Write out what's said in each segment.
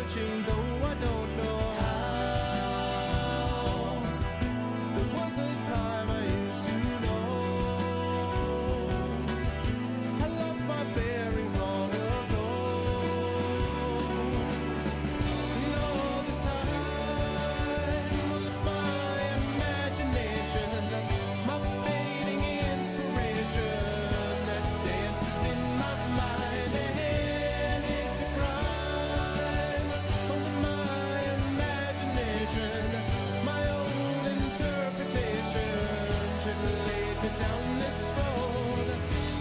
searching, though I don't know how. There was a time I used to know. I lost my bearings long ago. And all this time, well, it's my imagination, my fading inspiration that dances in my mind. And it's a crime, oh, that my imagination, my own interpretation, should lead me down this road,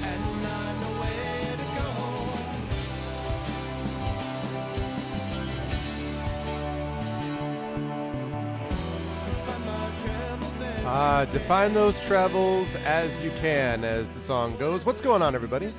and I know where to go. To find my travels as Define those travels as you can, as the song goes. What's going on, everybody?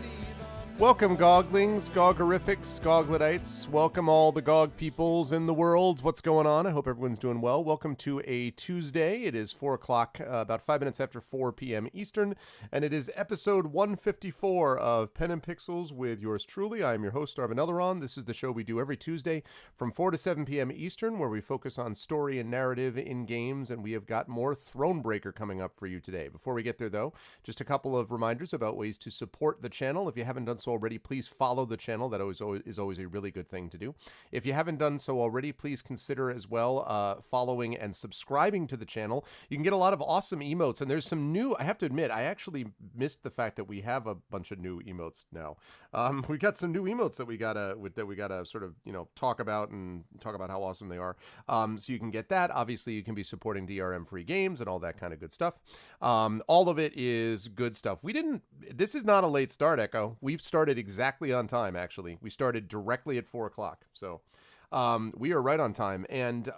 Welcome, Goglings, Gogorifics, Gogletites. Welcome all the Gog peoples in the world. What's going on? I hope everyone's doing well. Welcome to a Tuesday. It is 4 o'clock, about 5 minutes after 4 p.m. Eastern, and it is episode 154 of Pen and Pixels with yours truly. I am your host, Arvin Elleron. This is the show we do every Tuesday from 4 to 7 p.m. Eastern, where we focus on story and narrative in games, and we have got more Thronebreaker coming up for you today. Before we get there, though, just a couple of reminders about ways to support the channel. If you haven't done so already, please follow the channel. That is always a really good thing to do. If you haven't done so already, please consider as well following and subscribing to the channel. You can get a lot of awesome emotes, and there's some new. I have to admit, I actually missed the fact that we have a bunch of new emotes now. We got some new emotes that we gotta sort of talk about how awesome they are. So you can get that. Obviously, you can be supporting DRM free games and all that kind of good stuff. All of it is good stuff. This is not a late start, Echo. We've started exactly on time, actually. We started directly at 4 o'clock. So we are right on time. And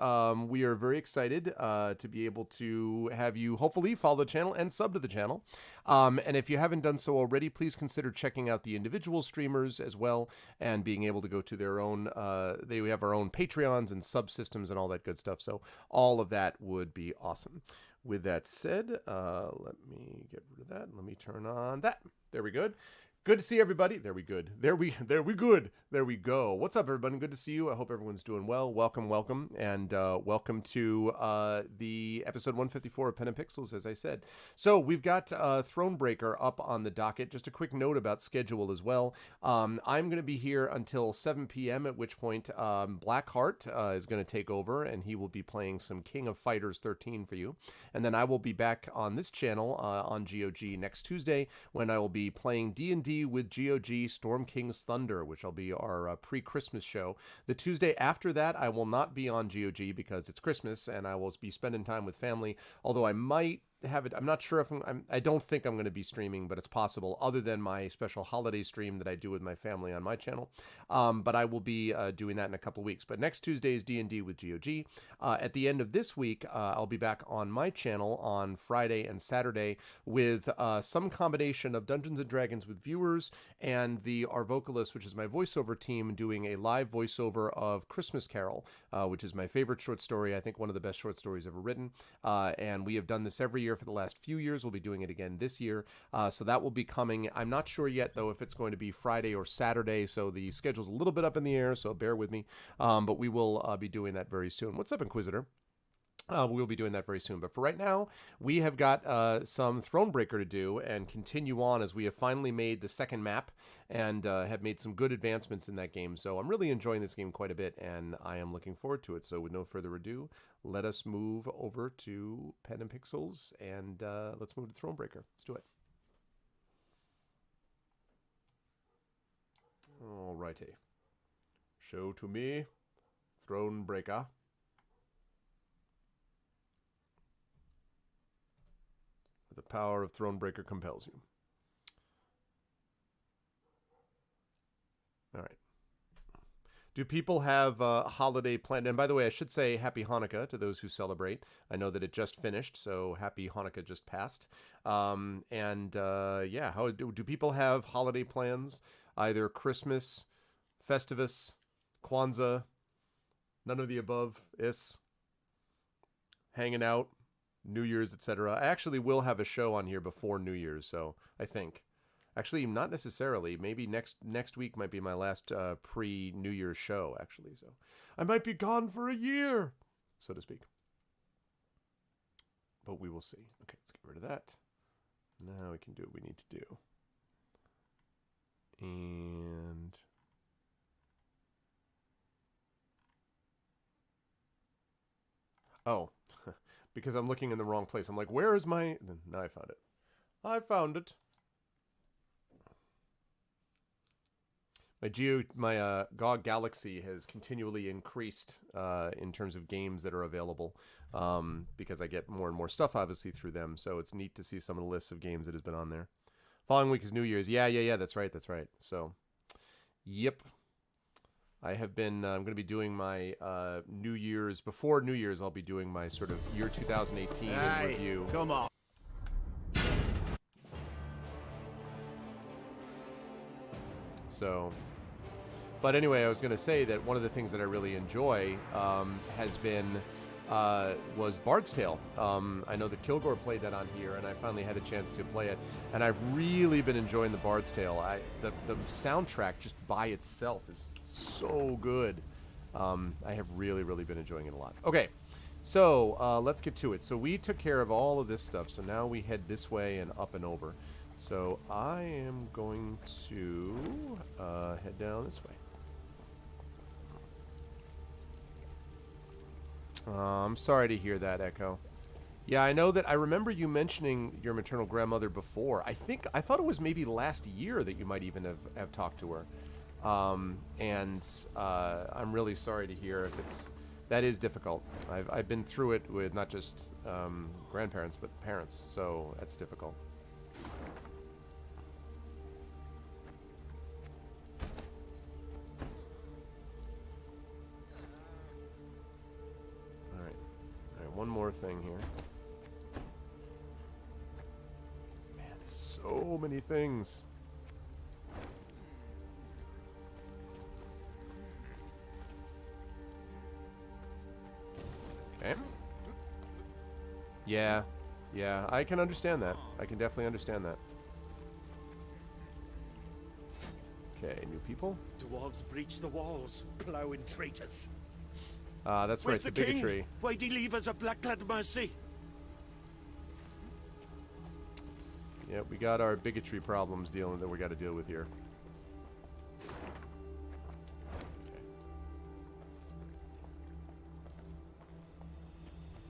we are very excited to be able to have you hopefully follow the channel and sub to the channel. And if you haven't done so already, please consider checking out the individual streamers as well and being able to go to their own, they have our own Patreons and subsystems and all that good stuff. So all of that would be awesome. With that said, let me get rid of that. Let me turn on that. There we go. Good to see everybody. There we good. There we go. What's up, everybody? Good to see you. I hope everyone's doing well. Welcome, and welcome to the episode 154 of Pen and Pixels, as I said. So we've got Thronebreaker up on the docket. Just a quick note about schedule as well. I'm going to be here until 7 p.m., at which point Blackheart is going to take over, and he will be playing some King of Fighters 13 for you. And then I will be back on this channel on GOG next Tuesday, when I will be playing D&D with GOG Storm King's Thunder, which will be our pre-Christmas show. The Tuesday after that, I will not be on GOG because it's Christmas, and I will be spending time with family, although I might have it. I'm not sure if I don't think I'm going to be streaming, but it's possible, other than my special holiday stream that I do with my family on my channel. But I will be doing that in a couple of weeks. But next Tuesday is D&D with GOG. At the end of this week, I'll be back on my channel on Friday and Saturday with some combination of Dungeons & Dragons with viewers and the Arvocalist, which is my voiceover team, doing a live voiceover of Christmas Carol, which is my favorite short story. I think one of the best short stories ever written. And we have done this every year for the last few years. We'll be doing it again this year. So that will be coming. I'm not sure yet, though, if it's going to be Friday or Saturday. So the schedule's a little bit up in the air, so bear with me. But we will be doing that very soon. What's up, Inquisitor? We'll be doing that very soon. But for right now, we have got some Thronebreaker to do and continue on, as we have finally made the second map and have made some good advancements in that game. So I'm really enjoying this game quite a bit, and I am looking forward to it. So with no further ado, let us move over to Pen and Pixels, and let's move to Thronebreaker. Let's do it. Alrighty. Show to me Thronebreaker. The power of Thronebreaker compels you. All right. Do people have a holiday planned? And by the way, I should say Happy Hanukkah to those who celebrate. I know that it just finished, so Happy Hanukkah just passed. Yeah, how do people have holiday plans? Either Christmas, Festivus, Kwanzaa, none of the above, hanging out, New Year's, etc. I actually will have a show on here before New Year's, so I think. Actually, not necessarily. Maybe next week might be my last pre-New Year's show, actually. So I might be gone for a year, so to speak. But we will see. Okay, let's get rid of that. Now we can do what we need to do. And... oh, because I'm looking in the wrong place. I'm like, where is my... now I found it. I found it. My GOG Galaxy has continually increased in terms of games that are available because I get more and more stuff, obviously, through them. So it's neat to see some of the lists of games that has been on there. Following week is New Year's. Yeah, that's right. So, yep. I have been, I'm going to be doing my New Year's, before New Year's, I'll be doing my sort of year 2018 in review. Come on. So, but anyway, I was going to say that one of the things that I really enjoy has been, was Bard's Tale. I know that Kilgore played that on here, and I finally had a chance to play it, and I've really been enjoying the Bard's Tale. The soundtrack just by itself is so good. I have really been enjoying it a lot. Okay, so let's get to it. So we took care of all of this stuff, so now we head this way and up and over. So I am going to head down this way. I'm sorry to hear that, Echo. Yeah, I know that I remember you mentioning your maternal grandmother before. I thought it was maybe last year that you might even have talked to her. And I'm really sorry to hear if that is difficult. I've been through it with not just grandparents, but parents, so that's difficult. One more thing here. Man, so many things. Okay. Yeah, I can understand that. I can definitely understand that. Okay, new people. Dwarves breach the walls, plowing traitors. That's right, the bigotry. Why'd he leave us a black-clad mercy? Yeah, we got our bigotry problems that we got to deal with here. Okay.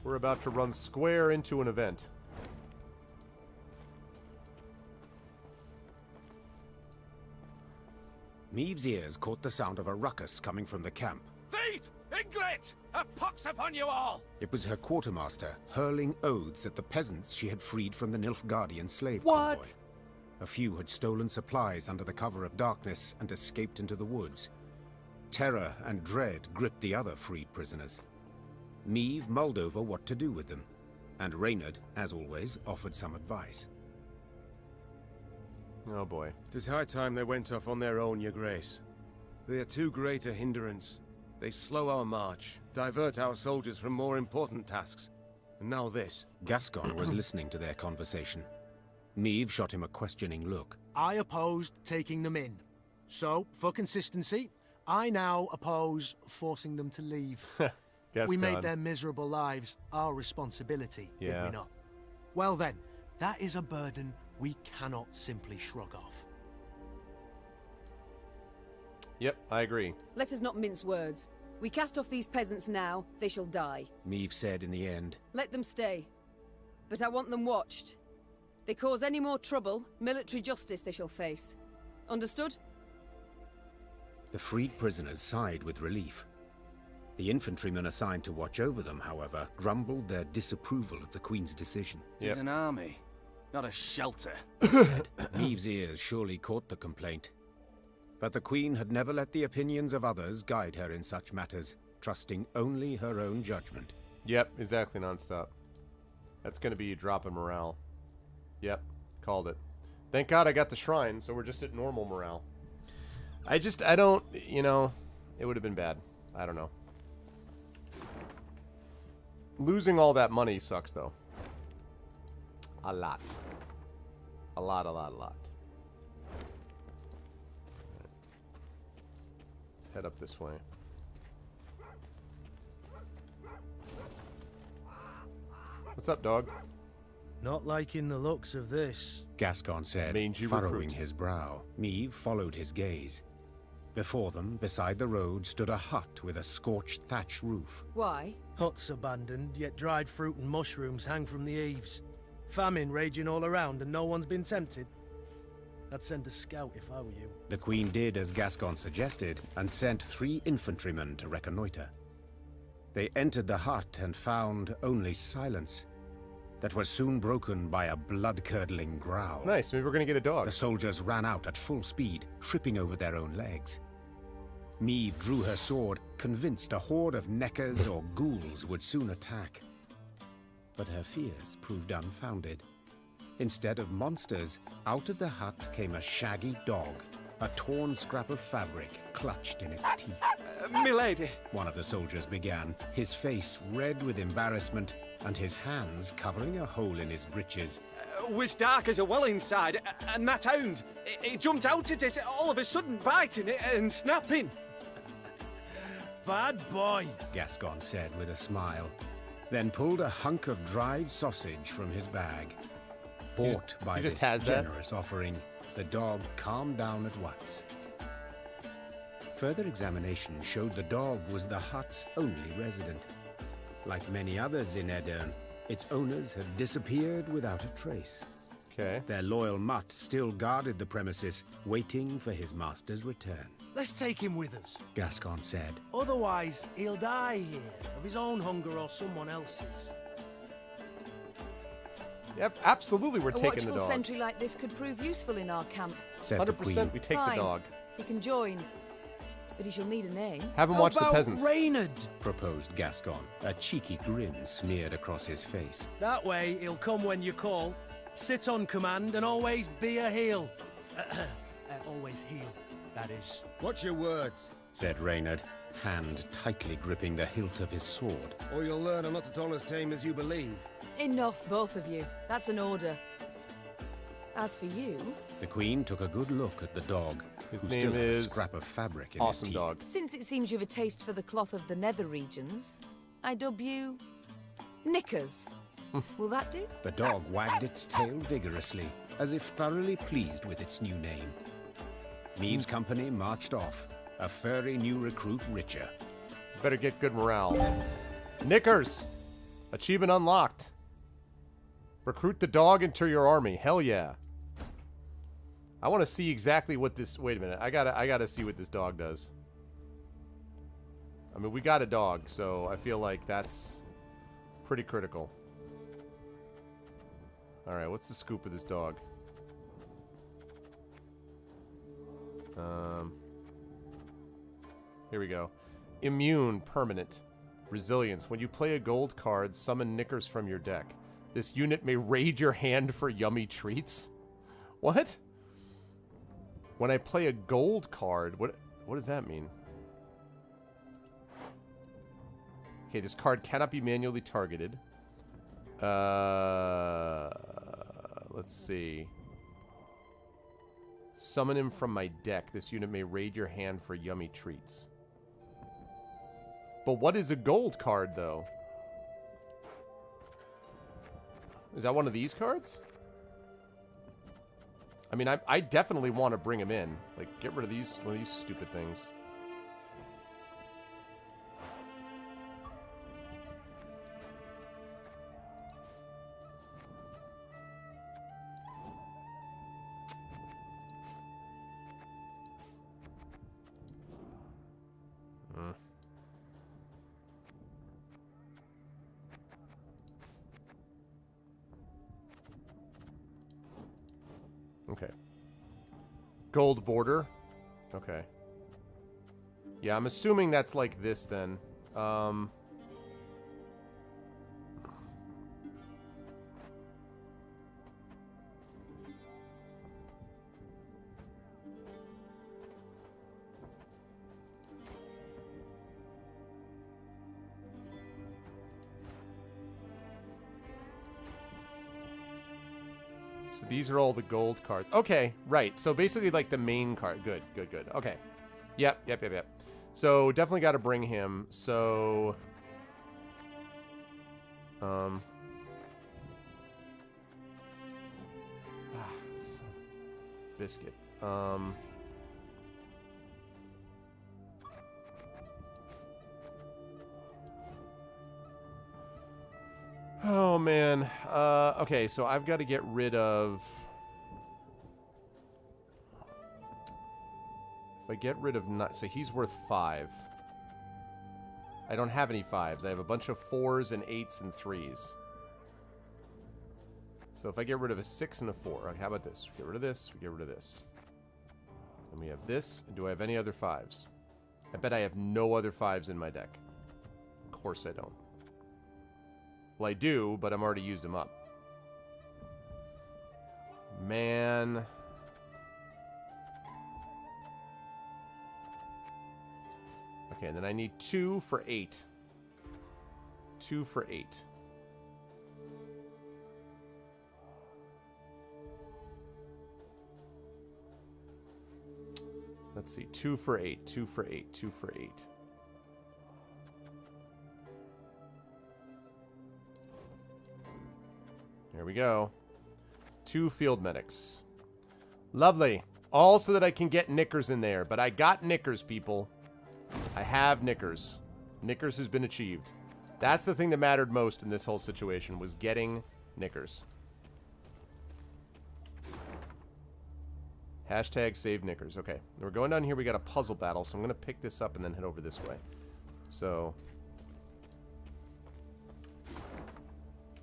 We're about to run square into an event. Meave's ears caught the sound of a ruckus coming from the camp. Thieves! Inglet! A pox upon you all! It was her quartermaster hurling oaths at the peasants she had freed from the Nilfgaardian slave What? convoy. A few had stolen supplies under the cover of darkness and escaped into the woods. Terror and dread gripped the other freed prisoners. Meave mulled over what to do with them, and Reynard, as always, offered some advice. Oh boy. 'Tis high time they went off on their own, your grace. They are too great a hindrance. They slow our march, divert our soldiers from more important tasks. And now this. Gascon was listening to their conversation. Meave shot him a questioning look. I opposed taking them in. So, for consistency, I now oppose forcing them to leave. We made their miserable lives our responsibility, did we not? Well then, that is a burden we cannot simply shrug off. Yep, I agree. Let us not mince words. We cast off these peasants now, they shall die. Meave said in the end. Let them stay. But I want them watched. They cause any more trouble, military justice they shall face. Understood? The freed prisoners sighed with relief. The infantrymen assigned to watch over them, however, grumbled their disapproval of the Queen's decision. It is an army, not a shelter. Meave's ears surely caught the complaint. But the Queen had never let the opinions of others guide her in such matters, trusting only her own judgment. Yep, exactly, nonstop. That's going to be a drop in morale. Yep, called it. Thank God I got the shrine, so we're just at normal morale. I don't, you know, it would have been bad. I don't know. Losing all that money sucks, though. A lot. A lot. head up this way. What's up, dog? Not liking the looks of this, Gascon said, Mangy furrowing recruit. his brow. Meve followed his gaze. Before them, beside the road, stood a hut with a scorched thatch roof. Why? Huts abandoned, yet dried fruit and mushrooms hang from the eaves. Famine raging all around and no one's been tempted. I'd send a scout if I were you. The Queen did as Gascon suggested, and sent 3 infantrymen to reconnoiter. They entered the hut and found only silence that was soon broken by a blood-curdling growl. Nice, maybe we're gonna get a dog. The soldiers ran out at full speed, tripping over their own legs. Meve drew her sword, convinced a horde of neckers or ghouls would soon attack. But her fears proved unfounded. Instead of monsters, out of the hut came a shaggy dog, a torn scrap of fabric clutched in its teeth. Milady. One of the soldiers began, his face red with embarrassment and his hands covering a hole in his breeches. Was dark as a well inside, and that hound, it jumped out at us, all of a sudden biting it and snapping. Bad boy! Gascon said with a smile, then pulled a hunk of dried sausage from his bag. Bought by he just this has that? generous offering, the dog calmed down at once. Further examination showed the dog was the hut's only resident. Like many others in Edern, its owners had disappeared without a trace. Okay. Their loyal mutt still guarded the premises, waiting for his master's return. Let's take him with us. Gascon said. Otherwise, he'll die here, of his own hunger or someone else's. Yep, absolutely we're A taking the watchful dog. sentry like this could prove useful in our camp. Said the 100% Queen. we take Fine. the dog. He can join. But he shall need a name. Have him How watch the about peasants. Reynard? Proposed Gascon. A cheeky grin smeared across his face. That way, he'll come when you call, sit on command, and always be a heel. Always heel, that is. Watch your words, Said Reynard, hand tightly gripping the hilt of his sword. or you'll learn I'm not at all as tame as you believe. Enough, both of you. That's an order. As for you, The Queen took a good look at the dog, His who name still had a is scrap of fabric in Awesome his teeth. Dog. since it seems you've a taste for the cloth of the nether regions, I dub you Knickers. Will that do? The dog wagged its tail vigorously, as if thoroughly pleased with its new name. Meve's company marched off, a furry new recruit richer. Better get good morale. Knickers! Achievement unlocked. Recruit the dog into your army. Hell yeah. I want to see exactly what this... Wait a minute. I gotta see what this dog does. I mean, we got a dog, so I feel like that's pretty critical. Alright, what's the scoop of this dog? Here we go. Immune, permanent. Resilience. When you play a gold card, summon Knickers from your deck. This unit may raid your hand for yummy treats. What? When I play a gold card, what does that mean? Okay, this card cannot be manually targeted. Let's see. Summon him from my deck. This unit may raid your hand for yummy treats. But what is a gold card, though? Is that one of these cards? I mean, I definitely want to bring him in. Like, get rid of these, one of these stupid things. Okay. Gold border. Okay. Yeah, I'm assuming that's like this then. So these are all the gold cards. Okay, right. So basically like the main card. Good, good, good. Okay. Yep. So definitely got to bring him. So, biscuit. Oh man. Okay, so I've got to get rid of. If I get rid of so he's worth 5. I don't have any 5s. I have a bunch of 4s and 8s and 3s. So if I get rid of a 6 and a 4, okay, how about this? We get rid of this, we get rid of this. And we have this. And do I have any other 5s? I bet I have no other 5s in my deck. Of course I don't. Well, I do, but I'm already used them up. Man. Okay, and then I need 2 for 8. 2 for 8. Let's see. 2 for 8. 2 for 8. 2 for 8. Here we go. 2 field medics. Lovely. All so that I can get knickers in there. But I got knickers, people. I have knickers. Knickers has been achieved. That's the thing that mattered most in this whole situation, was getting knickers. Hashtag save knickers. Okay. We're going down here. We got a puzzle battle, so I'm going to pick this up and then head over this way. So.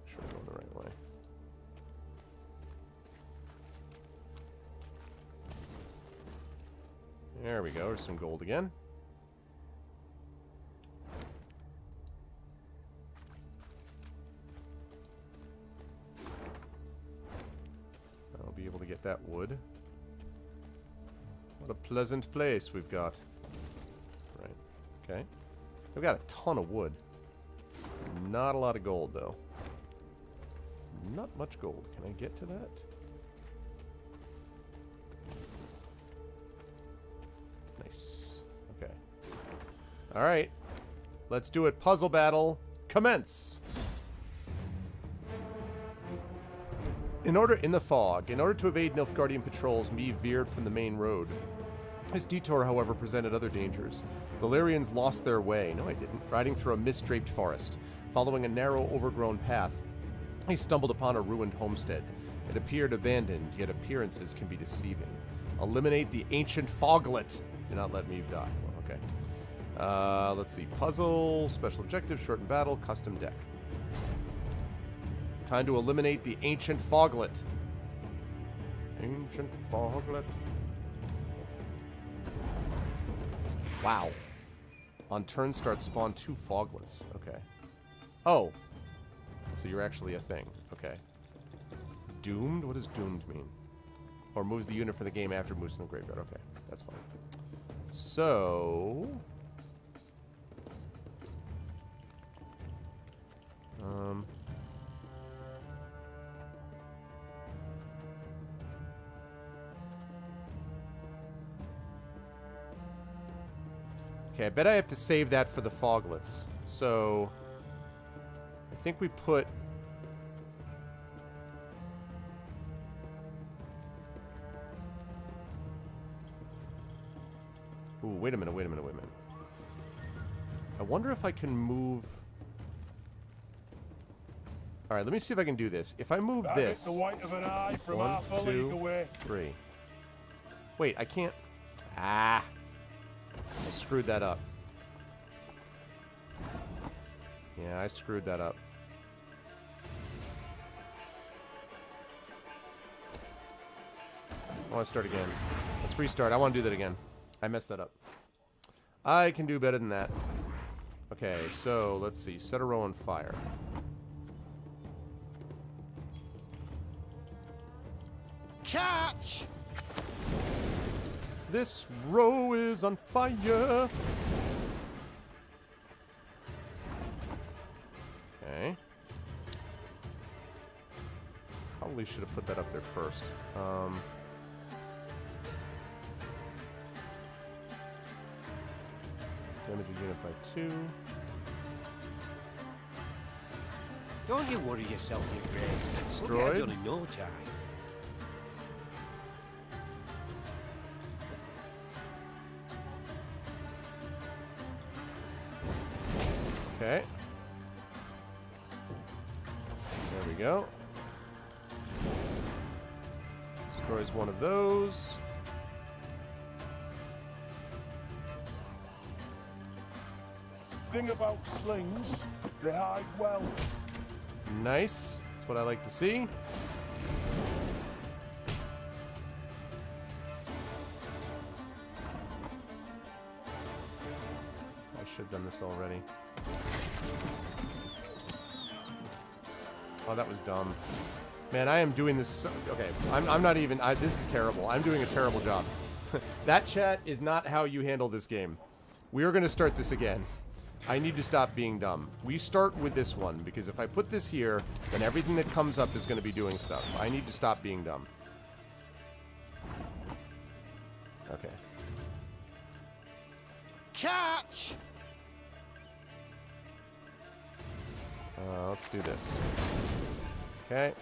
Sure, we're going the right way. There we go. There's some gold again. I'll be able to get that wood. What a pleasant place we've got. Right. Okay. We've got a ton of wood. Not a lot of gold, though. Not much gold. Can I get to that? Nice. Okay. Alright. Let's do it. Puzzle battle. Commence! In the fog, in order to evade Nilfgaardian patrols, Meve veered from the main road. His detour, however, presented other dangers. The Lyrians lost their way. No, I didn't. Riding through a mist-draped forest. Following a narrow, overgrown path, he stumbled upon a ruined homestead. It appeared abandoned, yet appearances can be deceiving. Eliminate the ancient foglet. Do not let Meve die. Well, okay. Let's see. Puzzle, special objective, shortened battle, custom deck. Time to eliminate the ancient foglet. Ancient foglet. Wow. On turn start, spawn 2 foglets. Okay. Oh. So you're actually a thing. Okay. Doomed? What does doomed mean? Or moves the unit for the game after moves to the graveyard. Okay. That's fine. So... Okay, I bet I have to save that for the foglets. So, I think we put... Ooh, wait a minute. I wonder if I can move... Alright, let me see if I can do this. If I move this... The white of an eye from 1, half a 2, league away. 3. Wait, I can't... Ah! I screwed that up. Yeah, I screwed that up. I want to start again. Let's restart. I want to do that again. I messed that up. I can do better than that. Okay, so let's see. Set a row on fire. Catch! This row is on fire. Okay. Probably should have put that up there first. Damage a unit by 2. Don't you worry yourself, Your Grace. Destroyed. We'll get it done in no time. Okay. There we go. Destroys one of those. Thing about slings, they hide well. Nice. That's what I like to see. I should have done this already. Oh, that was dumb. Man, I am doing this so... Okay, I'm not even... this is terrible. I'm doing a terrible job. That, chat, is not how you handle this game. We are going to start this again. I need to stop being dumb. We start with this one, because if I put this here, then everything that comes up is going to be doing stuff. I need to stop being dumb. Okay. Catch! Let's do this. Okay.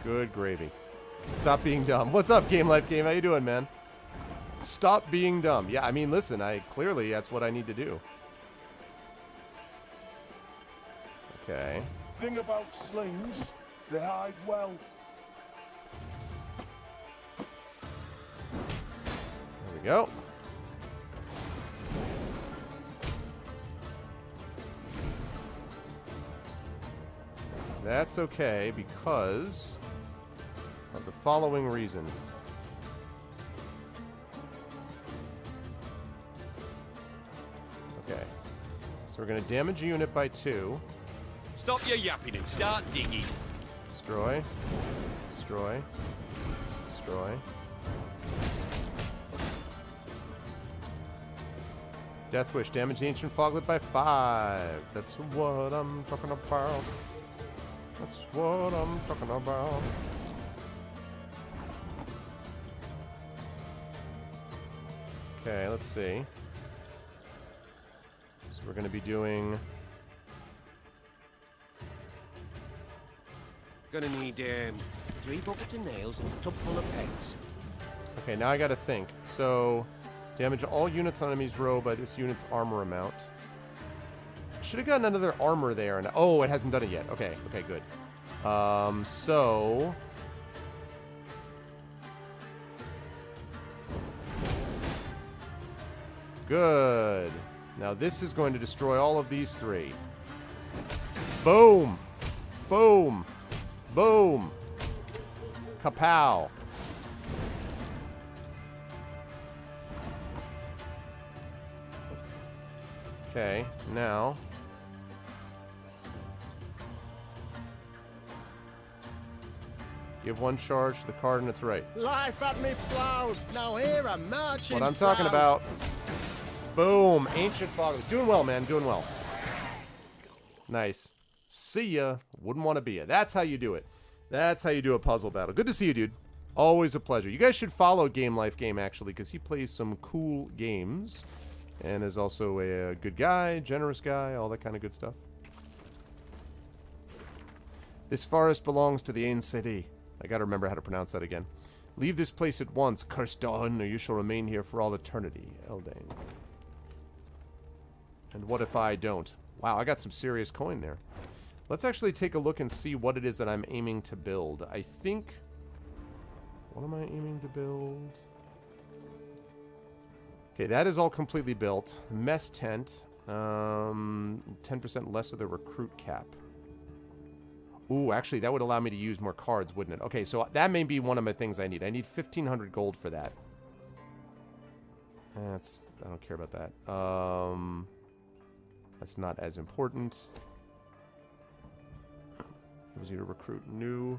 Good gravy. Stop being dumb. What's up, Game Life Game? How you doing, man? Stop being dumb. Yeah, I mean, listen, clearly that's what I need to do. Okay. Thing about slings, they hide well. There we go. That's okay because of the following reason. Okay. So we're going to damage a unit by 2. Stop your yapping and start digging. Destroy. Destroy. Destroy. Death Wish. Damage the Ancient Foglet by 5. That's what I'm talking about. That's what I'm talking about. Okay, let's see. So we're going to be doing... Gonna need 3 buckets of nails and a tub full of pegs. Okay, now I gotta think. So, damage all units on enemy's row by this unit's armor amount. Should have gotten another armor there. And oh, it hasn't done it yet. Okay, okay, good. So... Good. Now this is going to destroy all of these 3. Boom! Boom! Boom! Kapow! Okay, now... Give 1 charge to the card and it's right. Life at me flows. Now here I'm marching. What I'm talking about. Boom! Ancient Fog. Doing well, man. Doing well. Nice. See ya. Wouldn't want to be ya. That's how you do it. That's how you do a puzzle battle. Good to see you, dude. Always a pleasure. You guys should follow Game Life Game, actually, because he plays some cool games. And is also a good guy, generous guy, all that kind of good stuff. This forest belongs to the Ain City. I gotta remember how to pronounce that again. Leave this place at once, cursed Dawn, or you shall remain here for all eternity, Eldain. And what if I don't? Wow, I got some serious coin there. Let's actually take a look and see what it is that I'm aiming to build. I think... What am I aiming to build? Okay, that is all completely built. Mess tent. 10% less of the recruit cap. Ooh, actually, that would allow me to use more cards, wouldn't it? Okay, so that may be one of my things I need. I need 1,500 gold for that. That's... I don't care about that. That's not as important. Gives you to recruit new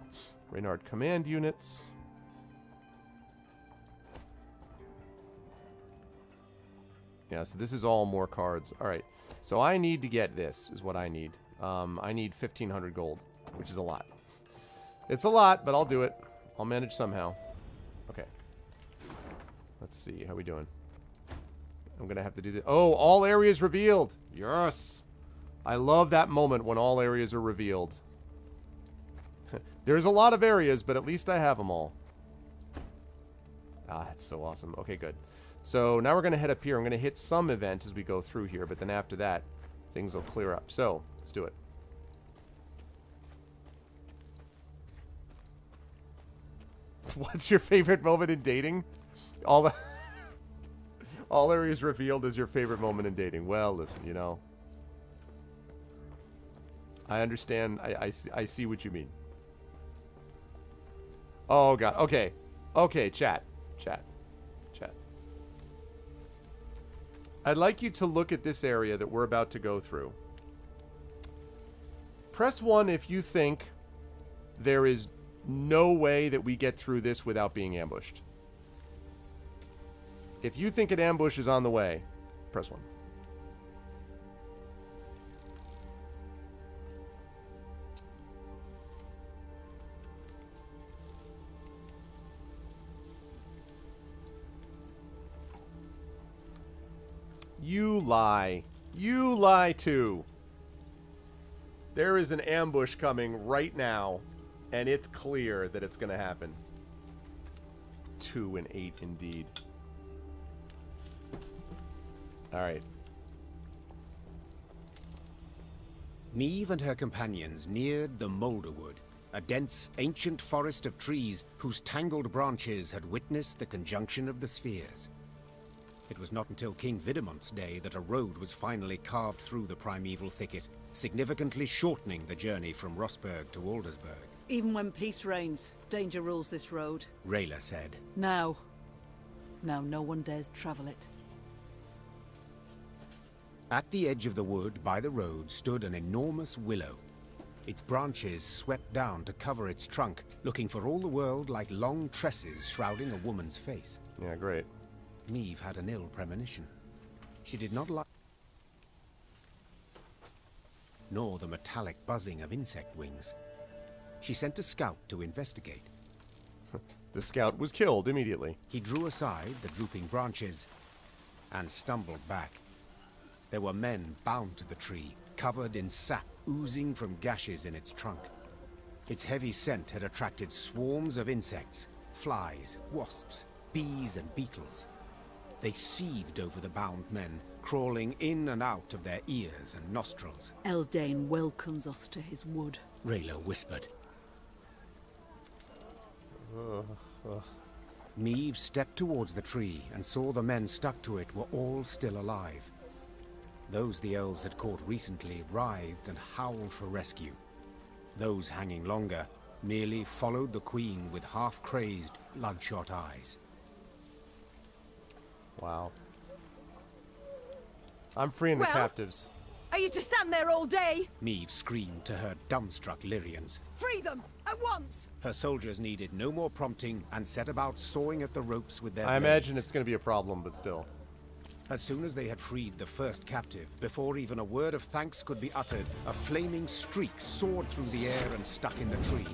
Reynard command units. Yeah, so this is all more cards. Alright, so I need to get this, is what I need. I need 1,500 gold, which is a lot. It's a lot, but I'll do it. I'll manage somehow. Okay. Let's see, how we doing? I'm going to have to do this. Oh, all areas revealed. Yes. I love that moment when all areas are revealed. There's a lot of areas, but at least I have them all. Ah, that's so awesome. Okay, good. So now we're going to head up here. I'm going to hit some event as we go through here, but then after that, things will clear up. So, let's do it. What's your favorite moment in dating? All areas revealed is your favorite moment in dating. Well, listen, you know. I understand. I see what you mean. Oh, God. Okay. Okay, chat. I'd like you to look at this area that we're about to go through. Press 1 if you think there is no way that we get through this without being ambushed. If you think an ambush is on the way, press 1. You lie. You lie too. There is an ambush coming right now, and it's clear that it's going to happen. 2 and 8 indeed. All right. Neve and her companions neared the Moulderwood, a dense, ancient forest of trees whose tangled branches had witnessed the conjunction of the spheres. It was not until King Vidamont's day that a road was finally carved through the primeval thicket, significantly shortening the journey from Rossburg to Aldersburg. Even when peace reigns, danger rules this road. Rayla said. Now no one dares travel it. At the edge of the wood by the road stood an enormous willow. Its branches swept down to cover its trunk, looking for all the world like long tresses shrouding a woman's face. Yeah, great. Neve had an ill premonition. She did not like nor the metallic buzzing of insect wings. She sent a scout to investigate. The scout was killed immediately. He drew aside the drooping branches and stumbled back. There were men bound to the tree, covered in sap oozing from gashes in its trunk. Its heavy scent had attracted swarms of insects, flies, wasps, bees and beetles. They seethed over the bound men, crawling in and out of their ears and nostrils. Eldain welcomes us to his wood, Rayla whispered. Neve stepped towards the tree and saw the men stuck to it were all still alive. Those the elves had caught recently writhed and howled for rescue. Those hanging longer merely followed the queen with half-crazed, bloodshot eyes. Wow. I'm freeing the captives. Are you to stand there all day? Neve screamed to her dumbstruck Lyrians. Free them! At once! Her soldiers needed no more prompting and set about sawing at the ropes with their I blades. imagine it's going to be a problem, but still. As soon as they had freed the first captive, before even a word of thanks could be uttered, a flaming streak soared through the air and stuck in the tree.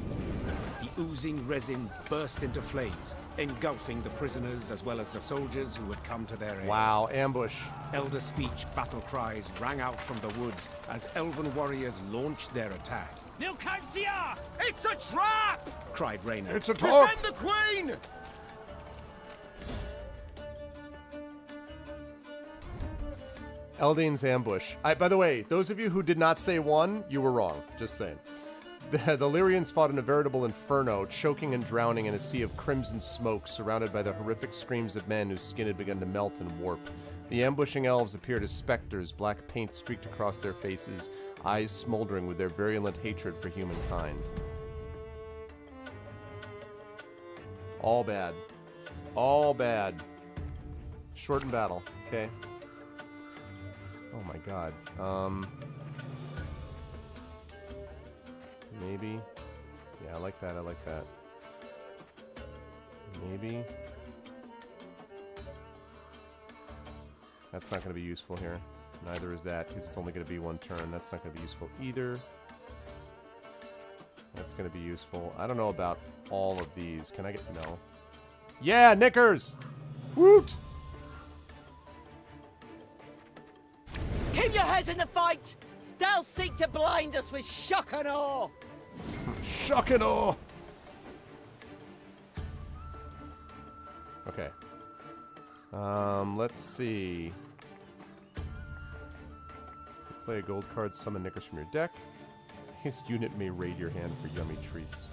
The oozing resin burst into flames, engulfing the prisoners as well as the soldiers who had come to their aid. Wow, ambush. Elder speech battle cries rang out from the woods as elven warriors launched their attack. Nilkaisia! It's a trap! Cried Rayna. It's a trap! Defend the queen! Eldain's ambush. By the way, those of you who did not say 1, you were wrong. Just saying. The Lyrians fought in a veritable inferno, choking and drowning in a sea of crimson smoke, surrounded by the horrific screams of men whose skin had begun to melt and warp. The ambushing elves appeared as specters, black paint streaked across their faces, eyes smoldering with their virulent hatred for humankind. All bad. All bad. Shorten battle, okay? Oh my god. Maybe. Yeah, I like that. I like that. Maybe. That's not going to be useful here. Neither is that, because it's only going to be 1 turn. That's not going to be useful either. That's going to be useful. I don't know about all of these. Can I get... No. Yeah, knickers! Woot! Keep your heads in the fight! They'll seek to blind us with shock and awe! Shock and awe! Okay. Let's see. Play a gold card, summon knickers from your deck. His unit may raid your hand for yummy treats.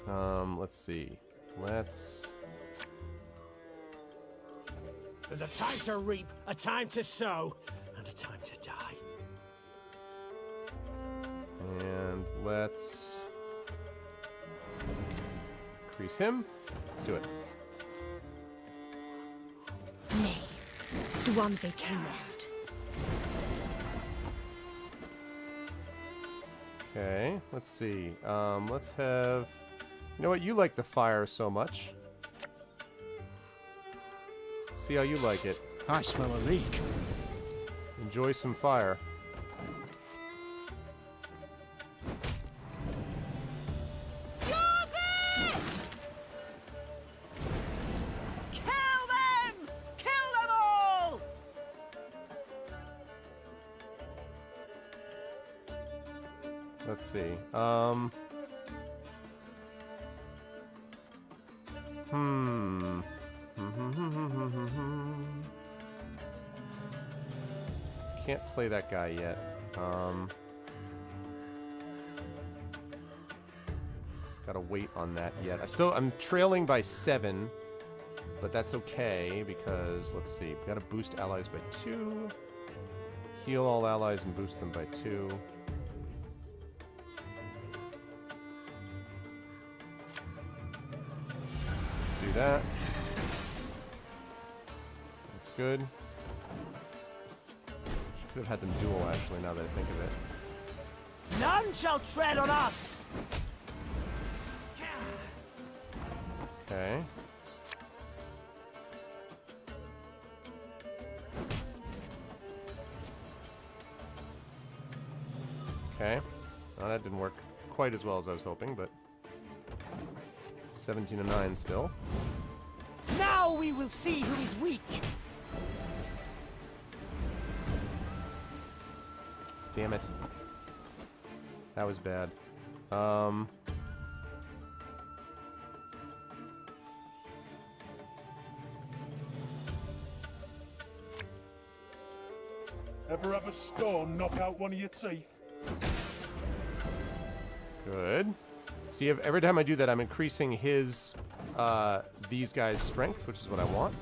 Let's see. There's a time to reap, a time to sow, and a time to die. And let's increase him. Let's do it. Me. The one they killest. Okay, let's see. Let's have... You know what? You like the fire so much. See how you like it. I smell a leak. Enjoy some fire. Let's see. Can't play that guy yet. Gotta wait on that yet. I'm trailing by 7, but that's okay because let's see. We gotta boost allies by 2. Heal all allies and boost them by 2. Do that. That's good. Could have had them duel, actually, now that I think of it. None shall tread on us! Okay. Okay. Well, that didn't work quite as well as I was hoping, but 17-9 still. Now we will see who is weak. Damn it. That was bad. Ever have a stone knock out one of your teeth? Good. See, every time I do that, I'm increasing his, these guys' strength, which is what I want.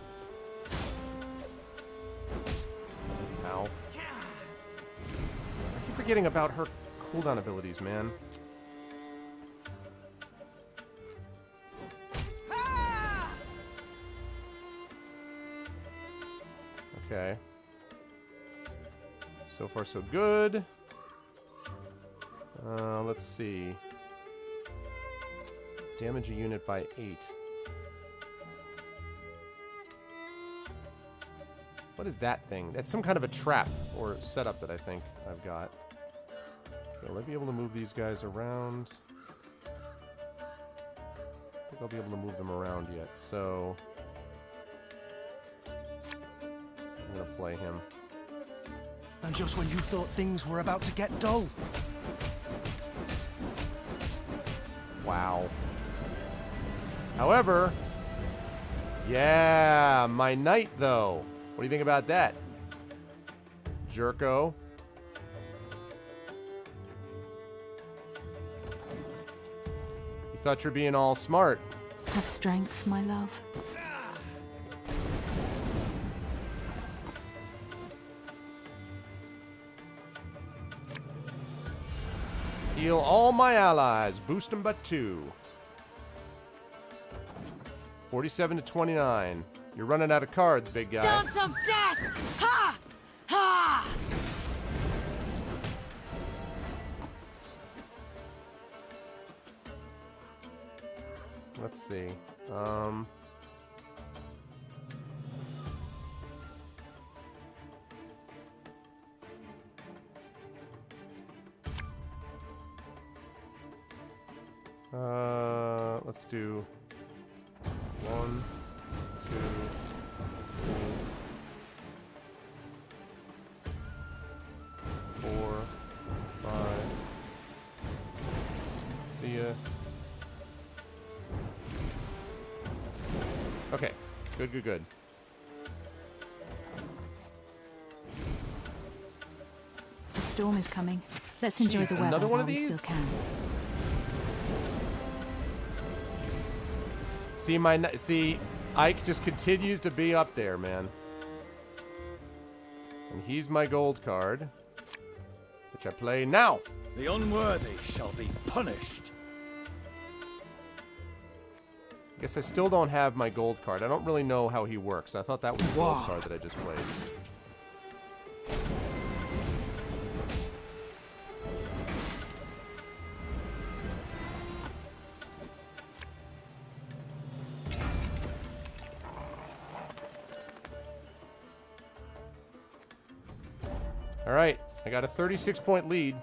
Ow. I keep forgetting about her cooldown abilities, man. Okay. So far, so good. Let's see. Damage a unit by 8. What is that thing? That's some kind of a trap or setup that I think I've got. Okay, will I be able to move these guys around? I think I'll be able to move them around yet, so I'm gonna play him. And just when you thought things were about to get dull. Wow. However, yeah, my knight, though. What do you think about that? Jerko. You thought you're being all smart. Have strength, my love. Heal all my allies. Boost them by 2. 47 to 29. You're running out of cards, big guy. Dance of death! Ha! Ha! Let's see. Let's do 1, 2, 3, Okay. Good, good, good. The storm is coming. Let's enjoy Jeez, the weather another one of while we these? still can. See, Ike just continues to be up there, man. And he's my gold card, which I play now. The unworthy shall be punished. I guess I still don't have my gold card. I don't really know how he works. I thought that was the gold card that I just played. All right, I got a 36-point lead.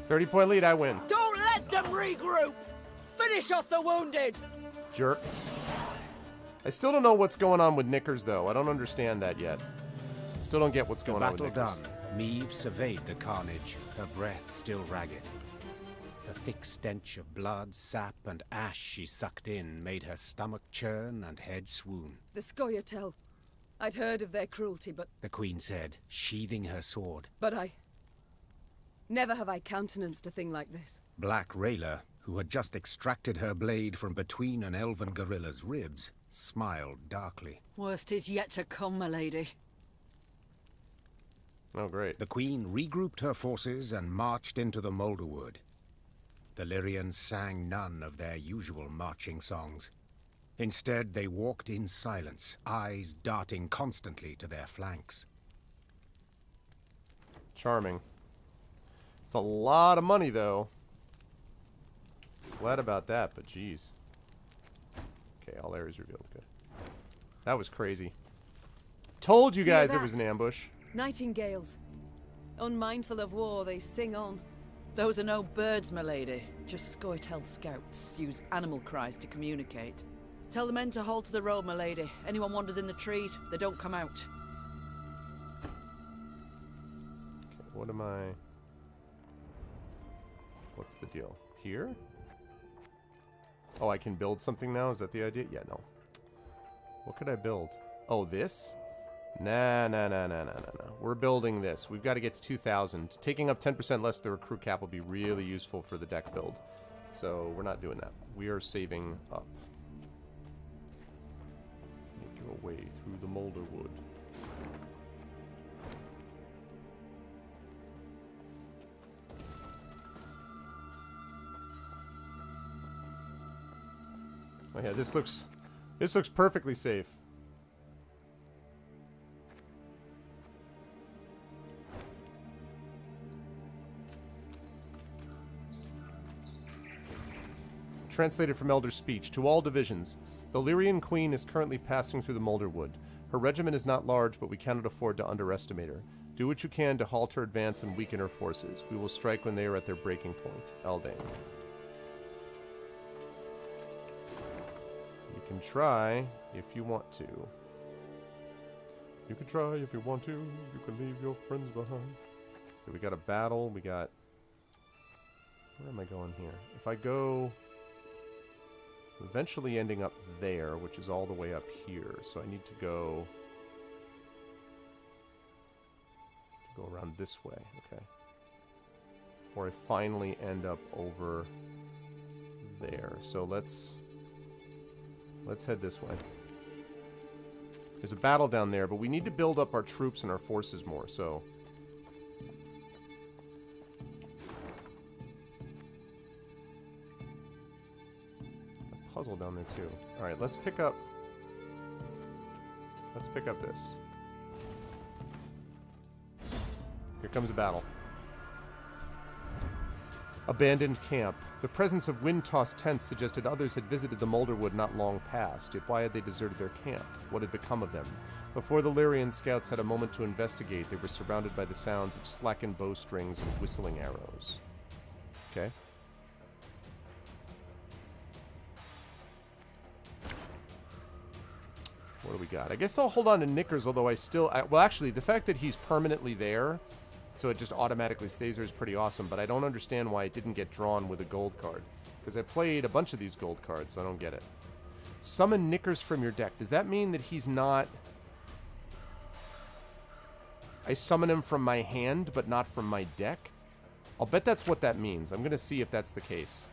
.30-point lead, I win. Don't let them regroup! Finish off the wounded! Jerk. I still don't know what's going on with Knickers, though. I don't understand that yet. Still don't get what's going on with Knickers. Battle done, Meve surveyed the carnage, her breath still ragged. The thick stench of blood, sap, and ash she sucked in made her stomach churn and head swoon. The Scoia'tael. I'd heard of their cruelty, but... The queen said, sheathing her sword. But never have I countenanced a thing like this. Black Rayla, who had just extracted her blade from between an elven gorilla's ribs, smiled darkly. Worst is yet to come, my lady. Oh, great. The queen regrouped her forces and marched into the Moulderwood. The Lyrians sang none of their usual marching songs. Instead, they walked in silence, eyes darting constantly to their flanks. Charming. It's a lot of money, though. Glad about that, but geez. Okay, all areas revealed. Good. That was crazy. Told you guys it was an ambush. Nightingales. Unmindful of war, they sing on. Those are no birds, my lady. Just Scoia'tael scouts use animal cries to communicate. Tell the men to hold to the road, my lady. Anyone wanders in the trees, they don't come out. Okay, what am I... What's the deal? Here? Oh, I can build something now? Is that the idea? Yeah, no. What could I build? Oh, this? Nah. We're building this. We've got to get to 2,000. Taking up 10% less of the recruit cap will be really useful for the deck build. So we're not doing that. We are saving up. Make your way through the Moulderwood. Oh yeah, this looks perfectly safe. Translated from Elder Speech. To all divisions, the Lyrian Queen is currently passing through the Moulderwood. Her regiment is not large, but we cannot afford to underestimate her. Do what you can to halt her advance and weaken her forces. We will strike when they are at their breaking point. Eldane. You can try if you want to. You can try if you want to. You can leave your friends behind. Okay, we got a battle. We got... Where am I going here? If I go... Eventually ending up there, which is all the way up here. So I need to go around this way. Okay. Before I finally end up over there. So let's head this way. There's a battle down there, but we need to build up our troops and our forces more, so... A puzzle down there, too. Alright, let's pick up this. Here comes a battle. Abandoned camp. The presence of wind-tossed tents suggested others had visited the Moulderwood not long past, yet why had they deserted their camp? What had become of them? Before the Lyrian scouts had a moment to investigate, they were surrounded by the sounds of slackened bowstrings and whistling arrows. Okay. What do we got? I guess I'll hold on to Knickers, although well, actually, the fact that he's permanently there, so it just automatically stays there, is pretty awesome, but I don't understand why it didn't get drawn with a gold card. Because I played a bunch of these gold cards, so I don't get it. Summon Knickers from your deck. Does that mean that he's not... I summon him from my hand, but not from my deck? I'll bet that's what that means. I'm going to see if that's the case.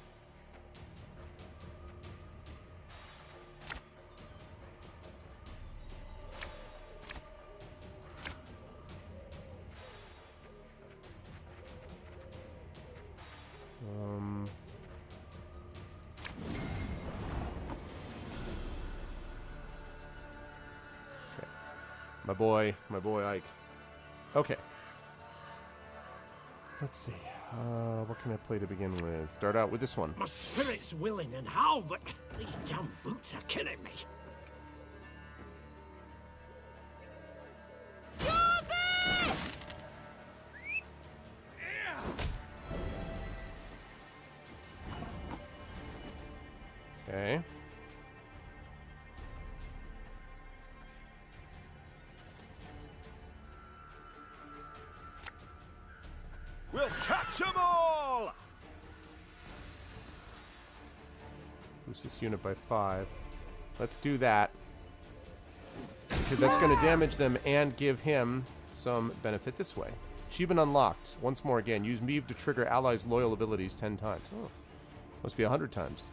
Okay. My boy Ike. Okay. Let's see. What can I play to begin with? Start out with this one. My spirit's willing and how, but these damn boots are killing me. Okay. We'll catch them all! Boost this unit by 5. Let's do that. Because that's going to damage them and give him some benefit this way. Achievement unlocked. Once more again. Use Meave to trigger allies' loyal abilities 10 times. Oh. Must be 100 times.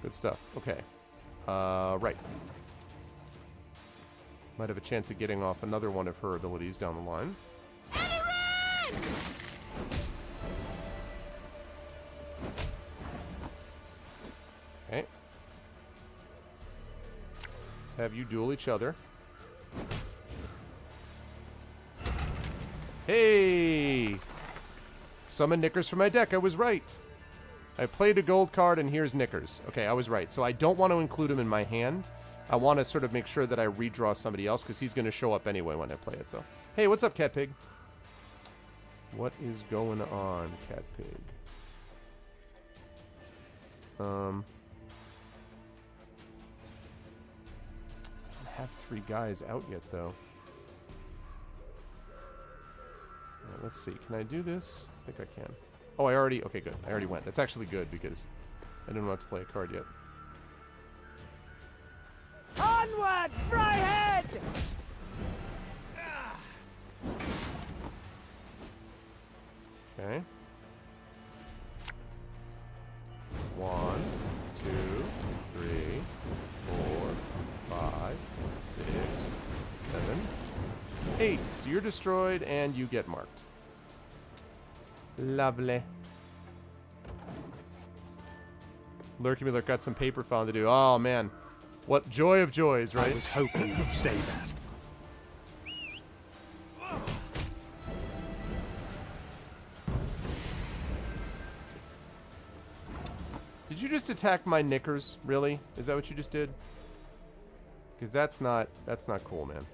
Good stuff. Okay. Right. Might have a chance of getting off another one of her abilities down the line. Okay. Let's have you duel each other. Hey! Summon Knickers from my deck. I was right. I played a gold card, and here's Knickers. Okay, I was right. So I don't want to include him in my hand. I want to sort of make sure that I redraw somebody else, because he's going to show up anyway when I play it. So, hey, what's up, Cat Pig? What is going on, Cat Pig? I don't have 3 guys out yet, though. Let's see. Can I do this? I think I can. Oh, I already... Okay, good. I already went. That's actually good, because I didn't want to play a card yet. Onward, Fryhead! Okay. 1, 2, 3, 4, 5, 6, 7, 8. So you're destroyed, and you get marked. Lovely. Lurky Lurk got some paper found to do. Oh, man. What joy of joys, right? I was hoping you'd say that. Did you just attack my Knickers? Really? Is that what you just did? Because that's not cool, man.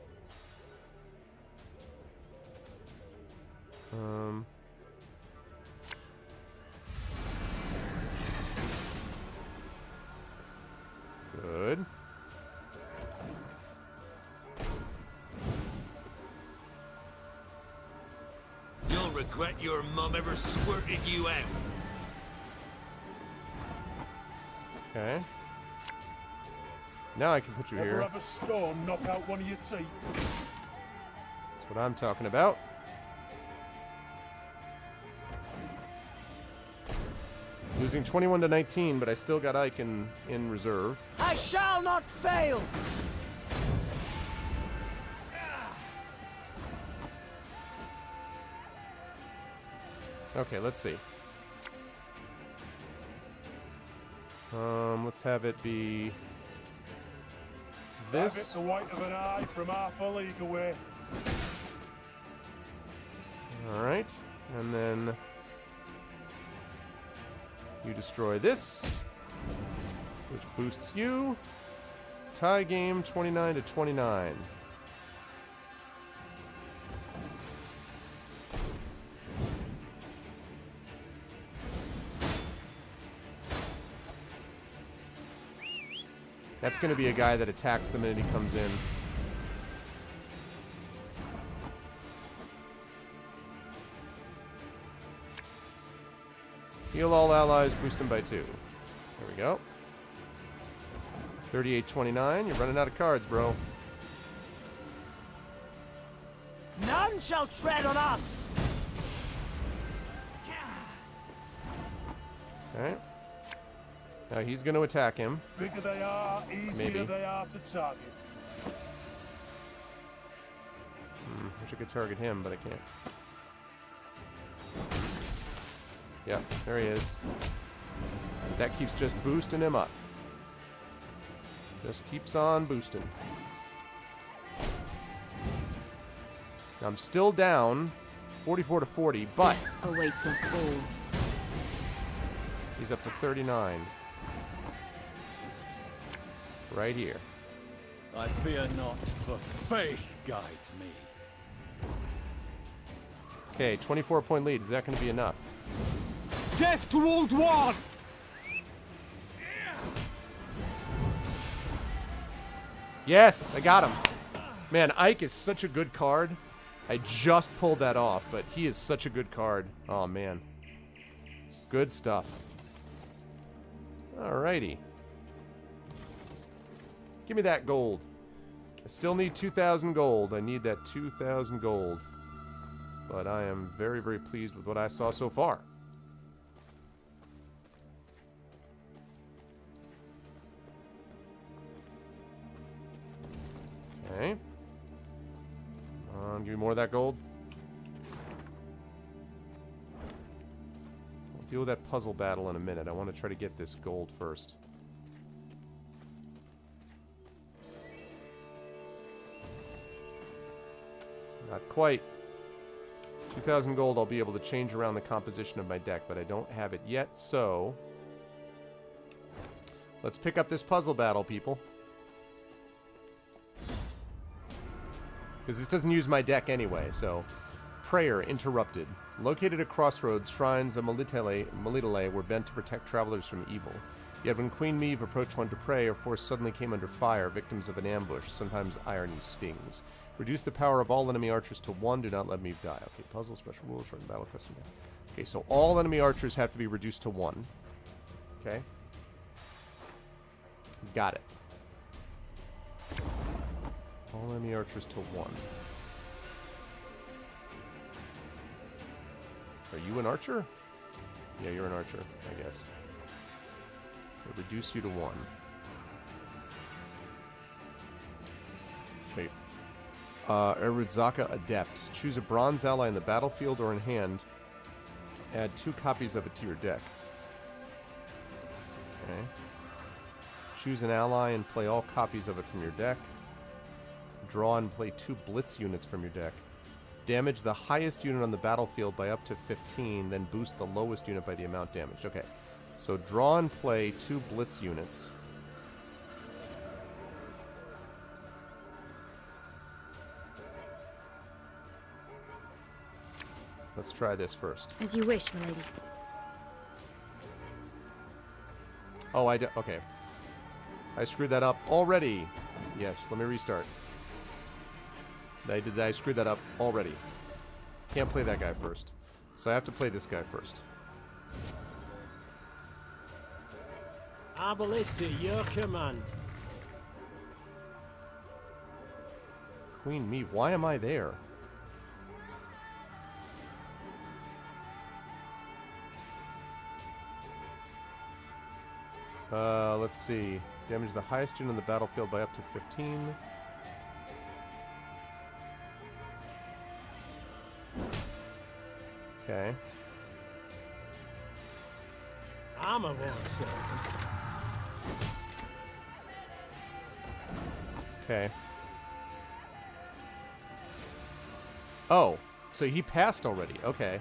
Good. You'll regret your mum ever squirted you out. Okay. Now I can put you Ever here. have a storm knock out one of your teeth? That's what I'm talking about. Losing 21 to 19, but I still got Ike in reserve. I shall not fail! Okay, let's see. Let's have it be this. Have it the white of an eye from half a league away. All right, and then you destroy this, which boosts you. Tie game 29 to 29. That's going to be a guy that attacks the minute he comes in. Heal all allies, boost them by 2. There we go. 38-29. You're running out of cards, bro. None shall tread on us! Alright. Now he's going to attack him. Bigger they are, easier they are to target. Wish I could target him, but I can't. Yeah, there he is. That keeps just boosting him up. Just keeps on boosting. I'm still down 44-40, but awaits us all. He's up to 39. Right here. I fear not, for faith guides me. Okay, 24-point lead. Is that going to be enough? Death to Old One! Yes, I got him. Man, Ike is such a good card. I just pulled that off, but he is such a good card. Oh, man. Good stuff. Alrighty. Give me that gold. I still need 2,000 gold. I need that 2,000 gold. But I am very, very pleased with what I saw so far. Okay. Give me more of that gold. We'll deal with that puzzle battle in a minute. I want to try to get this gold first. Not quite. 2,000 gold, I'll be able to change around the composition of my deck, but I don't have it yet, so... Let's pick up this puzzle battle, people. Because this doesn't use my deck anyway, so... Prayer interrupted. Located at crossroads, shrines of Melitele were bent to protect travelers from evil. Yet when Queen Meve approached one to pray, her force suddenly came under fire, victims of an ambush. Sometimes irony stings. Reduce the power of all enemy archers to 1. Do not let Meve die. Okay, puzzle, special rules, shorten battle, custom. Okay, so all enemy archers have to be reduced to 1. Okay. Got it. All enemy archers to 1. Are you an archer? Yeah, you're an archer, I guess. We'll reduce you to 1. Wait. Erudzaka Adept. Choose a bronze ally in the battlefield or in hand. Add 2 copies of it to your deck. Okay. Choose an ally and play all copies of it from your deck. Draw and play 2 blitz units from your deck. Damage the highest unit on the battlefield by up to 15, then boost the lowest unit by the amount damaged. Okay. So draw and play 2 blitz units. Let's try this first. As you wish, milady. Oh, okay. I screwed that up already. Yes, let me restart. I screwed that up already. Can't play that guy first. So I have to play this guy first. Arbalista, your command. Queen Meve, why am I there? Let's see. Damage the highest unit on the battlefield by up to 15. Okay. I'm a war servant. Okay. Oh, so he passed already. Okay.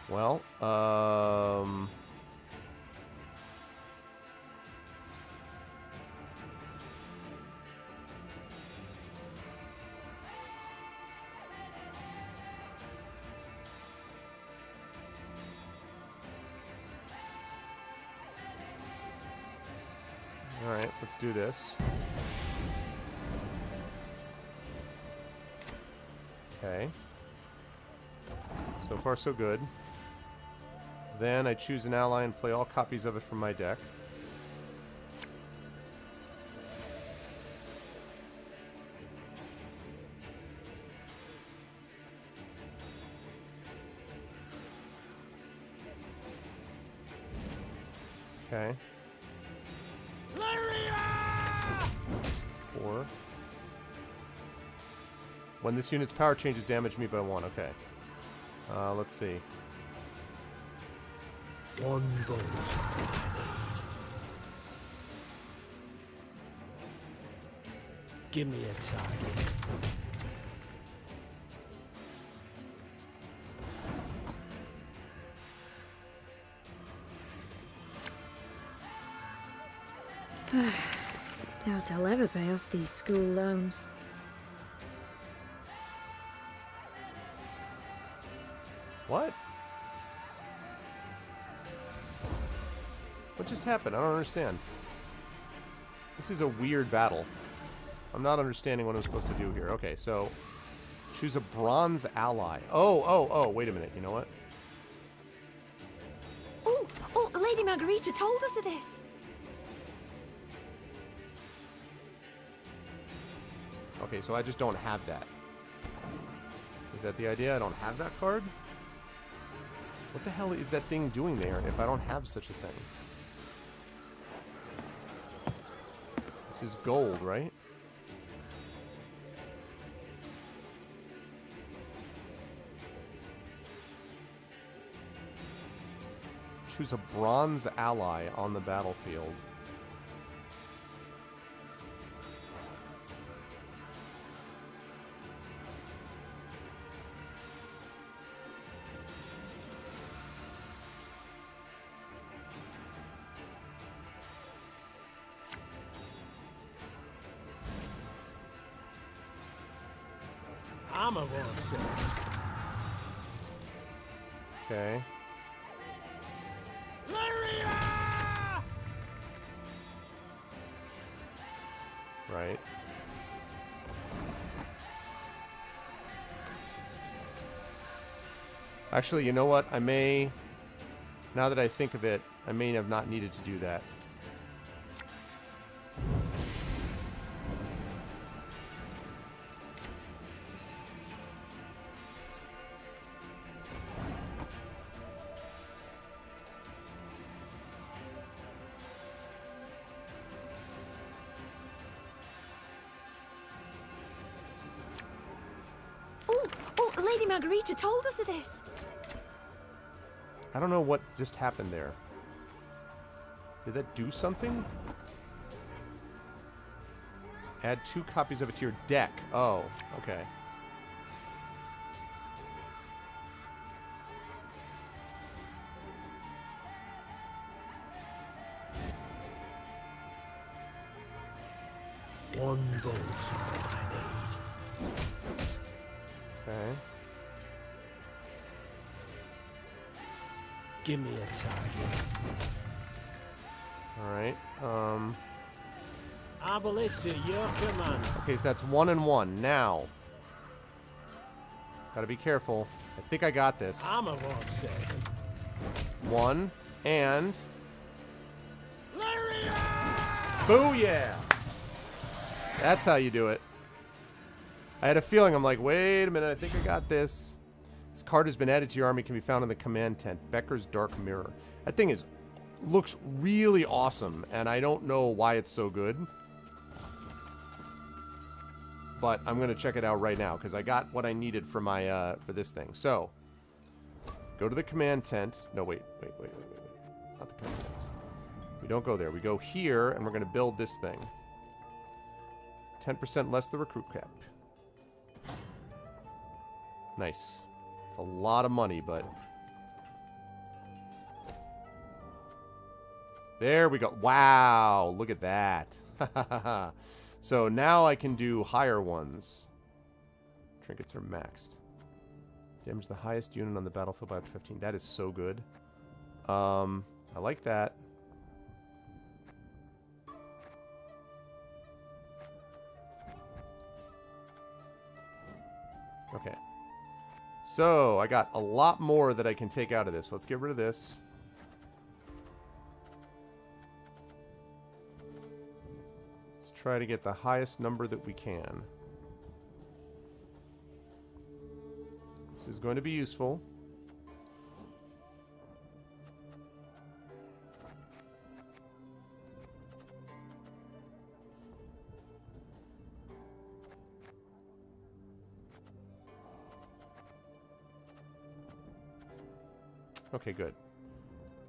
Well, Alright, let's do this. Okay. So far, so good. Then I choose an ally and play all copies of it from my deck. Okay. 4. When this unit's power changes, damage me by 1. Okay. Let's see. 1 bolt. Give me a target. Doubt I'll ever pay off these school loans. What? What just happened? I don't understand. This is a weird battle. I'm not understanding what I'm supposed to do here. Okay, so choose a bronze ally. Oh, wait a minute. You know what? Oh, Lady Margarita told us of this. Okay, so I just don't have that. Is that the idea? I don't have that card? What the hell is that thing doing there if I don't have such a thing? This is gold, right? Choose a bronze ally on the battlefield. Armor won't sell. Okay. Right. Actually, you know what? I may, now that I think of it, I may have not needed to do that. Lady Margarita told us of this. I don't know what just happened there. Did that do something? Add 2 copies of it to your deck. Oh, okay. One bolt I need. Okay. Give me a target. Alright, Arbalista, your command. okay, so that's 1 and 1. Now. Gotta be careful. I think I got this. Armor won't save. 1 and... Booyah! That's how you do it. I had a feeling, I'm like, wait a minute, I think I got this. This card has been added to your army, can be found in the command tent. Becker's Dark Mirror. That thing looks really awesome, and I don't know why it's so good. But I'm going to check it out right now, because I got what I needed for my, for this thing. So, go to the command tent. No, wait. Not the command tent. We don't go there. We go here, and we're going to build this thing. 10% less the recruit cap. Nice. It's a lot of money, but... There we go. Wow, look at that. So now I can do higher ones. Trinkets are maxed. Damage the highest unit on the battlefield by up to 15. That is so good. I like that. Okay. So, I got a lot more that I can take out of this. Let's get rid of this. Let's try to get the highest number that we can. This is going to be useful. Okay, good.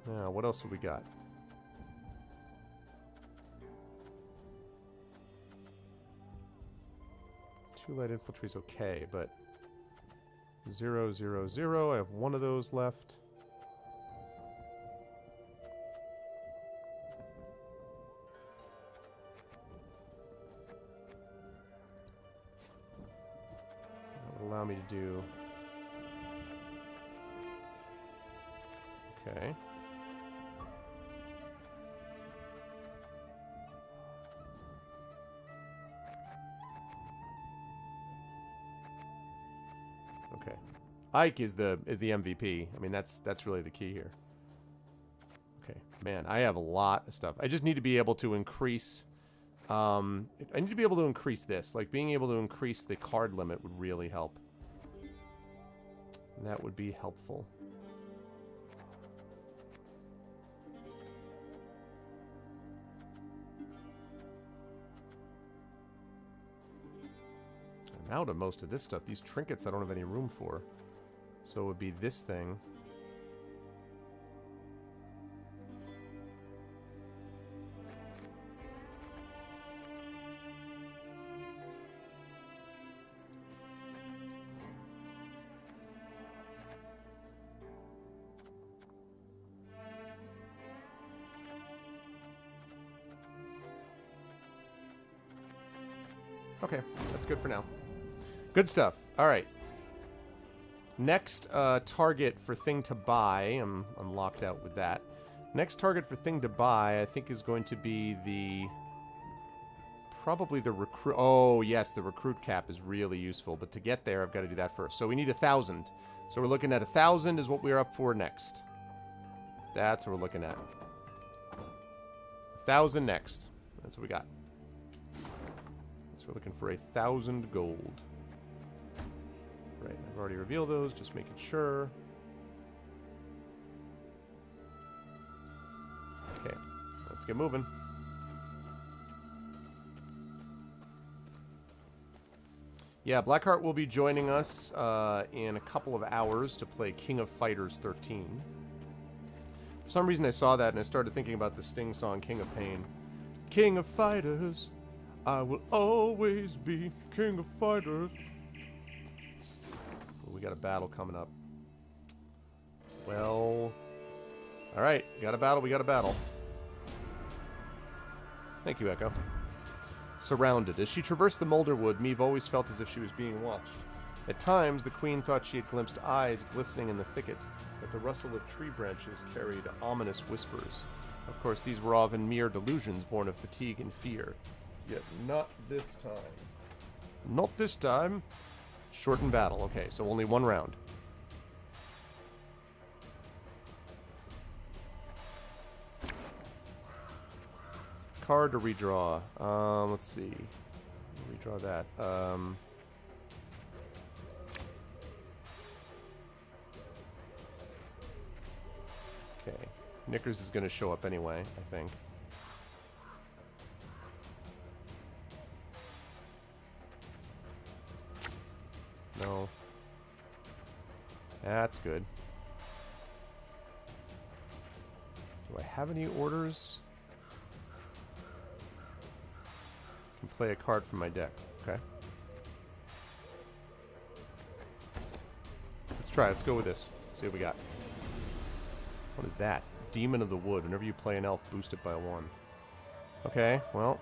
Now, what else have we got? 2 light infantry's okay, but 0, 0, 0. I have one of those left. That will allow me to do... Okay. Okay. Ike is the MVP. I mean, that's really the key here. Okay, man, I have a lot of stuff. I just need to be able to increase. I need to be able to increase this. Like being able to increase the card limit would really help. And that would be helpful. I'm out of most of this stuff. These trinkets I don't have any room for. So it would be this thing. Okay, that's good for now. Good stuff. All right. Next target for thing to buy. I'm locked out with that. Next target for thing to buy, I think, is going to be the... Probably the recruit... Oh, yes, the recruit cap is really useful. But to get there, I've got to do that first. So we need 1,000. So we're looking at 1,000 is what we're up for next. That's what we're looking at. 1,000 next. That's what we got. So we're looking for 1,000 gold. Right, I've already revealed those, just making sure. Okay, let's get moving. Yeah, Blackheart will be joining us in a couple of hours to play King of Fighters 13. For some reason I saw that and I started thinking about the Sting song, King of Pain. King of Fighters, I will always be King of Fighters. We got a battle coming up. Well, all right, we got a battle. We got a battle. Thank you, Echo. Surrounded. As she traversed the Molderwood, Meve always felt as if she was being watched. At times, the queen thought she had glimpsed eyes glistening in the thicket, but the rustle of tree branches carried ominous whispers. Of course, these were often mere delusions born of fatigue and fear. Yet not this time. Not this time. Shortened battle. Okay, so only one round. Card to redraw. Let's see. Redraw that. Okay. Knickers is going to show up anyway, I think. No. That's good. Do I have any orders? I can play a card from my deck. Okay. Let's try. Let's go with this. See what we got. What is that? Demon of the Wood. Whenever you play an elf, boost it by 1. Okay, well...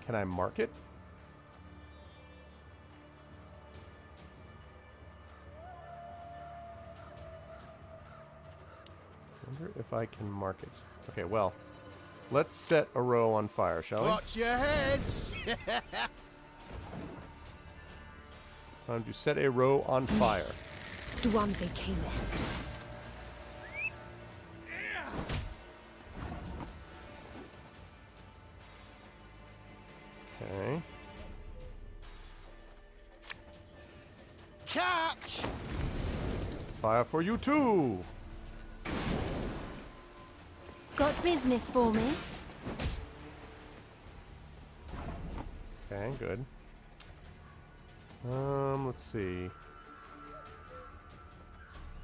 Can I mark it? Wonder if I can mark it. Okay, well, let's set a row on fire, shall we? Watch your heads! Time to set a row on fire. Duan Nest. catch! Fire for you too! Got business for me? Okay, good. Let's see.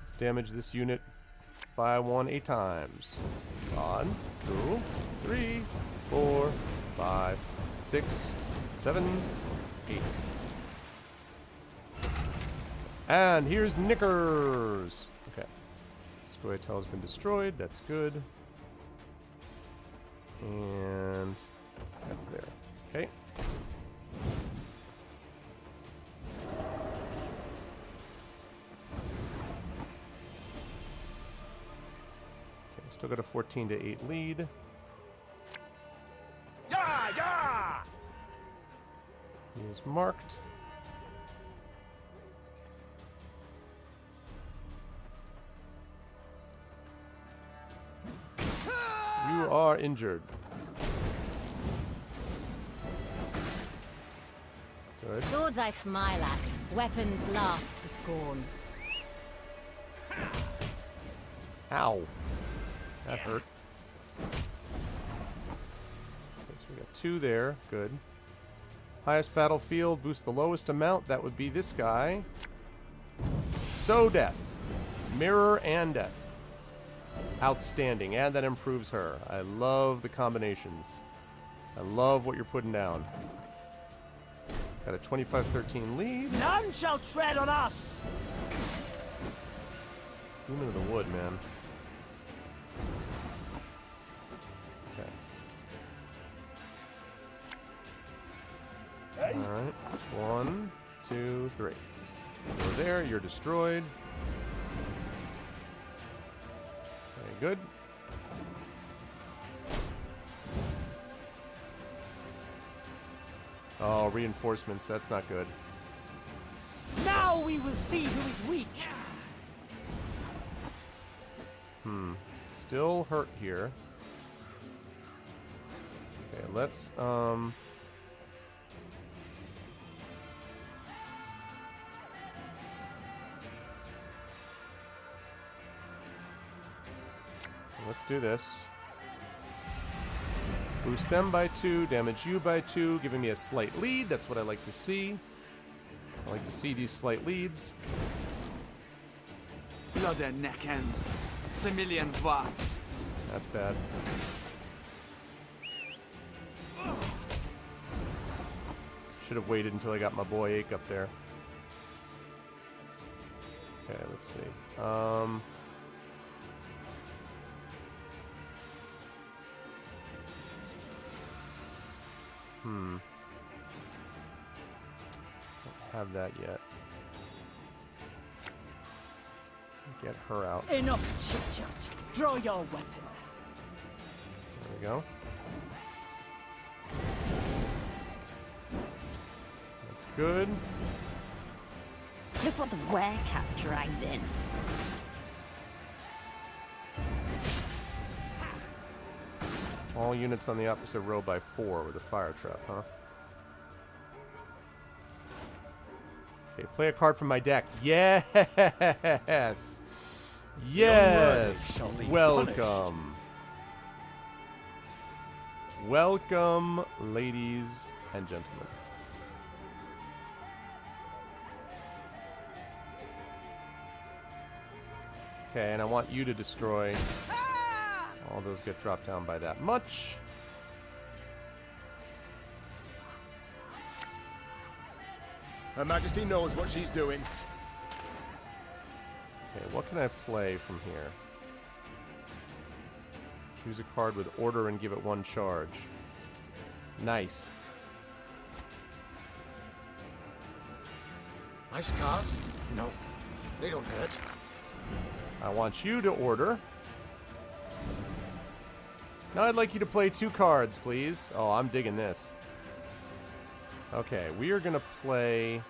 Let's damage this unit by 1 8 times. 1, 2, 3, 4, 5, 6, 7, 8. And here's Knickers! Okay. Scoia'tael has been destroyed. That's good. And that's there. Okay. Still got a 14 to 8 lead. Yeah, yeah! He is marked. You are injured. Good. Swords I smile at, weapons laugh to scorn. Ow. That hurt. Okay, so we got 2 there. Good. Highest battlefield, boost the lowest amount. That would be this guy. So death. Mirror and death. Outstanding. And that improves her. I love the combinations. I love what you're putting down. Got a 25-13 lead. None shall tread on us! Demon of the Wood, man. Alright. 1, 2, 3. You're there, you're destroyed. Very good. Oh, reinforcements, that's not good. Now we will see who is weak! Still hurt here. Okay, let's, let's do this. Boost them by 2, damage you by 2, giving me a slight lead. That's what I like to see. I like to see these slight leads. Blood and neck ends. Similian va. That's bad. Should have waited until I got my boy Ake up there. Okay, let's see. Don't have that yet. Get her out. Enough chit-chat. Draw your weapon. There we go. That's good. Look what the werecat dragged in. All units on the opposite row by 4 with a fire trap, huh? Okay, play a card from my deck. Yes! Yes! Welcome. Welcome, ladies and gentlemen. Okay, and I want you to destroy. All those get dropped down by that much. Her Majesty knows what she's doing. Okay, what can I play from here? Choose a card with order and give it 1 charge. Nice. Ice cards? No, they don't hurt. I want you to order. Now I'd like you to play 2 cards, please. Oh, I'm digging this. Okay, we are going to play...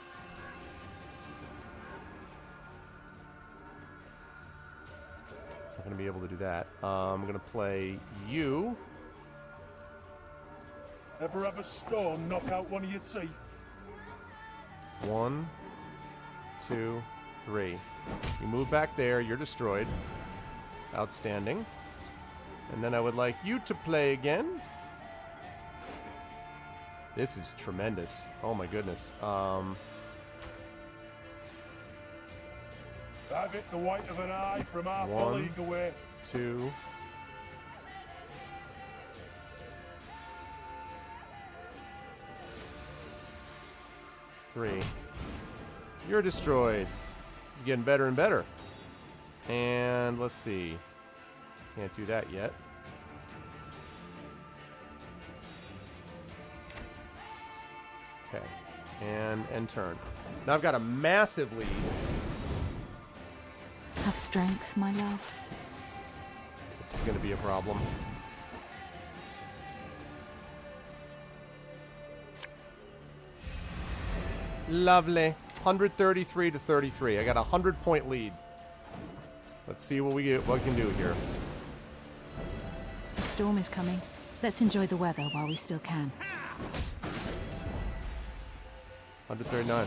Not going to be able to do that. I'm going to play you. Ever have a stone knock out one of your teeth? 1, 2, 3. You move back there. You're destroyed. Outstanding. And then I would like you to play again. This is tremendous. Oh my goodness. Have it the white of an eye from half a 1, league away. 2. 3. You're destroyed. It's getting better and better. And let's see. Can't do that yet. Okay. And end turn. Now I've got a massive lead. Have strength, my love. This is going to be a problem. Lovely. 133 to 33. I got a 100-point lead. Let's see what we can do here. The storm is coming. Let's enjoy the weather while we still can. 139.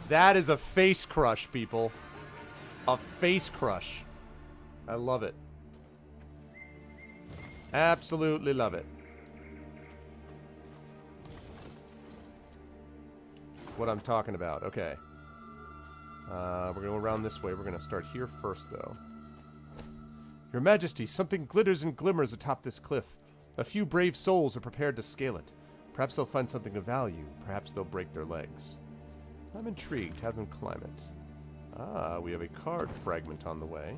That is a face crush, people. A face crush. I love it. Absolutely love it. What I'm talking about. Okay. We're going to go around this way. We're going to start here first, though. Your Majesty, something glitters and glimmers atop this cliff. A few brave souls are prepared to scale it. Perhaps they'll find something of value. Perhaps they'll break their legs. I'm intrigued. Have them climb it. Ah, we have a card fragment on the way.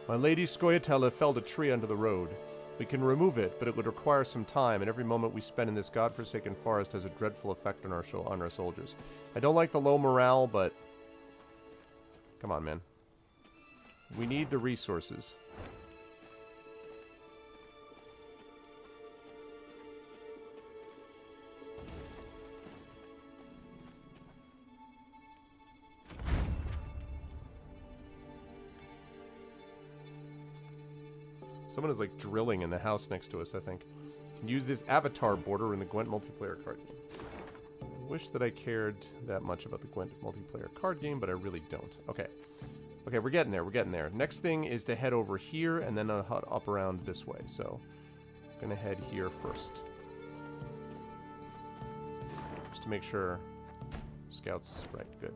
My Lady Scoia'tael felled a tree under the road. We can remove it, but it would require some time, and every moment we spend in this godforsaken forest has a dreadful effect on our soldiers. I don't like the low morale, but... Come on, man. We need the resources. Someone is like drilling in the house next to us, I think. Can use this avatar border in the Gwent multiplayer card game. I wish that I cared that much about the Gwent multiplayer card game, but I really don't. Okay. Okay, we're getting there. We're getting there. Next thing is to head over here and then up around this way. So, I'm going to head here first. Just to make sure Scouts... Right, good.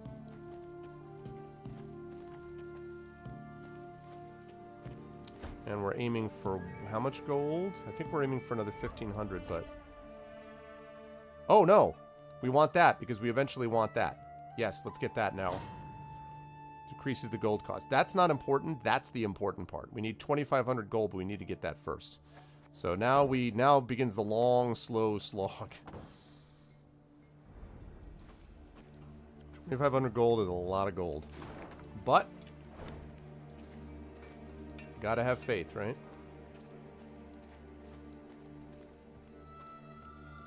And we're aiming for how much gold? I think we're aiming for another 1,500, but... Oh, no! We want that, because we eventually want that. Yes, let's get that now. Decreases the gold cost. That's not important. That's the important part. We need 2,500 gold, but we need to get that first. So now begins the long, slow slog. 2,500 gold is a lot of gold. But... Gotta have faith, right?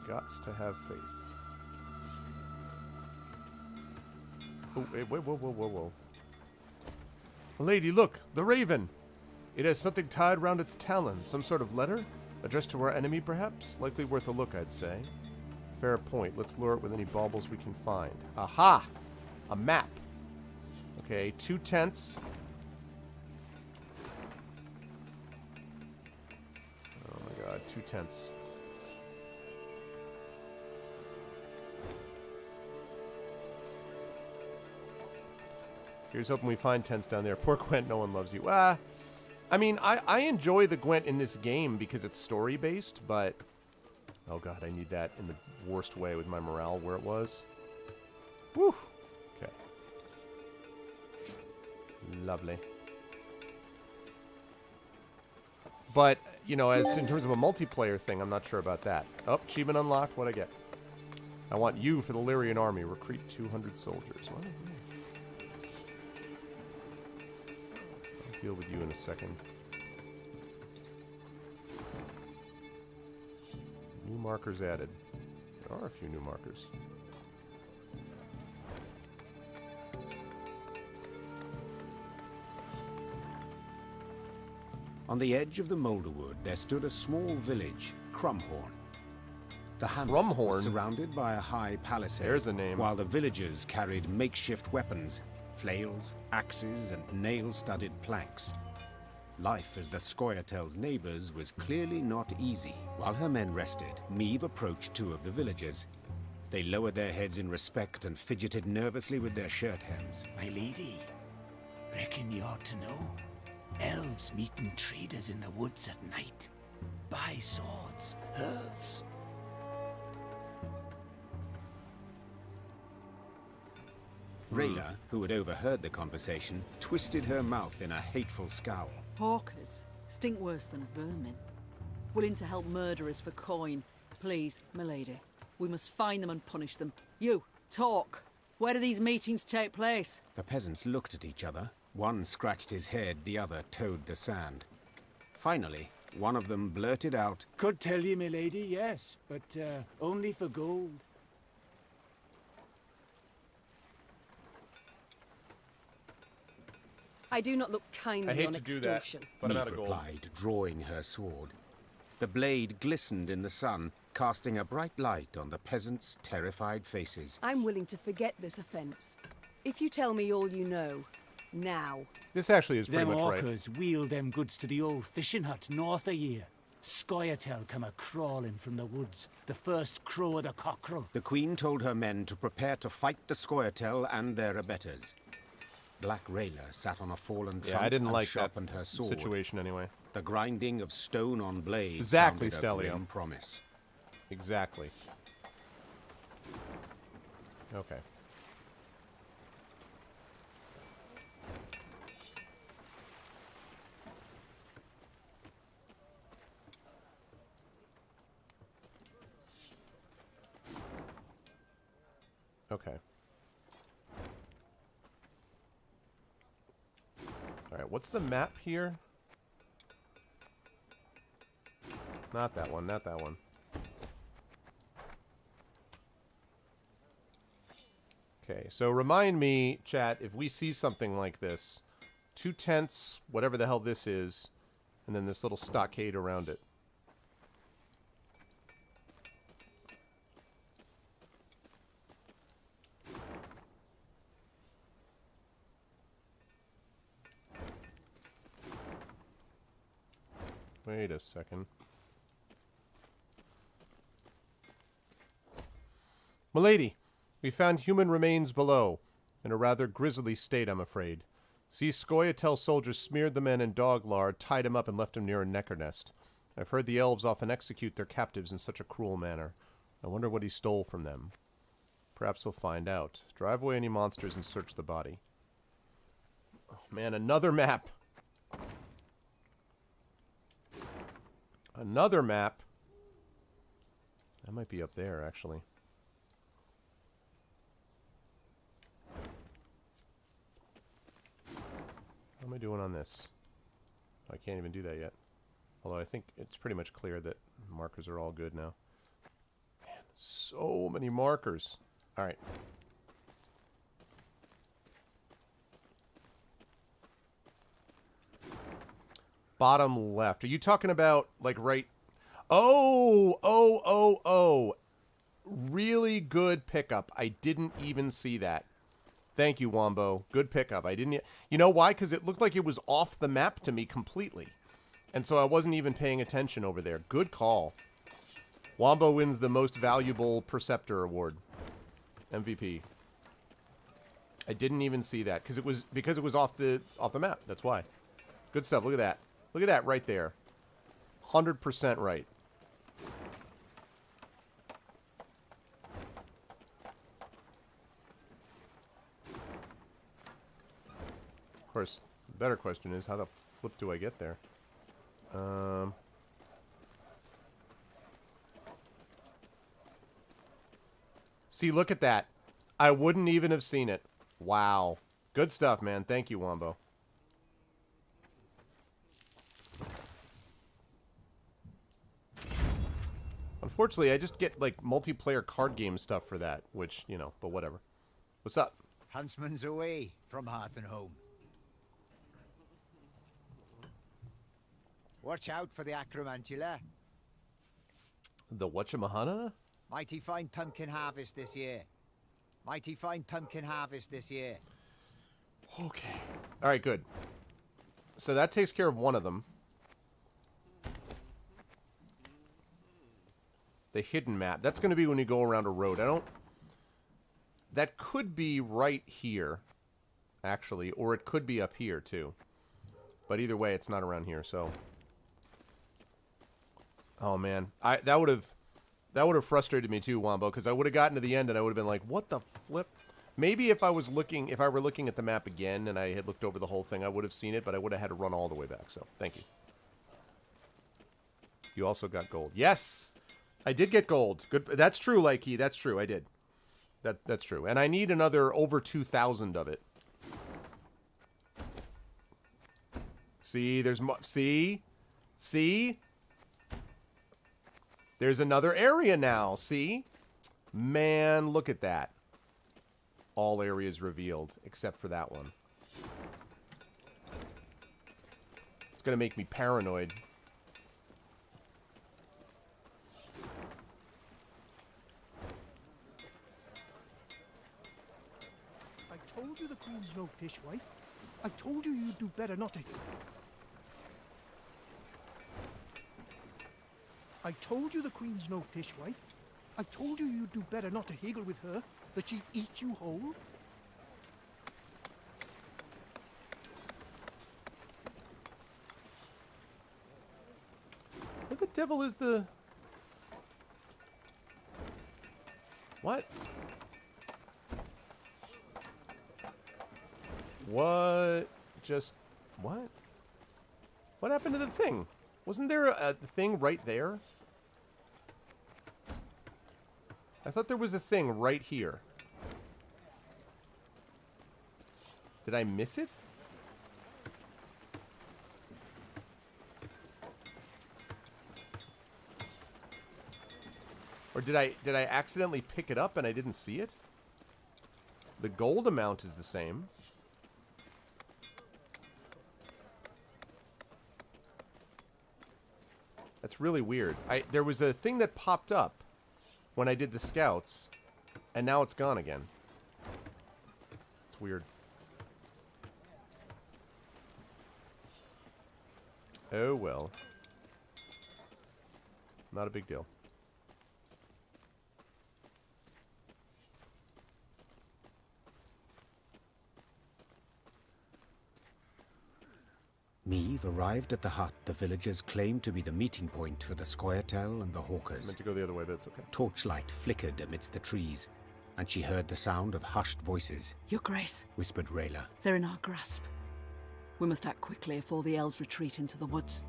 Gots to have faith. Oh, wait, whoa. Lady, look! The raven! It has something tied round its talons. Some sort of letter? Addressed to our enemy, perhaps? Likely worth a look, I'd say. Fair point. Let's lure it with any baubles we can find. Aha! A map. Okay, 2 tents. Oh my god, 2 tents. Here's hoping we find tents down there. Poor Gwent, no one loves you. I mean, I enjoy the Gwent in this game because it's story-based, but... Oh god, I need that in the worst way with my morale where it was. Woo! Okay. Lovely. But, you know, as in terms of a multiplayer thing, I'm not sure about that. Oh, achievement unlocked. What'd I get? I want you for the Lyrian army. Recruit 200 soldiers. Well, I'll deal with you in a second. New markers added. There are a few new markers. On the edge of the Moulderwood, there stood a small village, Crumhorn. The hamlet Crumhorn? was surrounded by a high palisade. There's a name. While the villagers carried makeshift weapons, flails, axes, and nail-studded planks. Life as the Scoia'tael's neighbors was clearly not easy. While her men rested, Meve approached two of the villagers. They lowered their heads in respect and fidgeted nervously with their shirt hems. My lady, reckon you ought to know. Elves meeting traders in the woods at night. Buy swords, herbs. Rayla, who had overheard the conversation, twisted her mouth in a hateful scowl. Hawkers stink worse than vermin. Willing to help murderers for coin. Please, milady, we must find them and punish them. You, talk. Where do these meetings take place? The peasants looked at each other. One scratched his head, the other toed the sand. Finally, one of them blurted out, Could tell you, my lady, yes, but only for gold. I do not look kindly on extortion. But I'm out Meve of gold. replied, drawing her sword. The blade glistened in the sun, casting a bright light on the peasants' terrified faces. I'm willing to forget this offense. If you tell me all you know, now. This actually is pretty Them much right. orcas wheel them goods to the old fishing hut north of here. Scoia'tael come a-crawling from the woods, the first crow of the cockerel. The queen told her men to prepare to fight the Scoia'tael and their abettors. Black Rayla sat on a fallen trunk I didn't and like that sharpened her sword. situation anyway. The grinding of stone on blades Exactly, sounded a Stellio. grim promise. Exactly. Okay. Okay. Alright, what's the map here? Not that one, not that one. Okay, so remind me, chat, if we see something like this, 2 tents, whatever the hell this is, and then this little stockade around it. Wait a second. Milady, we found human remains below, in a rather grisly state, I'm afraid. See, Scoia'tael soldiers smeared the men in dog lard, tied him up, and left him near a necker nest. I've heard the elves often execute their captives in such a cruel manner. I wonder what he stole from them. Perhaps we'll find out. Drive away any monsters and search the body. Oh man, another map! Another map! That might be up there, actually. How am I doing on this? I can't even do that yet. Although I think it's pretty much clear that markers are all good now. Man, so many markers. Alright. Bottom left. Are you talking about, like, right... Oh! Really good pickup. I didn't even see that. Thank you, Wombo. Good pickup. I didn't... You know why? Because it looked like it was off the map to me completely. And so I wasn't even paying attention over there. Good call. Wombo wins the most valuable Perceptor award. MVP. I didn't even see that because it was off the map. That's why. Good stuff. Look at that. Look at that right there. 100% right. Of course, the better question is, how the flip do I get there? See, look at that. I wouldn't even have seen it. Wow. Good stuff, man. Thank you, Wombo. Unfortunately, I just get, like, multiplayer card game stuff for that, which, you know, but whatever. What's up? Huntsman's away from hearth and home. Watch out for the acromantula. The whatchamahana? Mighty fine pumpkin harvest this year. Mighty fine pumpkin harvest this year. Okay. All right, good. So that takes care of one of them. The hidden map. That's going to be when you go around a road. That could be right here, actually, or it could be up here too. But either way, it's not around here. So, oh man, that would have frustrated me too, Wombo, because I would have gotten to the end and I would have been like, what the flip? Maybe if I were looking at the map again and I had looked over the whole thing, I would have seen it, but I would have had to run all the way back. So, thank you. You also got gold. Yes, I did get gold. Good. That's true, Likey. That's true. I did. That's true. And I need another over 2,000 of it. See, there's see? There's another area now, see? Man, look at that. All areas revealed, except for that one. It's gonna make me paranoid. I told you the Queen's no fishwife. I told you you'd do better not to... I told you the Queen's no fishwife. I told you you'd do better not to haggle with her, that she'd eat you whole. What the devil is the... What? What? Just... What? What happened to the thing? Wasn't there a thing right there? I thought there was a thing right here. Did I miss it? Or did I accidentally pick it up and I didn't see it? The gold amount is the same. That's really weird. There was a thing that popped up when I did the scouts, and now it's gone again. It's weird. Oh well. Not a big deal. Meave arrived at the hut the villagers claimed to be the meeting point for the Scoia'tael and the Hawkers. I meant to go the other way, but it's okay. Torchlight flickered amidst the trees, and she heard the sound of hushed voices. Your Grace, whispered Rayla. They're in our grasp. We must act quickly if all the elves retreat into the woods.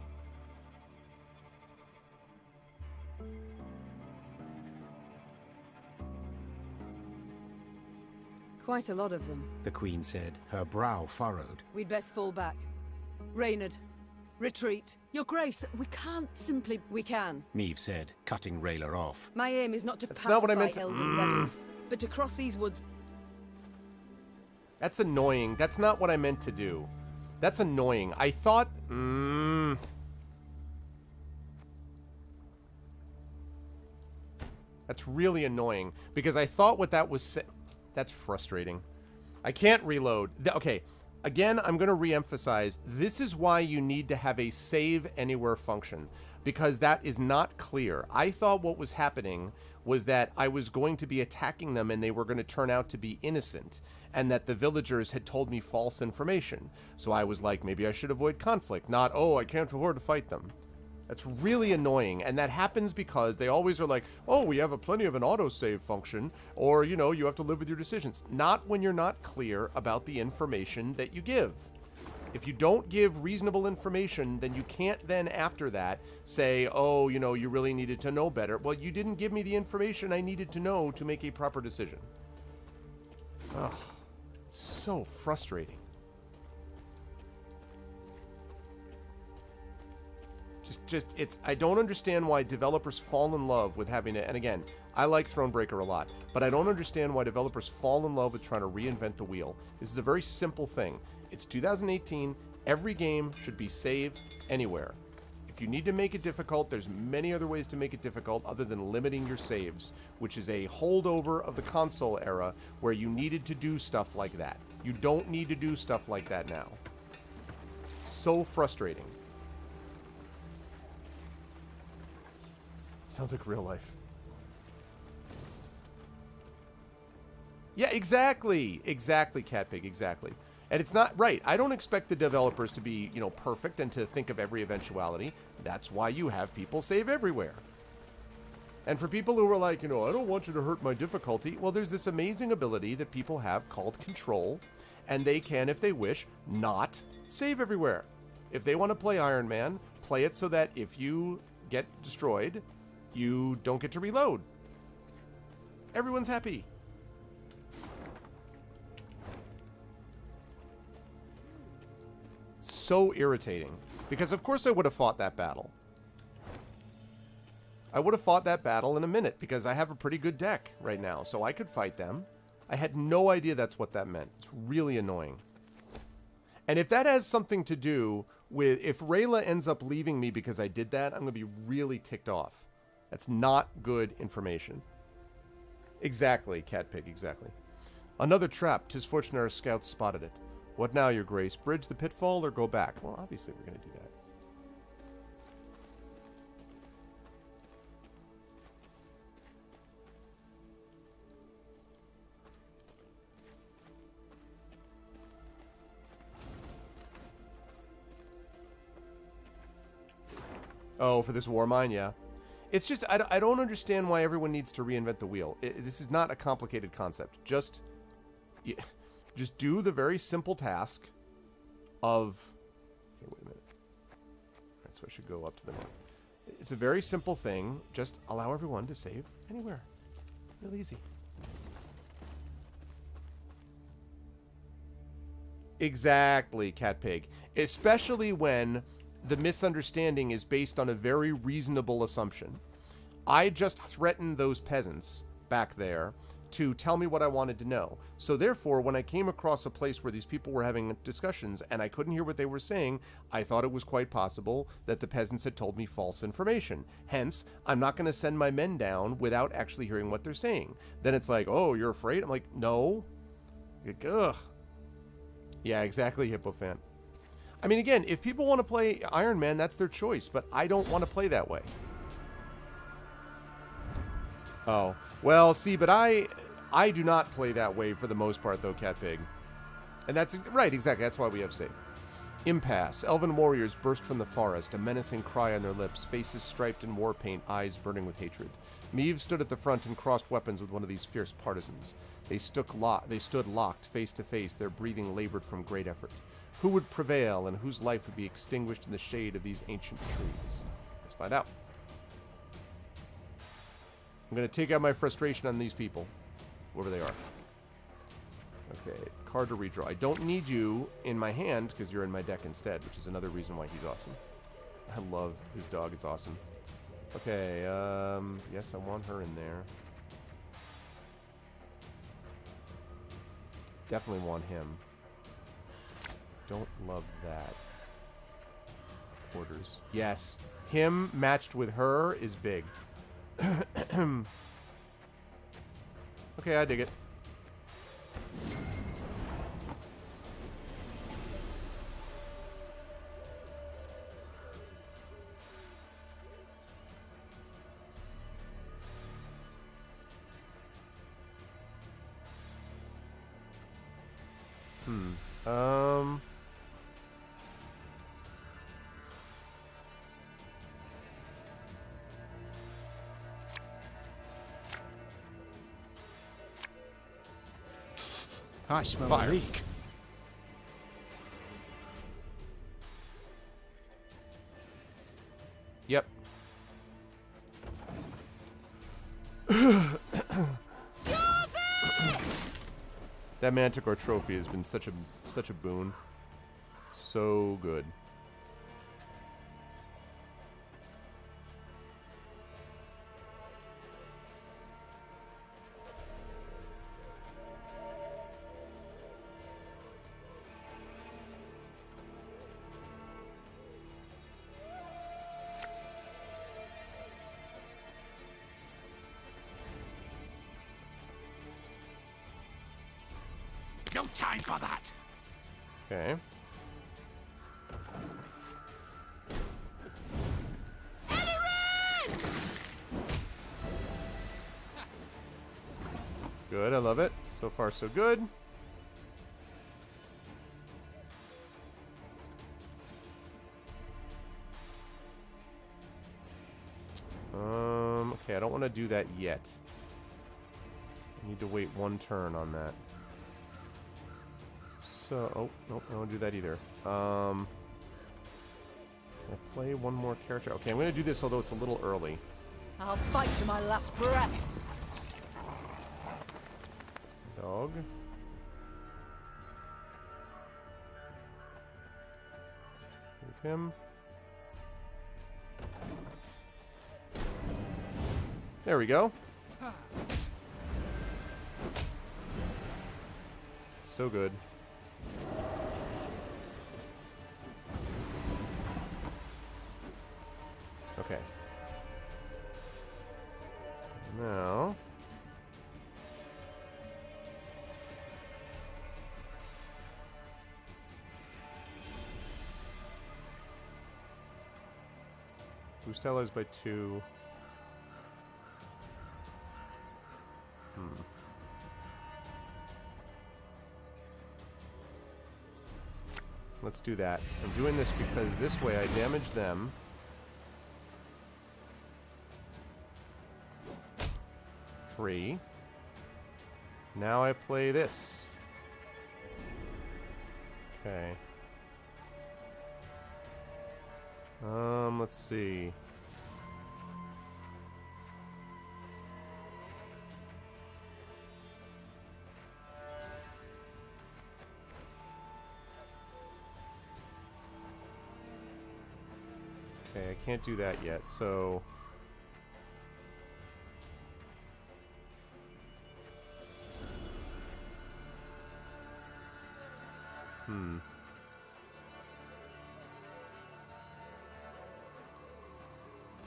Quite a lot of them. The Queen said, her brow furrowed. We'd best fall back. Reynard, retreat. Your Grace, we can't simply... We can. Meave said, cutting Rayla off. My aim is not to That's not what I meant to... elven rebels, but to cross these woods. That's annoying. That's not what I meant to do. That's annoying. I thought... That's really annoying, because I thought what that was... That's frustrating. I can't reload. Okay. Again, I'm going to re-emphasize, this is why you need to have a save anywhere function, because that is not clear. I thought what was happening was that I was going to be attacking them and they were going to turn out to be innocent, and that the villagers had told me false information. So I was like, maybe I should avoid conflict, not, oh, I can't afford to fight them. That's really annoying, and that happens because they always are like, oh, we have plenty of an autosave function, or, you know, you have to live with your decisions. Not when you're not clear about the information that you give. If you don't give reasonable information, then you can't then after that say, oh, you know, you really needed to know better. Well, you didn't give me the information I needed to know to make a proper decision. Ugh, so frustrating. I don't understand why developers fall in love with having it. And again, I like Thronebreaker a lot, but I don't understand why developers fall in love with trying to reinvent the wheel. This is a very simple thing. It's 2018. Every game should be saved anywhere. If you need to make it difficult, there's many other ways to make it difficult other than limiting your saves, which is a holdover of the console era where you needed to do stuff like that. You don't need to do stuff like that now. It's so frustrating. Sounds like real life. Yeah, exactly. Exactly, Catpig, exactly. And it's not right. I don't expect the developers to be, you know, perfect and to think of every eventuality. That's why you have people save everywhere. And for people who are like, you know, I don't want you to hurt my difficulty, well, there's this amazing ability that people have called control, and they can, if they wish, not save everywhere. If they want to play Iron Man, play it so that if you get destroyed, you don't get to reload. Everyone's happy. So irritating. Because of course I would have fought that battle. I would have fought that battle in a minute because I have a pretty good deck right now, so I could fight them. I had no idea that's what that meant. It's really annoying. And if that has something to do with, if Rayla ends up leaving me because I did that, I'm going to be really ticked off. That's not good information. Exactly, Catpig, exactly. Another trap. 'Tis fortunate our scouts spotted it. What now, your grace? Bridge the pitfall or go back? Well, obviously we're going to do that. Oh, for this war mine, yeah. It's just, I don't understand why everyone needs to reinvent the wheel. This is not a complicated concept. Just do the very simple task of... Okay, wait a minute. Alright, so I should go up to the north. It's a very simple thing. Just allow everyone to save anywhere. Real easy. Exactly, Catpig. Especially when the misunderstanding is based on a very reasonable assumption. I just threatened those peasants back there to tell me what I wanted to know. So therefore, when I came across a place where these people were having discussions and I couldn't hear what they were saying, I thought it was quite possible that the peasants had told me false information. Hence, I'm not going to send my men down without actually hearing what they're saying. Then it's like, oh, you're afraid? I'm like, no. Like, ugh. Yeah, exactly, Hippofan. I mean, again, if people want to play Iron Man, that's their choice, but I don't want to play that way. Oh. Well, see, but I do not play that way for the most part, though, Catpig. And that's... Right, exactly. That's why we have save. Impasse. Elven warriors burst from the forest, a menacing cry on their lips, faces striped in war paint, eyes burning with hatred. Meve stood at the front and crossed weapons with one of these fierce partisans. They stood locked, face to face, their breathing labored from great effort. Who would prevail and whose life would be extinguished in the shade of these ancient trees? Let's find out. I'm going to take out my frustration on these people, whoever they are. Okay, card to redraw. I don't need you in my hand because you're in my deck instead, which is another reason why he's awesome. I love his dog. It's awesome. Okay, yes, I want her in there. Definitely want him. Don't love that. Orders. Yes. Him matched with her is big. Okay, I dig it. I smell a leak. Yep. That Manticore trophy has been such a boon. So good. No time for that. Okay. Good, I love it. So far, so good. Okay, I don't want to do that yet. I need to wait one turn on that. So, oh, nope, I don't do that either. Can I play one more character? Okay, I'm going to do this, although it's a little early. I'll fight to my last breath. Dog. Move him. There we go. So good. Okay. Now... boost allies by 2. Let's do that. I'm doing this because this way I damage them. Three. Now I play this. Okay. Let's see. Okay, I can't do that yet, so...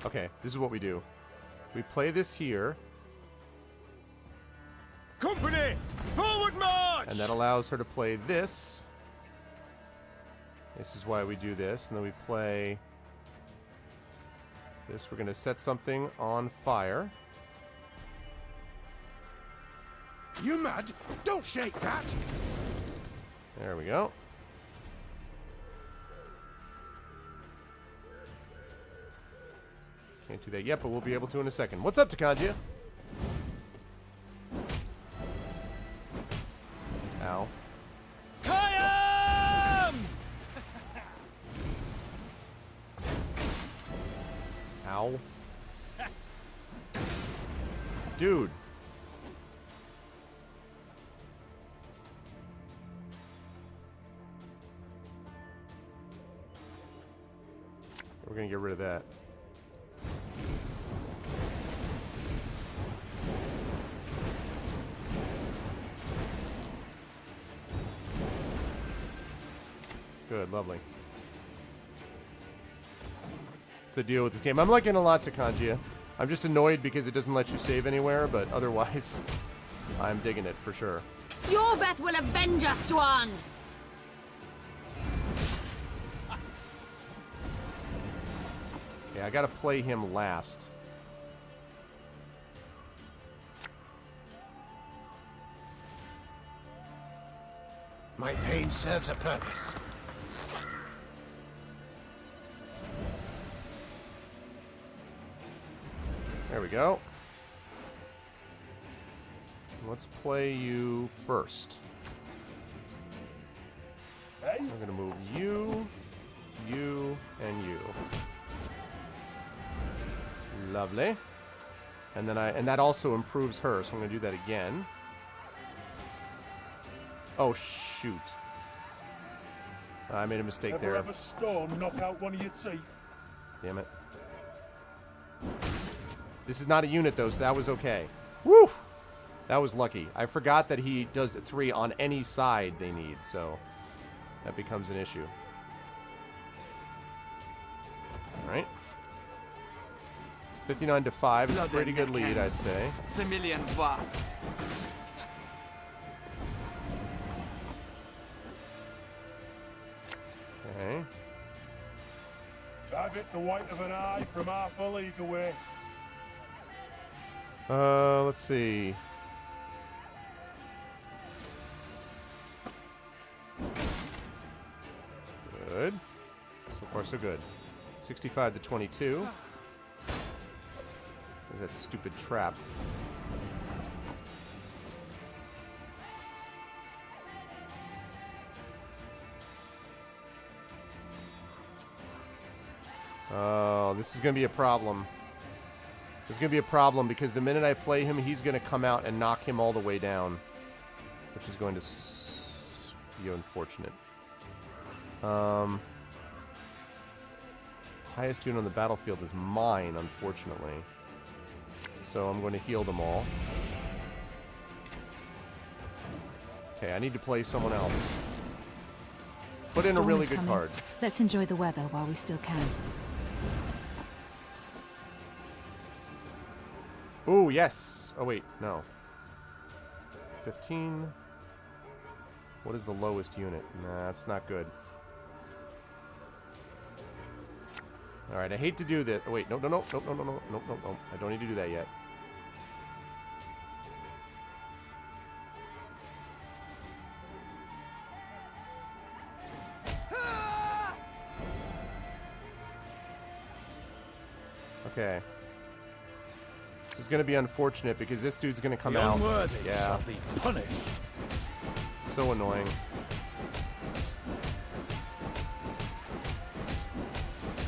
Okay, this is what we do. We play this here. Company! Forward march! And that allows her to play this. This is why we do this. And then we play... this. We're going to set something on fire. You mad? Don't shake that! There we go. Can't do that yet, but we'll be able to in a second. What's up, Takanjia? Ow. Ow. Dude. We're gonna get rid of that. Good, lovely. It's the deal with this game. I'm liking a lot to Takanjia. I'm just annoyed because it doesn't let you save anywhere, but otherwise, I'm digging it for sure. Your breath will avenge us, Dwan! Yeah, I gotta play him last. My pain serves a purpose. There we go. Let's play you first. Hey? I'm gonna move you, you, and you. Lovely. And then and that also improves her, so I'm gonna do that again. Oh shoot. I made a mistake there. Ever have a storm knock out one of your teeth? Damn it. This is not a unit though, so that was okay. Woo! That was lucky. I forgot that he does 3 on any side they need, so that becomes an issue. Alright. 59-5 is a pretty good lead, I'd say. Have it the white of an eye from half a league away. Let's see. Good. So far, so good. 65 to 22. There's that stupid trap. Oh, this is going to be a problem. This is going to be a problem because the minute I play him, he's going to come out and knock him all the way down. Which is going to be unfortunate. Highest unit on the battlefield is mine, unfortunately. So I'm going to heal them all. Okay, I need to play someone else. Put in a really good card. Let's enjoy the weather while we still can. Ooh, yes. Oh, wait, no. 15. What is the lowest unit? Nah, that's not good. All right, I hate to do this. Oh, wait, no. I don't need to do that yet. Okay. This is going to be unfortunate because this dude's going to come out. Yeah. Shall be punished. So annoying.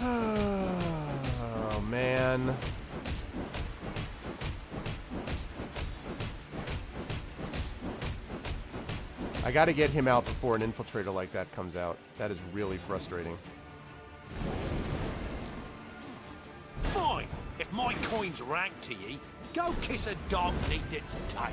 Oh, man. I got to get him out before an infiltrator like that comes out. That is really frustrating. Fine. If my coin's ranked to ye, go kiss a dog neath its tail.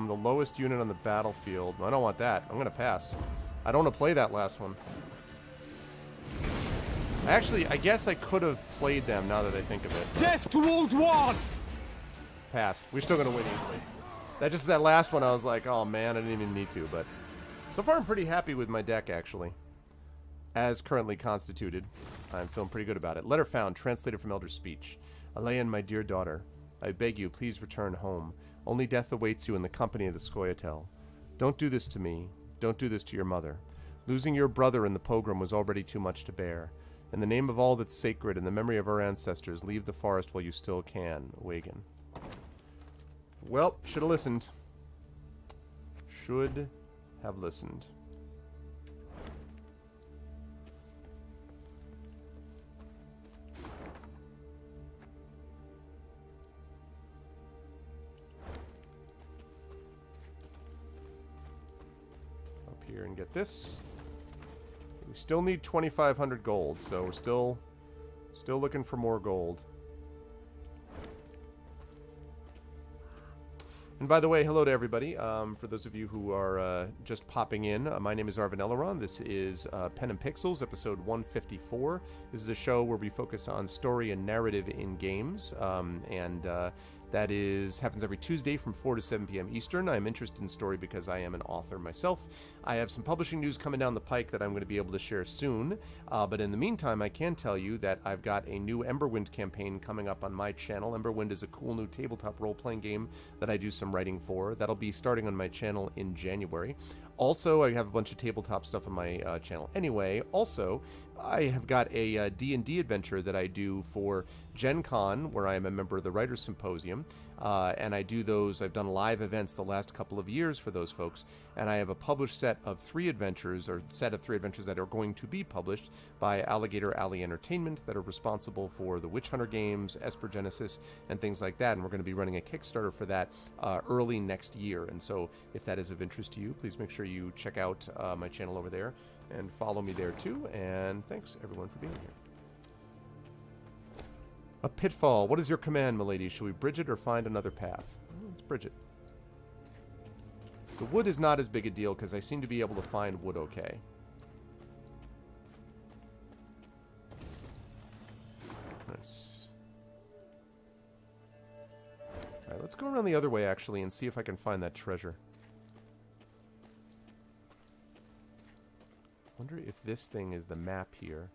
The lowest unit on the battlefield. I don't want that. I'm going to pass. I don't want to play that last one. Actually, I guess I could have played them now that I think of it. Death to Old One! Passed. We're still going to win easily. That last one, I was like, oh man, I didn't even need to. But so far, I'm pretty happy with my deck, actually. As currently constituted, I'm feeling pretty good about it. Letter found, translated from Elder Speech. Alain, my dear daughter, I beg you, please return home. Only death awaits you in the company of the Scoia'tael. Don't do this to me. Don't do this to your mother. Losing your brother in the pogrom was already too much to bear. In the name of all that's sacred and the memory of our ancestors, leave the forest while you still can, Wagan. Well, should have listened. Should have listened. Up here and get this. We still need 2,500 gold, so we're still looking for more gold. And by the way, hello to everybody. For those of you who are just popping in, my name is Arvin Elleron. This is Pen and Pixels, episode 154. This is a show where we focus on story and narrative in games, that happens every Tuesday from 4 to 7 p.m. Eastern. I'm interested in story because I am an author myself. I have some publishing news coming down the pike that I'm going to be able to share soon. But in the meantime, I can tell you that I've got a new Emberwind campaign coming up on my channel. Emberwind is a cool new tabletop role-playing game that I do some writing for. That'll be starting on my channel in January. Also, I have a bunch of tabletop stuff on my channel anyway. Also, I have got a D&D adventure that I do for Gen Con, where I am a member of the Writers' Symposium. And I do those, I've done live events the last couple of years for those folks. And I have a published set of 3 adventures, or set of 3 adventures that are going to be published by Alligator Alley Entertainment that are responsible for the Witch Hunter games, Esper Genesis, and things like that. And we're going to be running a Kickstarter for that early next year. And so if that is of interest to you, please make sure you check out my channel over there and follow me there too. And thanks everyone for being here. A pitfall. What is your command, milady? Should we bridge it or find another path? Let's bridge it. The wood is not as big a deal because I seem to be able to find wood okay. Nice. Alright, let's go around the other way, actually, and see if I can find that treasure. Wonder if this thing is the map here.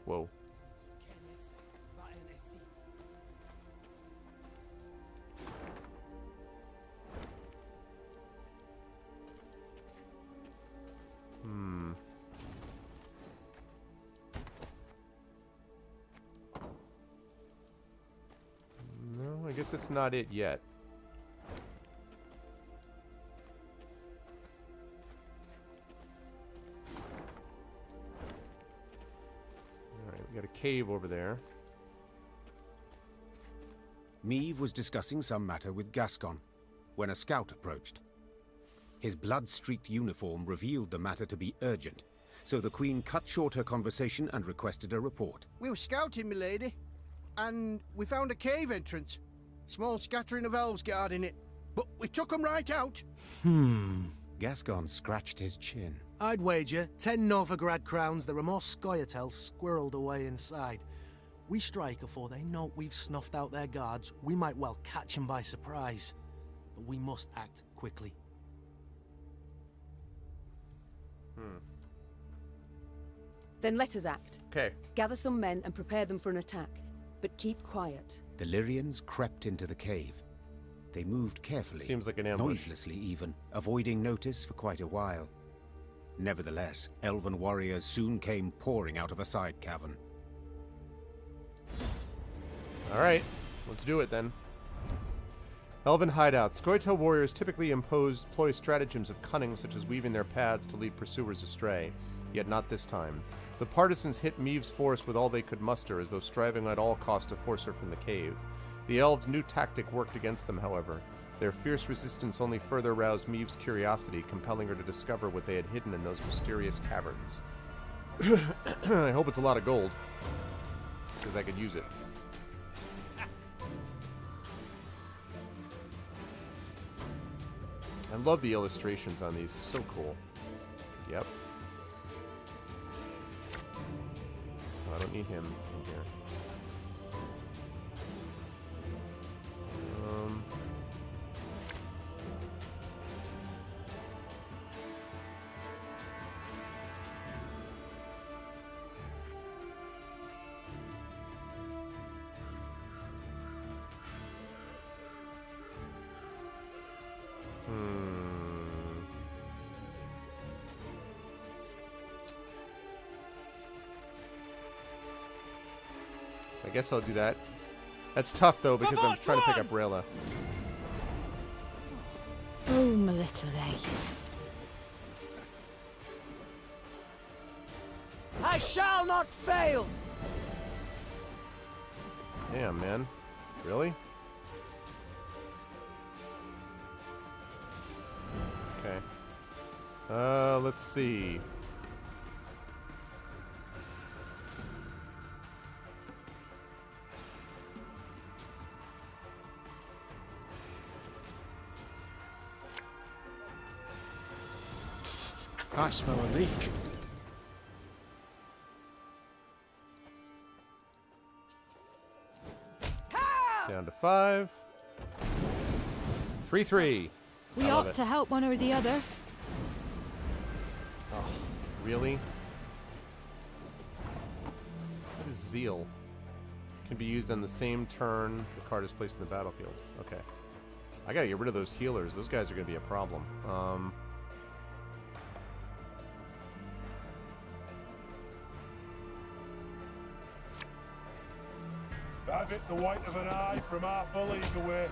Whoa. No, I guess that's not it yet. Alright, we got a cave over there. Meve was discussing some matter with Gascon when a scout approached. His blood-streaked uniform revealed the matter to be urgent, so the Queen cut short her conversation and requested a report. We were scouting, milady, and we found a cave entrance. Small scattering of elves guarding it, but we took them right out. Gascon scratched his chin. I'd wager 10 Novigrad crowns there are more Scoia'taels squirreled away inside. We strike afore they know we've snuffed out their guards. We might well catch them by surprise. But we must act quickly. Then let us act. Okay. Gather some men and prepare them for an attack. But keep quiet. The Lyrians crept into the cave. They moved carefully. Seems like an ambush. Noiselessly even, avoiding notice for quite a while. Nevertheless, elven warriors soon came pouring out of a side cavern. Alright, let's do it then. Elven hideouts. Scoia'tael warriors typically employ stratagems of cunning, such as weaving their paths to lead pursuers astray. Yet not this time. The partisans hit Meve's force with all they could muster, as though striving at all cost to force her from the cave. The elves' new tactic worked against them, however. Their fierce resistance only further roused Meve's curiosity, compelling her to discover what they had hidden in those mysterious caverns. I hope it's a lot of gold, because I could use it. I love the illustrations on these. So cool. Yep. Oh, I don't need him in here. I guess I'll do that. That's tough, though, because I'm trying to pick up Rayla. Oh, my little leg. I shall not fail! Damn, man. Really? Okay. Let's see. I smell a leak. Down to 5. 3-3. We ought to help one or the other. Oh, really? What is Zeal? Can be used on the same turn the card is placed in the battlefield. Okay. I gotta get rid of those healers. Those guys are gonna be a problem. Have it the white of an eye from half a league away.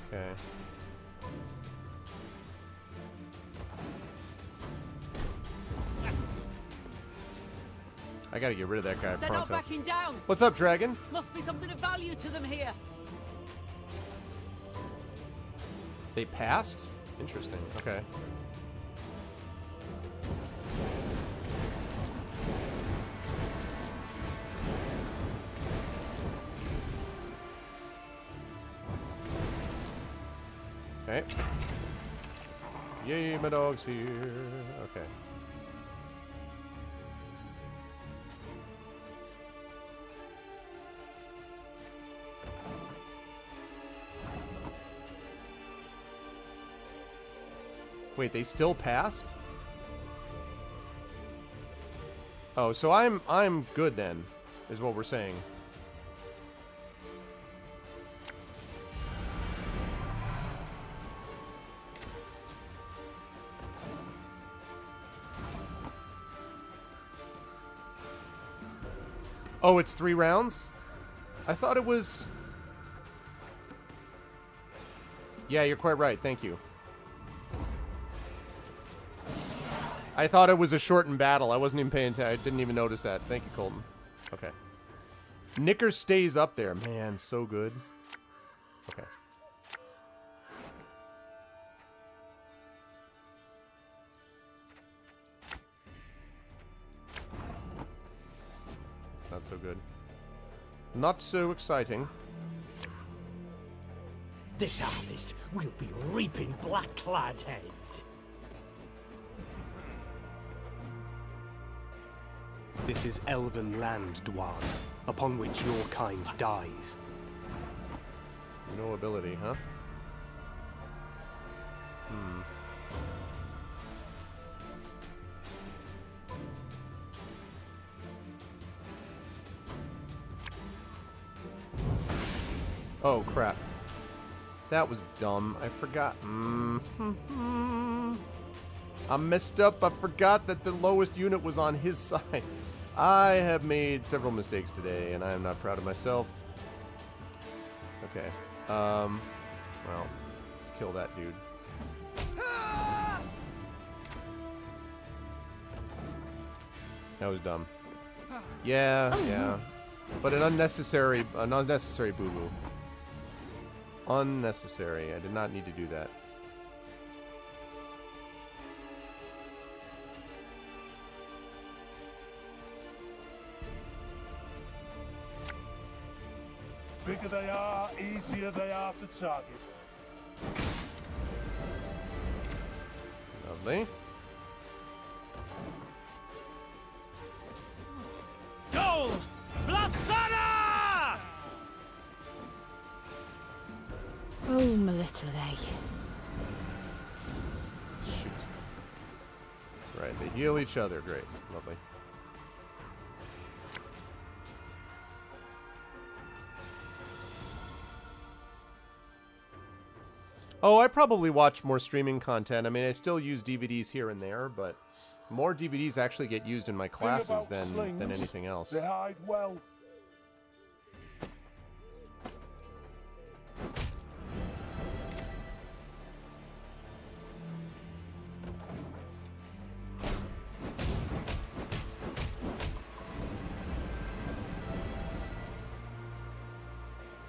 Okay. I gotta get rid of that guy They're pronto. not backing down. What's up, Dragon? Must be something of value to them here. They passed? Interesting. Okay. Okay. Yay, my dog's here. Okay. Wait, they still passed? Oh, so I'm good then, is what we're saying. Oh, it's 3 rounds? I thought it was... Yeah, you're quite right. Thank you. I thought it was a shortened battle. I wasn't even paying attention. I didn't even notice that. Thank you, Colton. Okay. Knicker stays up there. Man, so good. Okay. It's not so good. Not so exciting. This harvest will be reaping black-clad heads. This is elven land, Dwarf, upon which your kind dies. No ability, huh? Hmm. Oh, crap. That was dumb. I forgot. I messed up. I forgot that the lowest unit was on his side. I have made several mistakes today, and I am not proud of myself. Okay. Well, let's kill that dude. That was dumb. Yeah, yeah. But an unnecessary boo-boo. Unnecessary. I did not need to do that. Bigger they are, easier they are to target. Lovely. Goal! Blasana! Oh, my little Shoot. Right, they heal each other. Great. Lovely. Oh, I probably watch more streaming content. I mean, I still use DVDs here and there, but more DVDs actually get used in my classes than anything else. They hide well.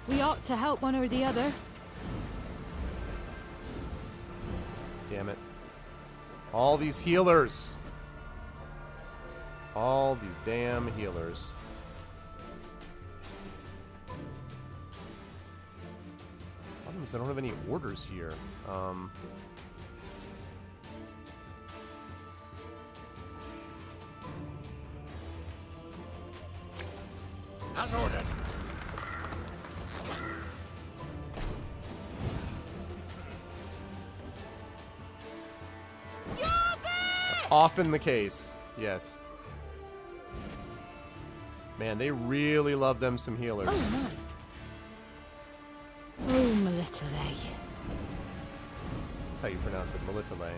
We ought to help one or the other. Damn it. All these healers. All these damn healers. Problem is I don't have any orders here. As ordered. Often the case, yes. Man, they really love them some healers. Oh, no. Oh, my little That's how you pronounce it, Melitele.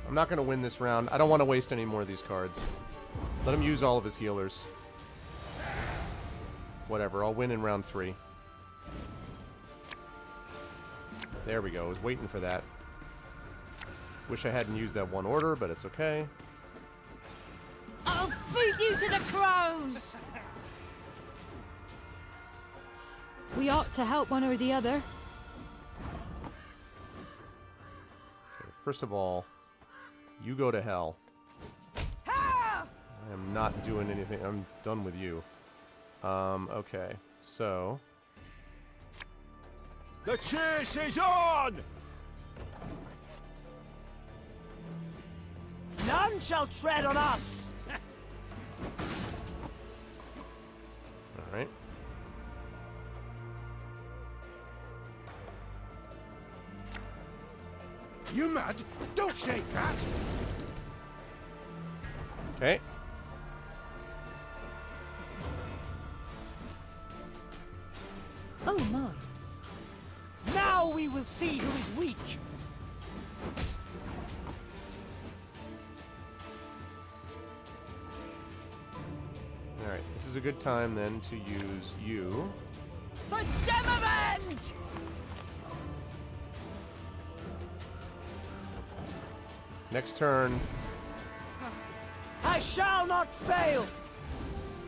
I'm not going to win this round. I don't want to waste any more of these cards. Let him use all of his healers. Whatever, I'll win in round 3. There we go. I was waiting for that. Wish I hadn't used that one order, but it's okay. I'll feed you to the crows! We ought to help one or the other. Okay, first of all, you go to hell. I am not doing anything. I'm done with you. Okay, so... The chase is on! None shall tread on us! All right. You mad? Don't shake that! Okay. Oh my. Now we will see who is weak! Alright, this is a good time then to use you. For Demavend! Next turn. I shall not fail!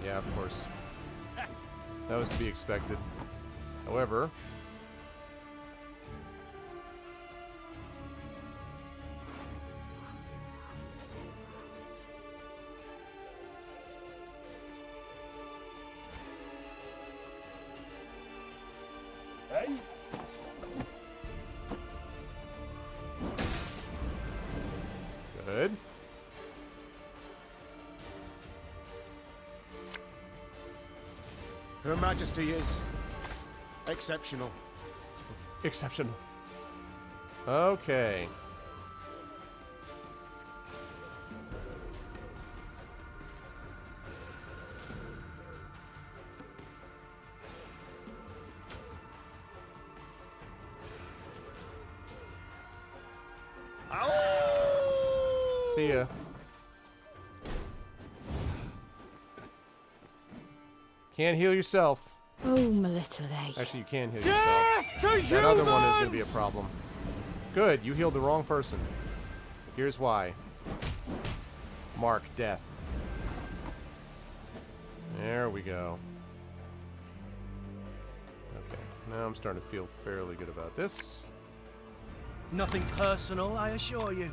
Yeah, of course. That was to be expected. However, Hey? good. Her Majesty is exceptional. Exceptional. Okay. See ya. Can't heal yourself. Oh, my little egg. Actually, you can heal yourself. That other one is going to be a problem. Good, you healed the wrong person. Here's why. Mark death. There we go. Okay, now I'm starting to feel fairly good about this. Nothing personal, I assure you.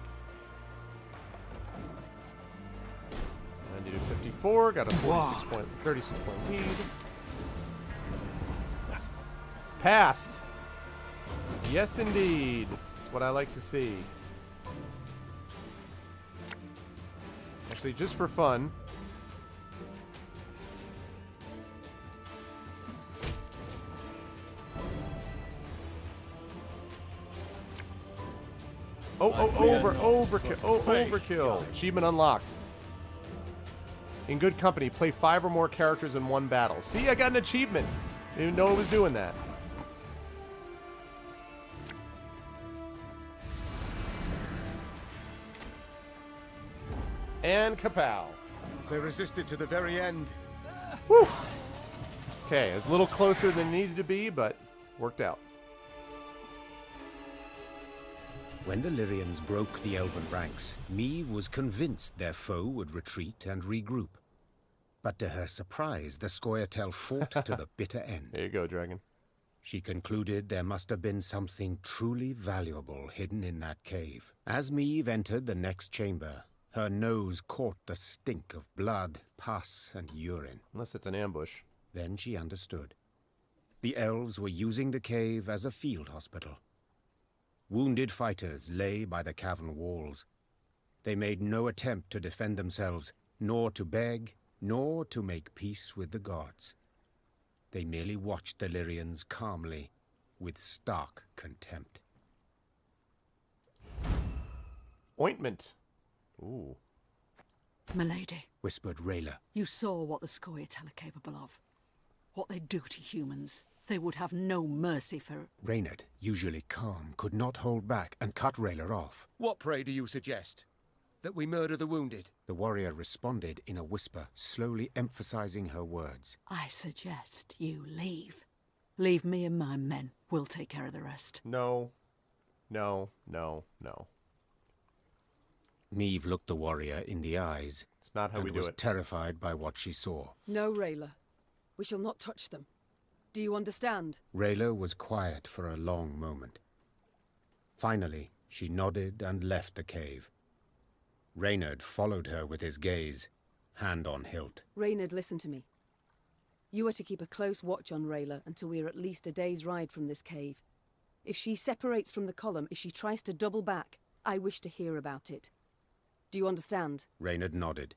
90 to 54, got a 36 point lead. Passed. Yes, indeed. That's what I like to see. Actually, just for fun. Overkill. Achievement unlocked. In good company, play 5 or more characters in one battle. See, I got an achievement. Didn't even know I was doing that. And kapow. They resisted to the very end. Woo! Okay, it was a little closer than it needed to be, but worked out. When the Lyrians broke the elven ranks, Meve was convinced their foe would retreat and regroup. But to her surprise, the Scoia'tael fought to the bitter end. There you go, dragon. She concluded there must have been something truly valuable hidden in that cave. As Meve entered the next chamber, her nose caught the stink of blood, pus, and urine. Unless it's an ambush. Then she understood. The elves were using the cave as a field hospital. Wounded fighters lay by the cavern walls. They made no attempt to defend themselves, nor to beg, nor to make peace with the gods. They merely watched the Lyrians calmly, with stark contempt. Ointment. Ooh. Milady, whispered Rayla. You saw what the Scoia'tael are capable of. What they do to humans. They would have no mercy for... Reynard, usually calm, could not hold back and cut Rayla off. What, pray, do you suggest? That we murder the wounded? The warrior responded in a whisper, slowly emphasizing her words. I suggest you leave. Leave me and my men. We'll take care of the rest. No. No, no, no. Meve looked the warrior in the eyes. It's not how we do it. And was terrified by what she saw. No, Rayla. We shall not touch them. Do you understand? Rayla was quiet for a long moment. Finally, she nodded and left the cave. Reynard followed her with his gaze, hand on hilt. Reynard, listen to me. You are to keep a close watch on Rayla until we are at least a day's ride from this cave. If she separates from the column, if she tries to double back, I wish to hear about it. Do you understand? Reynard nodded.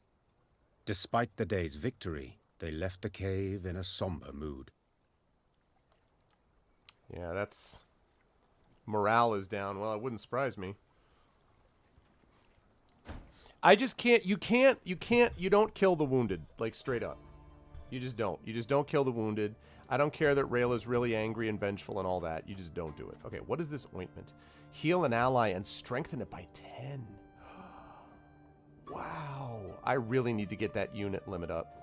Despite the day's victory, they left the cave in a somber mood. Yeah, that's... Morale is down. Well, it wouldn't surprise me. I just can't, you don't kill the wounded, like, straight up. You just don't. You just don't kill the wounded. I don't care that Rayla's really angry and vengeful and all that. You just don't do it. Okay, what is this ointment? Heal an ally and strengthen it by 10. Wow. I really need to get that unit limit up.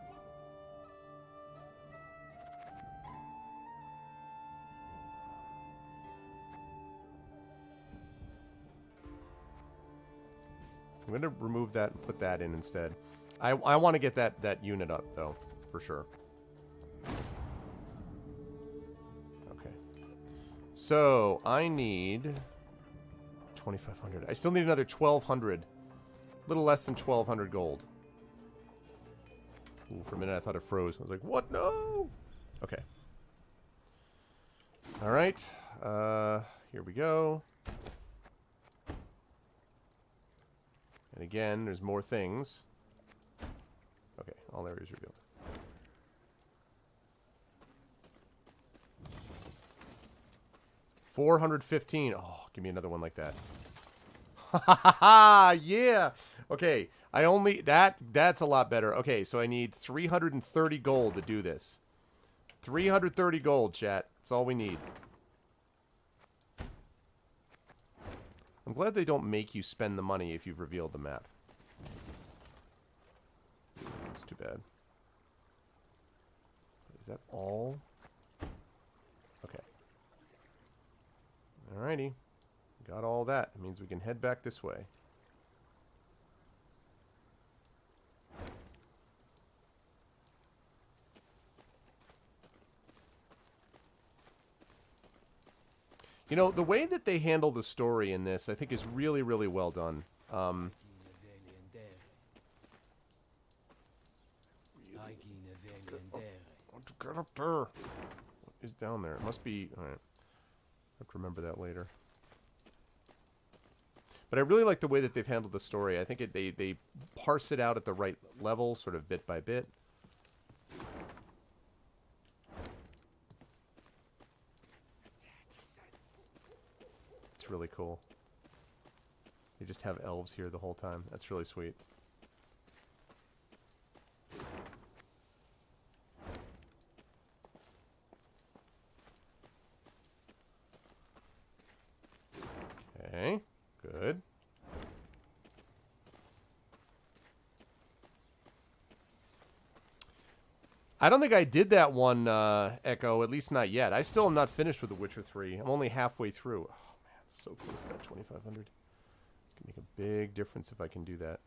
I'm going to remove that and put that in instead. I want to get that unit up, though, for sure. Okay. So, I need 2,500. I still need another 1,200. A little less than 1,200 gold. Ooh, for a minute I thought it froze. I was like, what? No! Okay. Alright. Here we go. And again, there's more things. Okay, all areas revealed. $415. Oh, give me another one like that. Ha ha ha! Yeah! Okay, I only... That's a lot better. Okay, so I need 330 gold to do this. 330 gold, chat. That's all we need. I'm glad they don't make you spend the money if you've revealed the map. That's too bad. Is that all? Okay. Alrighty. Got all that. It means we can head back this way. You know, the way that they handle the story in this, I think, is really, really well done. Get up there. What is down there? It must be... Alright. I have to remember that later. But I really like the way that they've handled the story. I think they parse it out at the right level, sort of bit by bit. It's really cool. They just have elves here the whole time. That's really sweet. Okay, good. I don't think I did that one, Echo, at least not yet. I still am not finished with The Witcher 3. I'm only halfway through. Oh, man, it's so close to that 2,500. It's going to make a big difference if I can do that.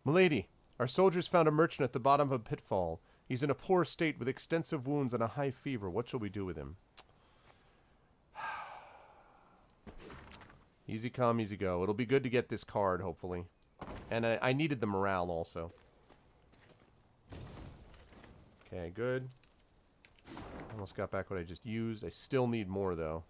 Milady, our soldiers found a merchant at the bottom of a pitfall. He's in a poor state with extensive wounds and a high fever. What shall we do with him? Easy come, easy go. It'll be good to get this card, hopefully. And I needed the morale also. Okay, good. Almost got back what I just used. I still need more, though.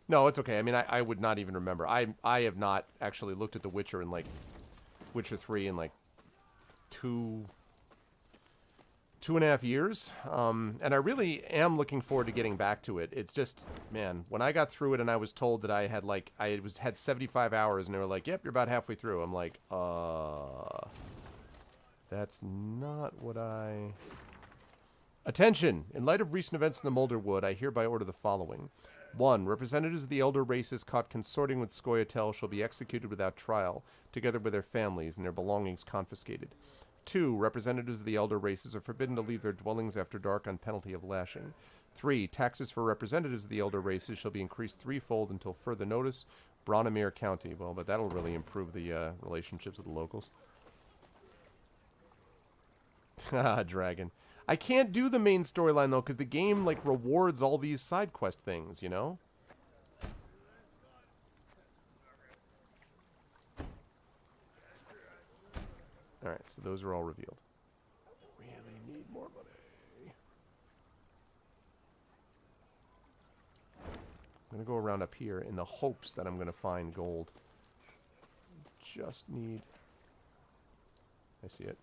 No, it's okay. I mean, I would not even remember. I have not actually looked at The Witcher in, like, Witcher 3 in, like, 2.5 years. And I really am looking forward to getting back to it. It's just, man, when I got through it and I was told that I had, like, had 75 hours and they were like, yep, you're about halfway through. I'm like, that's not what I... Attention! In light of recent events in the Mulderwood, I hereby order the following. 1. Representatives of the elder races caught consorting with Scoia'tael shall be executed without trial, together with their families and their belongings confiscated. 2. Representatives of the elder races are forbidden to leave their dwellings after dark on penalty of lashing. 3. Taxes for representatives of the elder races shall be increased threefold until further notice. Bronimir County. Well, but that'll really improve the relationships with the locals. Dragon. I can't do the main storyline, though, because the game, like, rewards all these side quest things, you know? Alright, so those are all revealed. Really need more money. I'm going to go around up here in the hopes that I'm going to find gold. Just need... I see it.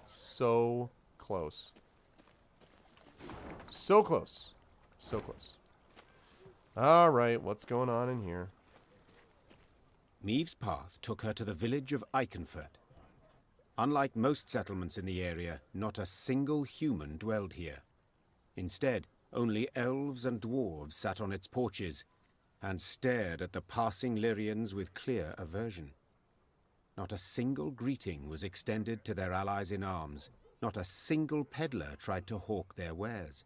So close. So close. So close. Alright, what's going on in here? Maeve's path took her to the village of Eichenfurt. Unlike most settlements in the area, not a single human dwelled here. Instead, only elves and dwarves sat on its porches and stared at the passing Lyrians with clear aversion. Not a single greeting was extended to their allies in arms. Not a single peddler tried to hawk their wares.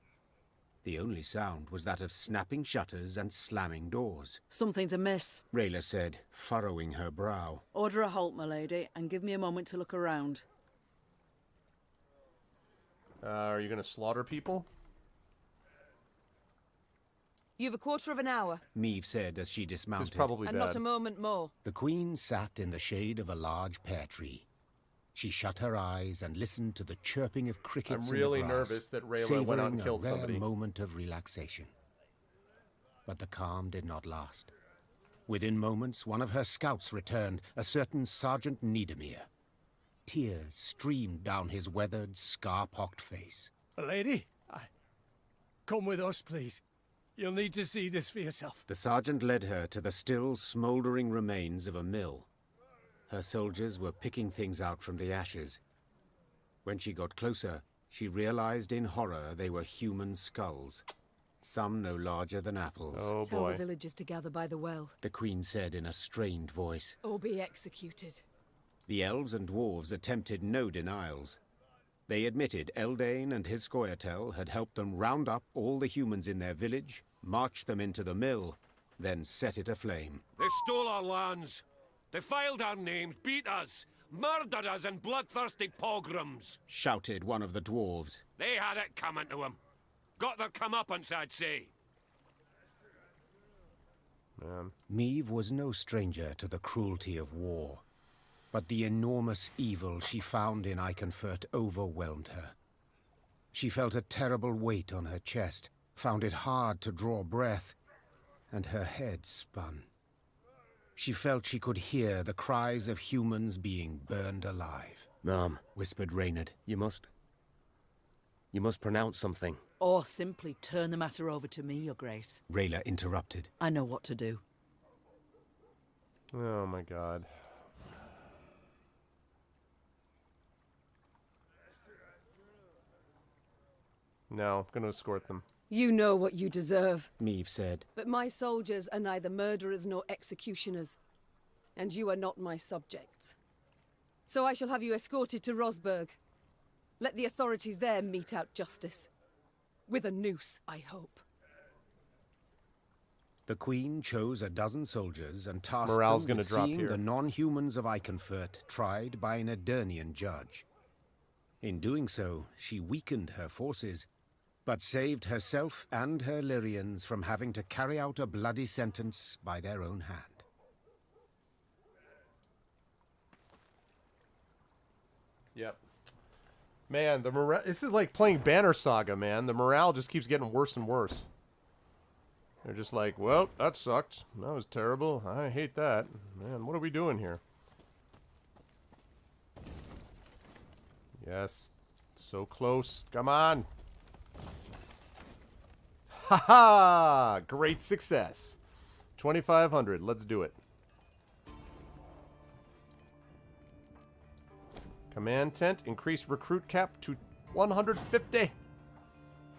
The only sound was that of snapping shutters and slamming doors. Something's amiss, Rayla said, furrowing her brow. Order a halt, my lady, and give me a moment to look around. Are you going to slaughter people? You've a quarter of an hour. Maeve said as she dismounted. This is probably and bad. not a moment more. The Queen sat in the shade of a large pear tree. She shut her eyes and listened to the chirping of crickets. I'm really in the grass, nervous that Rayla went out and killed savoring a somebody. rare moment of relaxation. But the calm did not last. Within moments, one of her scouts returned, a certain Sergeant Niedermere. Tears streamed down his weathered, scar-pocked face. Lady, come with us, please. You'll need to see this for yourself. The sergeant led her to the still smouldering remains of a mill. Her soldiers were picking things out from the ashes. When she got closer, she realized in horror they were human skulls, some no larger than apples. Oh, Tell boy. the villagers to gather by the well. The Queen said in a strained voice. Or be executed. The elves and dwarves attempted no denials. They admitted Eldane and his Scoia'tael had helped them round up all the humans in their village, march them into the mill, then set it aflame. They stole our lands, defiled our names, beat us, murdered us in bloodthirsty pogroms, Shouted one of the dwarves. They had it coming to them. Got their comeuppance, I'd say. Maeve was no stranger to the cruelty of war, but the enormous evil she found in Eichenfurt overwhelmed her. She felt a terrible weight on her chest, found it hard to draw breath, and her head spun. She felt she could hear the cries of humans being burned alive. Ma'am, whispered Reynard. You must pronounce something. Or simply turn the matter over to me, Your Grace. Rayla interrupted. I know what to do. Oh my god. No, I'm going to escort them. You know what you deserve. Maeve said. But my soldiers are neither murderers nor executioners. And you are not my subjects. So I shall have you escorted to Rosberg. Let the authorities there mete out justice. With a noose, I hope. The Queen chose a dozen soldiers and tasked Morale's them gonna with drop seeing here. the non-humans of Eichenfurt tried by an Edirnian judge. In doing so, she weakened her forces, but saved herself and her Lyrians from having to carry out a bloody sentence by their own hand. Yep. Man, the morale... This is like playing Banner Saga, man. The morale just keeps getting worse and worse. They're just like, well, that sucked. That was terrible. I hate that. Man, what are we doing here? Yes. So close. Come on. Ha-ha! Great success. 2,500. Let's do it. Command tent. Increase recruit cap to 150.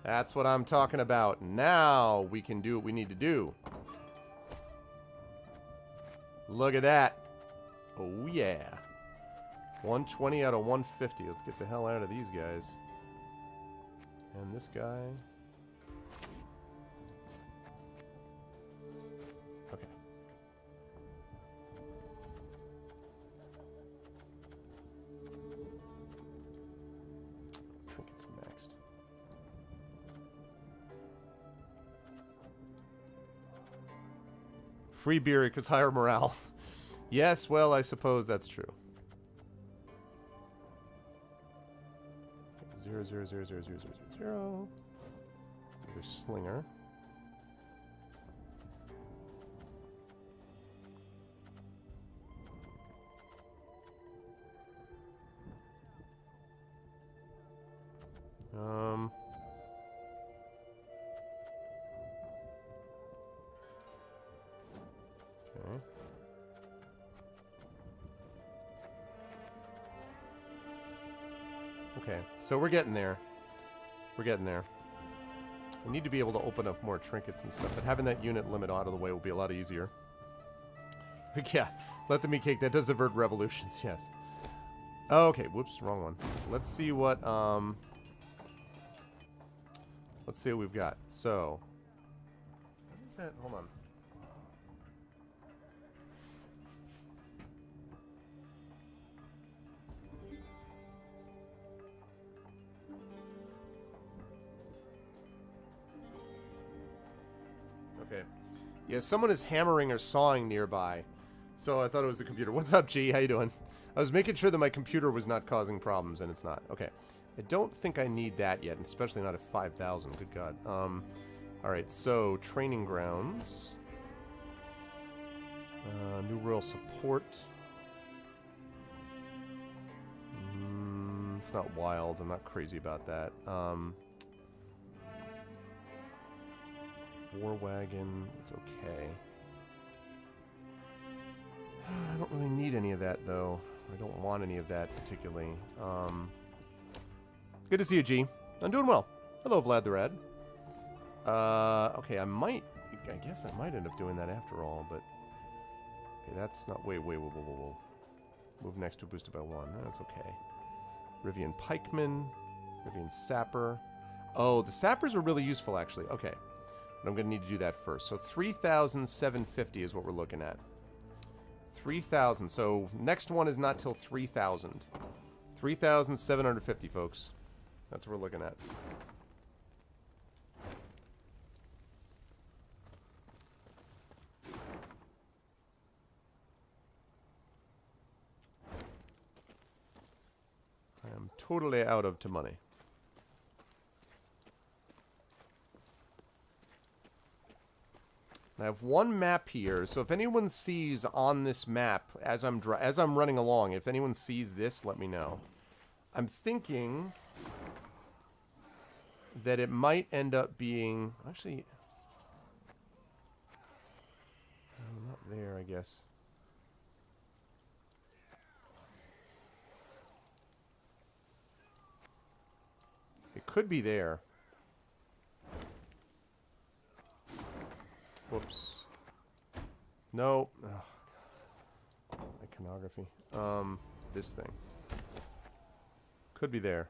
That's what I'm talking about. Now we can do what we need to do. Look at that. Oh, yeah. 120 out of 150. Let's get the hell out of these guys. And this guy. Okay. Free beer equals higher morale. Yes, well, I suppose that's true. 0, 0, 0, 0, 0, 0, 0. There's Slinger. Okay. Okay, so we're getting there. We're getting there. We need to be able to open up more trinkets and stuff, but having that unit limit out of the way will be a lot easier. Yeah, let the meat cake. That does avert revolutions, yes. Okay, whoops, wrong one. Let's see what, let's see what we've got. So, what is that? Hold on. Okay. Yeah, someone is hammering or sawing nearby. So I thought it was the computer. What's up, G? How you doing? I was making sure that my computer was not causing problems, and it's not. Okay. I don't think I need that yet, especially not at 5,000. Good God. Alright, so training grounds. New royal support. It's not wild. I'm not crazy about that. War wagon, it's okay. I don't really need any of that, though. I don't want any of that, particularly. Good to see you, G. I'm doing well. Hello, Vlad the Rad. Okay, I guess I might end up doing that after all, but... Okay, that's not... Wait, whoa. Move next to boosted by 1. That's okay. Rivian Pikeman. Rivian Sapper. Oh, the Sappers are really useful, actually. Okay. But I'm going to need to do that first. So 3,750 is what we're looking at. 3,000. So next one is not till 3,000. 3,750, folks. That's what we're looking at. I am totally out of money. I have one map here, so if anyone sees on this map as I'm running along, if anyone sees this, let me know. I'm thinking that it might end up being actually not there, I guess. It could be there. Whoops. No. Oh, iconography. This thing. Could be there.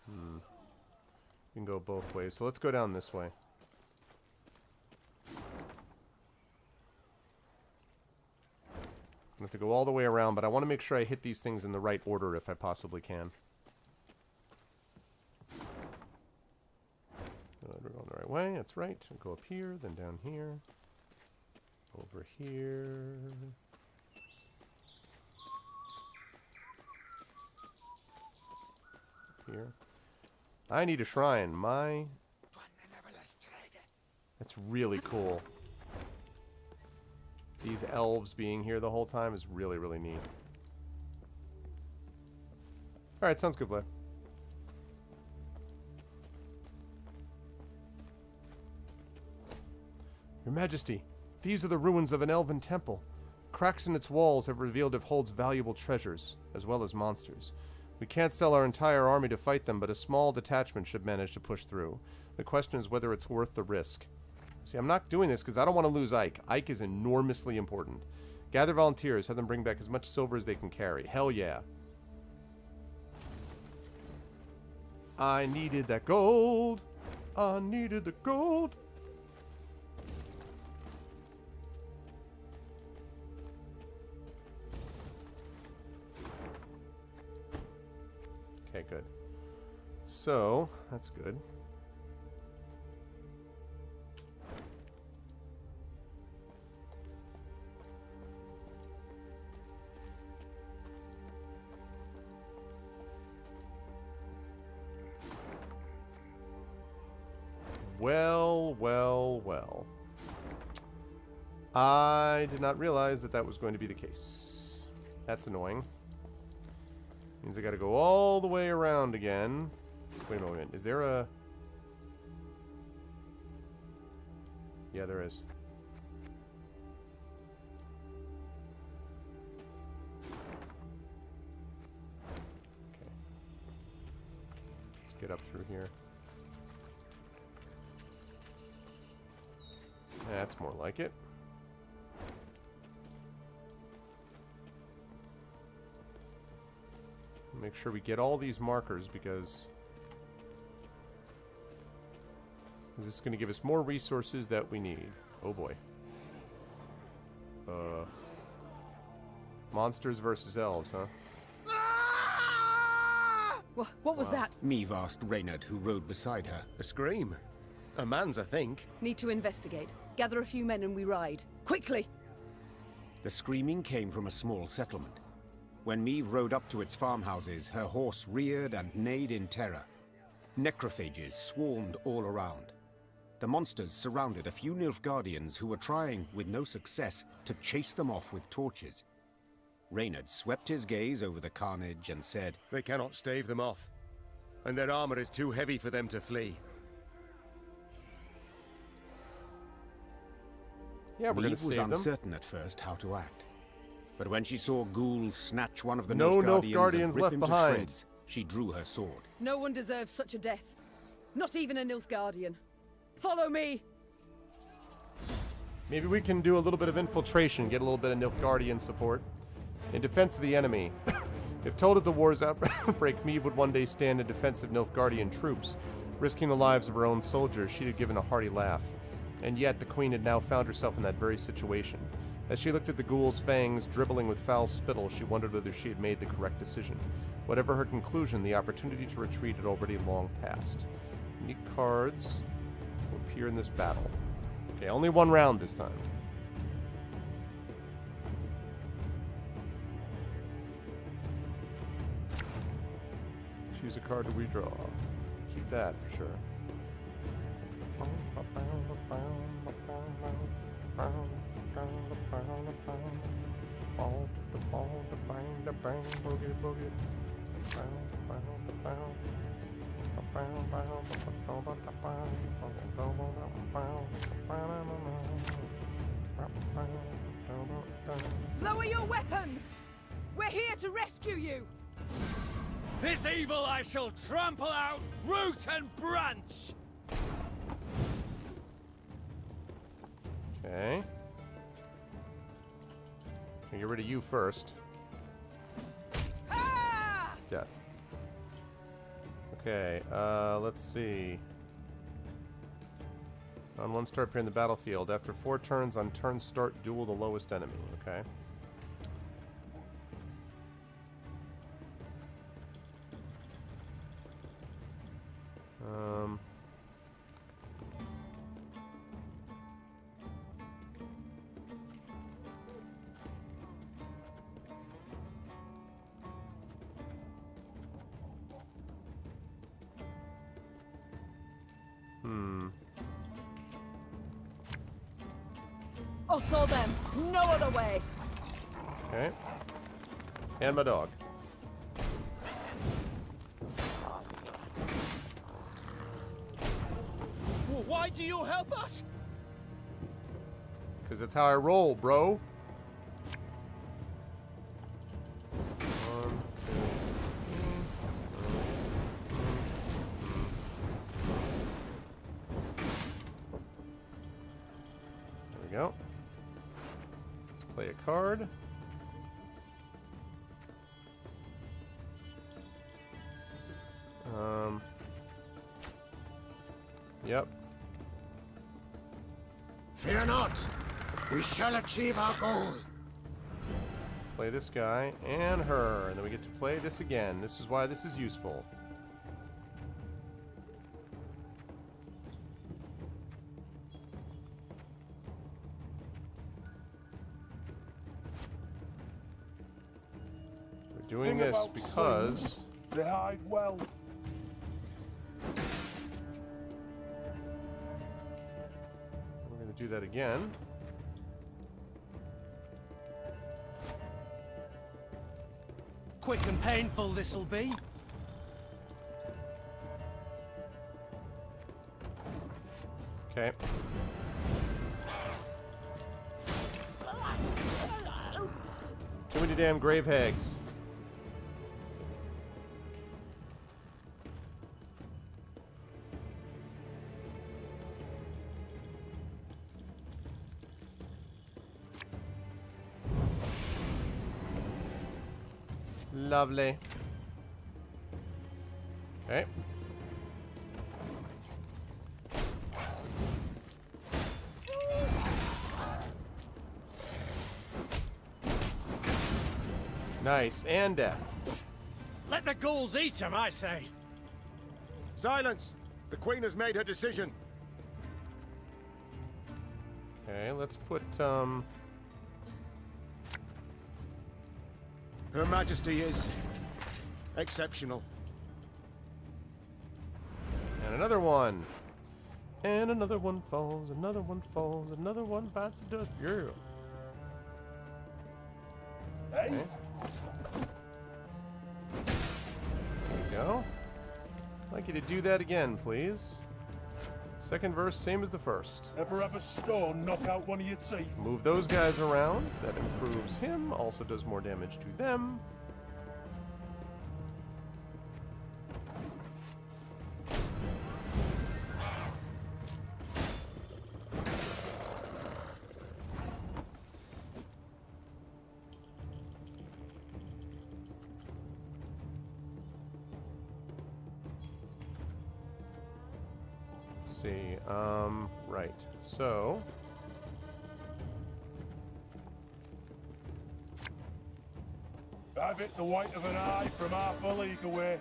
You can go both ways. So let's go down this way. I have to go all the way around, but I want to make sure I hit these things in the right order if I possibly can. We're going the right way. That's right. We'll go up here, then down here. Over here. Here. I need a shrine. That's really cool. These elves being here the whole time is really, really neat. Alright, sounds good, Vlad. Your Majesty, these are the ruins of an elven temple. Cracks in its walls have revealed it holds valuable treasures, as well as monsters. We can't sell our entire army to fight them, but a small detachment should manage to push through. The question is whether it's worth the risk. See, I'm not doing this because I don't want to lose Ike. Ike is enormously important. Gather volunteers, have them bring back as much silver as they can carry. Hell yeah. I needed that gold. I needed the gold. Okay, good. So, that's good. Well, well, well. I did not realize that that was going to be the case. That's annoying. Means I gotta go all the way around again. Wait a moment. Is there a... Yeah, there is. Okay. Let's get up through here. That's more like it. Make sure we get all these markers because this is going to give us more resources that we need. Oh boy. Monsters versus elves, huh? What was that? Meve asked Reynard, who rode beside her. A scream. A man's, I think. Need to investigate. Gather a few men and we ride. Quickly! The screaming came from a small settlement. When Meve rode up to its farmhouses, her horse reared and neighed in terror. Necrophages swarmed all around. The monsters surrounded a few Nilfgaardians who were trying, with no success, to chase them off with torches. Reynard swept his gaze over the carnage and said, "They cannot stave them off, and their armor is too heavy for them to flee." Yeah, we're going to save them. Meve was uncertain at first how to act. But when she saw ghouls snatch one of the No Nilfgaardians and rip left him to behind. shreds, she drew her sword. No one deserves such a death. Not even a Nilfgaardian. Follow me! Maybe we can do a little bit of infiltration, get a little bit of Nilfgaardian support. In defense of the enemy. If told at the war's outbreak, Meve would one day stand in defense of Nilfgaardian troops, risking the lives of her own soldiers, she'd have given a hearty laugh. And yet, the Queen had now found herself in that very situation. As she looked at the ghoul's fangs dribbling with foul spittle, she wondered whether she had made the correct decision. Whatever her conclusion, the opportunity to retreat had already long passed. Unique cards will appear in this battle. Okay, only one round this time. Choose a card to redraw. Keep that for sure. Lower your weapons! We're here to rescue you! This evil I shall trample out root and branch! Okay. I'll get rid of you first. Ah! Death. Okay, let's see. On one start appear in the battlefield. After 4 turns on turn start, duel the lowest enemy. Okay. I saw them. No other way. Okay. And my dog. Well, why do you help us? Because that's how I roll, bro. 1, 2, 3. There we go. Let's play a card. Yep. Fear not. We shall achieve our goal. play this guy and her, and then we get to play this again. This is why this is useful. We're doing this because they hide well. We're going to do that again. Quick and painful this'll be. Okay. Too many damn grave hags. Lovely. Okay. Nice, and death. Let the ghouls eat him, I say. Silence! The Queen has made her decision. Okay, let's put, Her Majesty is exceptional. And another one. And another one falls, another one falls, another one bites the dust. Yeah. Okay. There we go. I'd like you to do that again, please. Second verse, same as the first. Ever have a stone knock out one of your teeth? Move those guys around. That improves him. Also does more damage to them. See, right, so I've hit the white of an eye from half a league away.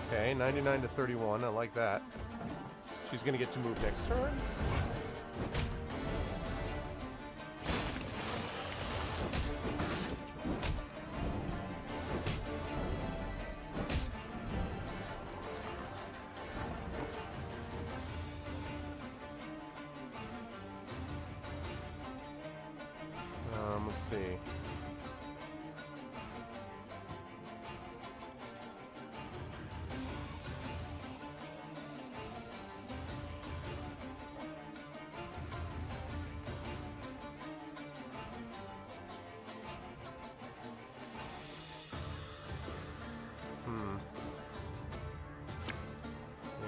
okay, 99 to 31, I like that. She's gonna get to move next turn. Let's see.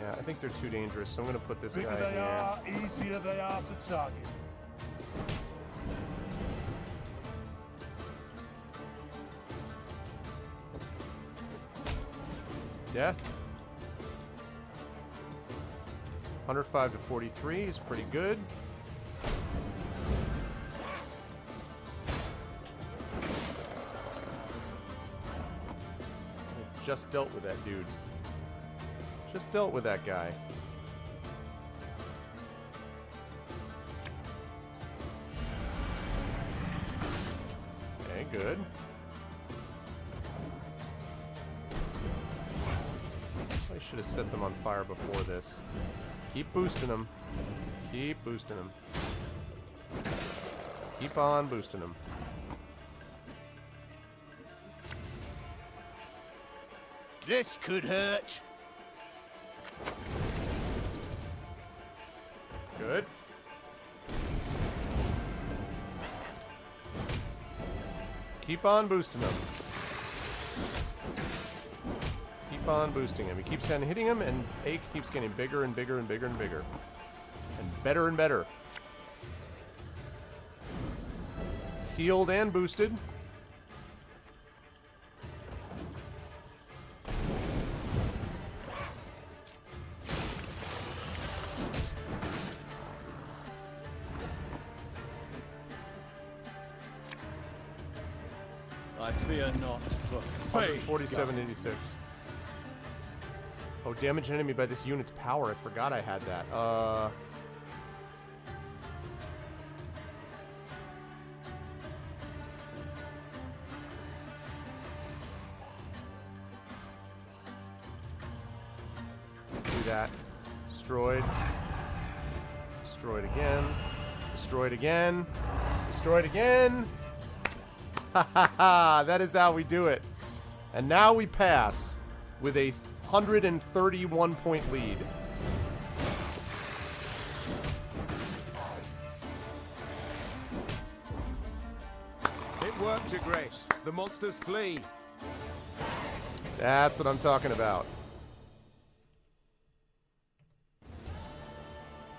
Yeah, I think they're too dangerous, so I'm going to put this Bigger guy they here. are, easier they are to target. Death. 105 to 43 is pretty good. I just dealt with that dude. Just dealt with that guy. Okay, good. I should have set them on fire before this. Keep boosting them. Keep boosting them. Keep on boosting them. This could hurt. Good. Keep on boosting them. Keep on boosting him. He keeps on hitting him, and Ache keeps getting bigger and bigger and bigger and bigger. And better and better. Healed and boosted. I fear not for faith. 147.86. Oh, damage an enemy by this unit's power. I forgot I had that. Let's do that. Destroyed. Destroyed again. Destroyed again. Destroyed again. Ha ha ha! That is how we do it. And now we pass with a 131-point lead. It worked, Your Grace. The monsters flee. That's what I'm talking about.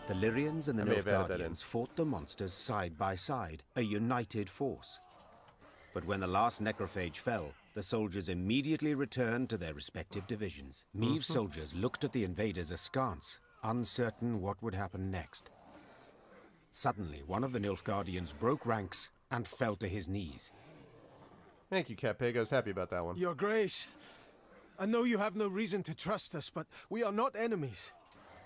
The Lyrians and the I may have added that Nilfgaardians fought the monsters side by side, a united force. But when the last necrophage fell, the soldiers immediately returned to their respective divisions. Meave's soldiers looked at the invaders askance, uncertain what would happen next. Suddenly, one of the Nilfgaardians broke ranks and fell to his knees. Thank you, Capeg. I was happy about that one. Your Grace, I know you have no reason to trust us, but we are not enemies.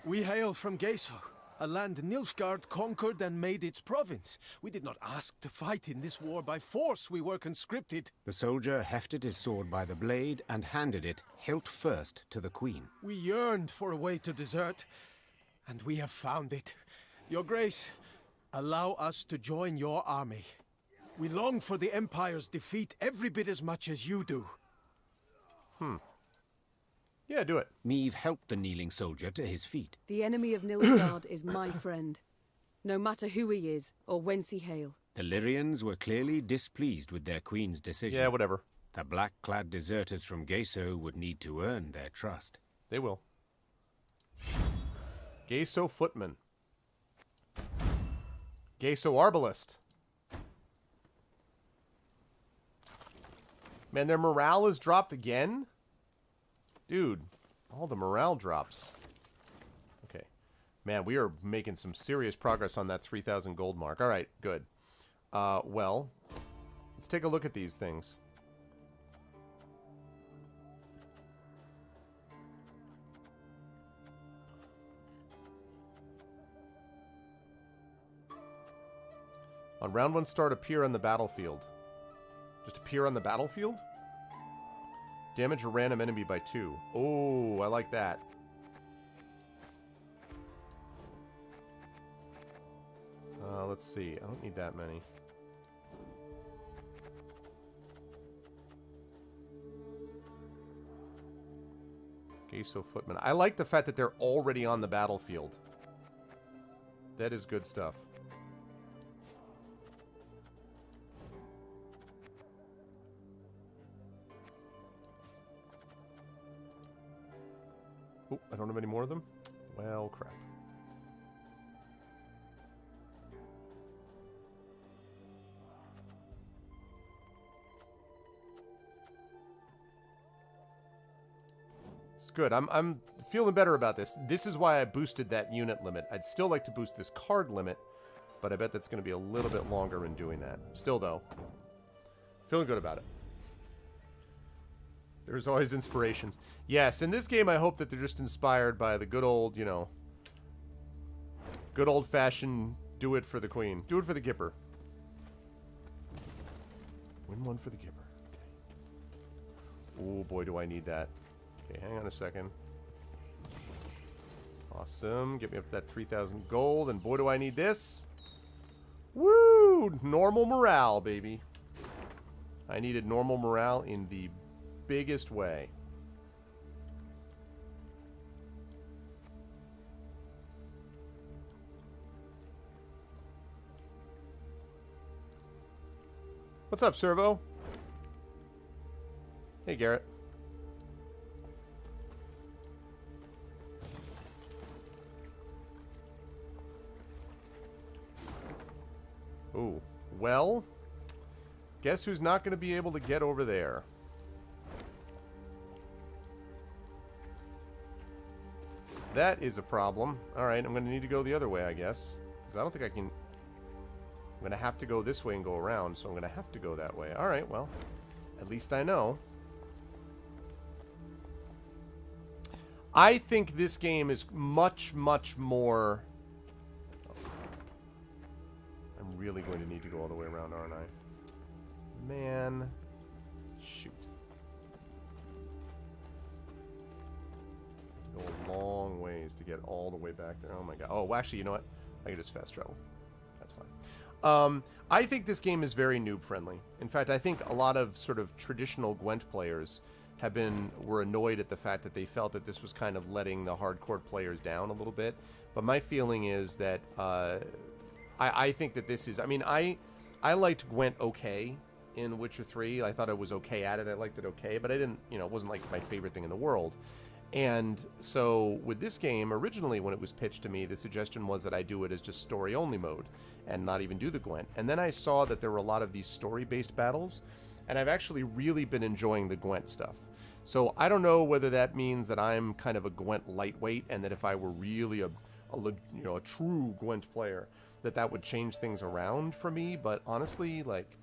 We hail from Geso, a land Nilfgaard conquered and made its province. We did not ask to fight in this war by force. We were conscripted. The soldier hefted his sword by the blade and handed it, hilt first, to the queen. We yearned for a way to desert, and we have found it. Your Grace, allow us to join your army. We long for the Empire's defeat every bit as much as you do. Yeah, do it. Meave helped the kneeling soldier to his feet. The enemy of Nilfgaard is my friend, no matter who he is or whence he hail. The Lyrians were clearly displeased with their queen's decision. Yeah, whatever. The black-clad deserters from Geso would need to earn their trust. They will. Geso Footman. Geso Arbalist. Man, their morale is dropped again? Dude, all the morale drops. Okay. Man, we are making some serious progress on that 3,000 gold mark. All right, good. Well, let's take a look at these things. On round 1 start, appear on the battlefield. Just appear on the battlefield? Damage a random enemy by 2. Oh, I like that. Let's see. I don't need that many. Geso Footman. I like the fact that they're already on the battlefield. That is good stuff. Oh, I don't have any more of them? Well, crap. It's good. I'm feeling better about this. This is why I boosted that unit limit. I'd still like to boost this card limit, but I bet that's going to be a little bit longer in doing that. Still, though, feeling good about it. There's always inspirations. Yes, in this game, I hope that they're just inspired by the good old, you know, good old-fashioned do it for the queen. Do it for the Gipper. Win one for the Gipper. Okay. Oh, boy, do I need that. Okay, hang on a second. Awesome. Get me up to that 3,000 gold, and boy, do I need this. Woo! Normal morale, baby. I needed normal morale in the biggest way. What's up, Servo? Hey, Garrett. Ooh, well, guess who's not going to be able to get over there? That is a problem. Alright, I'm going to need to go the other way, I guess. Because I don't think I can... I'm going to have to go this way and go around, so I'm going to have to go that way. Alright, well. At least I know. I think this game is much, much more... I'm really going to need to go all the way around, aren't I? Man. Shoot. Go a long ways to get all the way back there. Oh my god. Oh, well, actually, you know what? I can just fast travel. That's fine. I think this game is very noob friendly. In fact, I think a lot of sort of traditional Gwent players were annoyed at the fact that they felt that this was kind of letting the hardcore players down a little bit. But my feeling is that I think that this is... I mean, I liked Gwent okay in Witcher 3. I thought I was okay at it. I liked it okay, but I didn't, you know, it wasn't like my favorite thing in the world. And so with this game, originally when it was pitched to me, the suggestion was that I do it as just story-only mode and not even do the Gwent. And then I saw that there were a lot of these story-based battles, and I've actually really been enjoying the Gwent stuff. So I don't know whether that means that I'm kind of a Gwent lightweight, and that if I were really a true Gwent player, that would change things around for me. But honestly, like,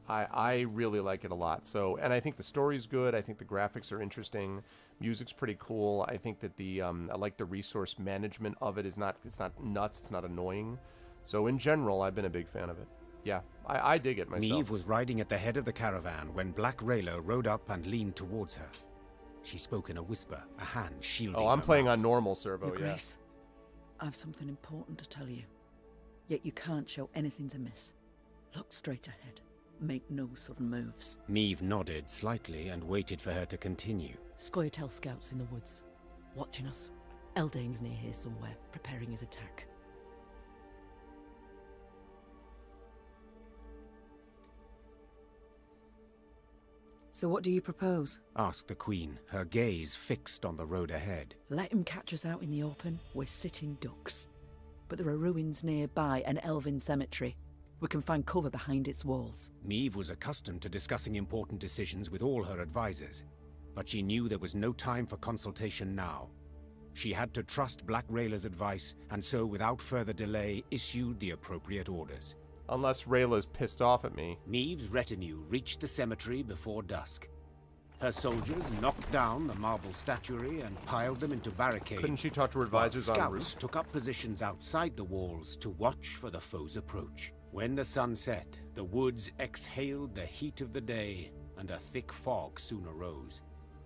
I really like it a lot. So, and I think the story's good. I think the graphics are interesting. Music's pretty cool. I think that I like the resource management of it. It's not nuts. It's not annoying. So in general, I've been a big fan of it. Yeah, I dig it myself. Niamh was riding at the head of the caravan when Black Rayla rode up and leaned towards her. She spoke in a whisper, a hand shielding I'm her playing mouth. on normal servo, Your yeah. Grace, I have something important to tell you. Yet you can't show anything to miss. Look straight ahead. Make no sudden moves. Niamh nodded slightly and waited for her to continue. Scoia'tael scouts in the woods, watching us. Eldane's near here somewhere, preparing his attack. So what do you propose? Asked the Queen, her gaze fixed on the road ahead. Let him catch us out in the open. We're sitting ducks. But there are ruins nearby, an elven cemetery. We can find cover behind its walls. Niamh was accustomed to discussing important decisions with all her advisors, but she knew there was no time for consultation now. She had to trust Black Rayla's advice, and so without further delay issued the appropriate orders. Unless Rayla's pissed off at me. Niamh's retinue reached the cemetery before dusk. Her soldiers knocked down the marble statuary and piled them into barricades. Couldn't she talk to her advisors while on route? scouts took up positions outside the walls to watch for the foe's approach. When the sun set, the woods exhaled the heat of the day, and a thick fog soon arose.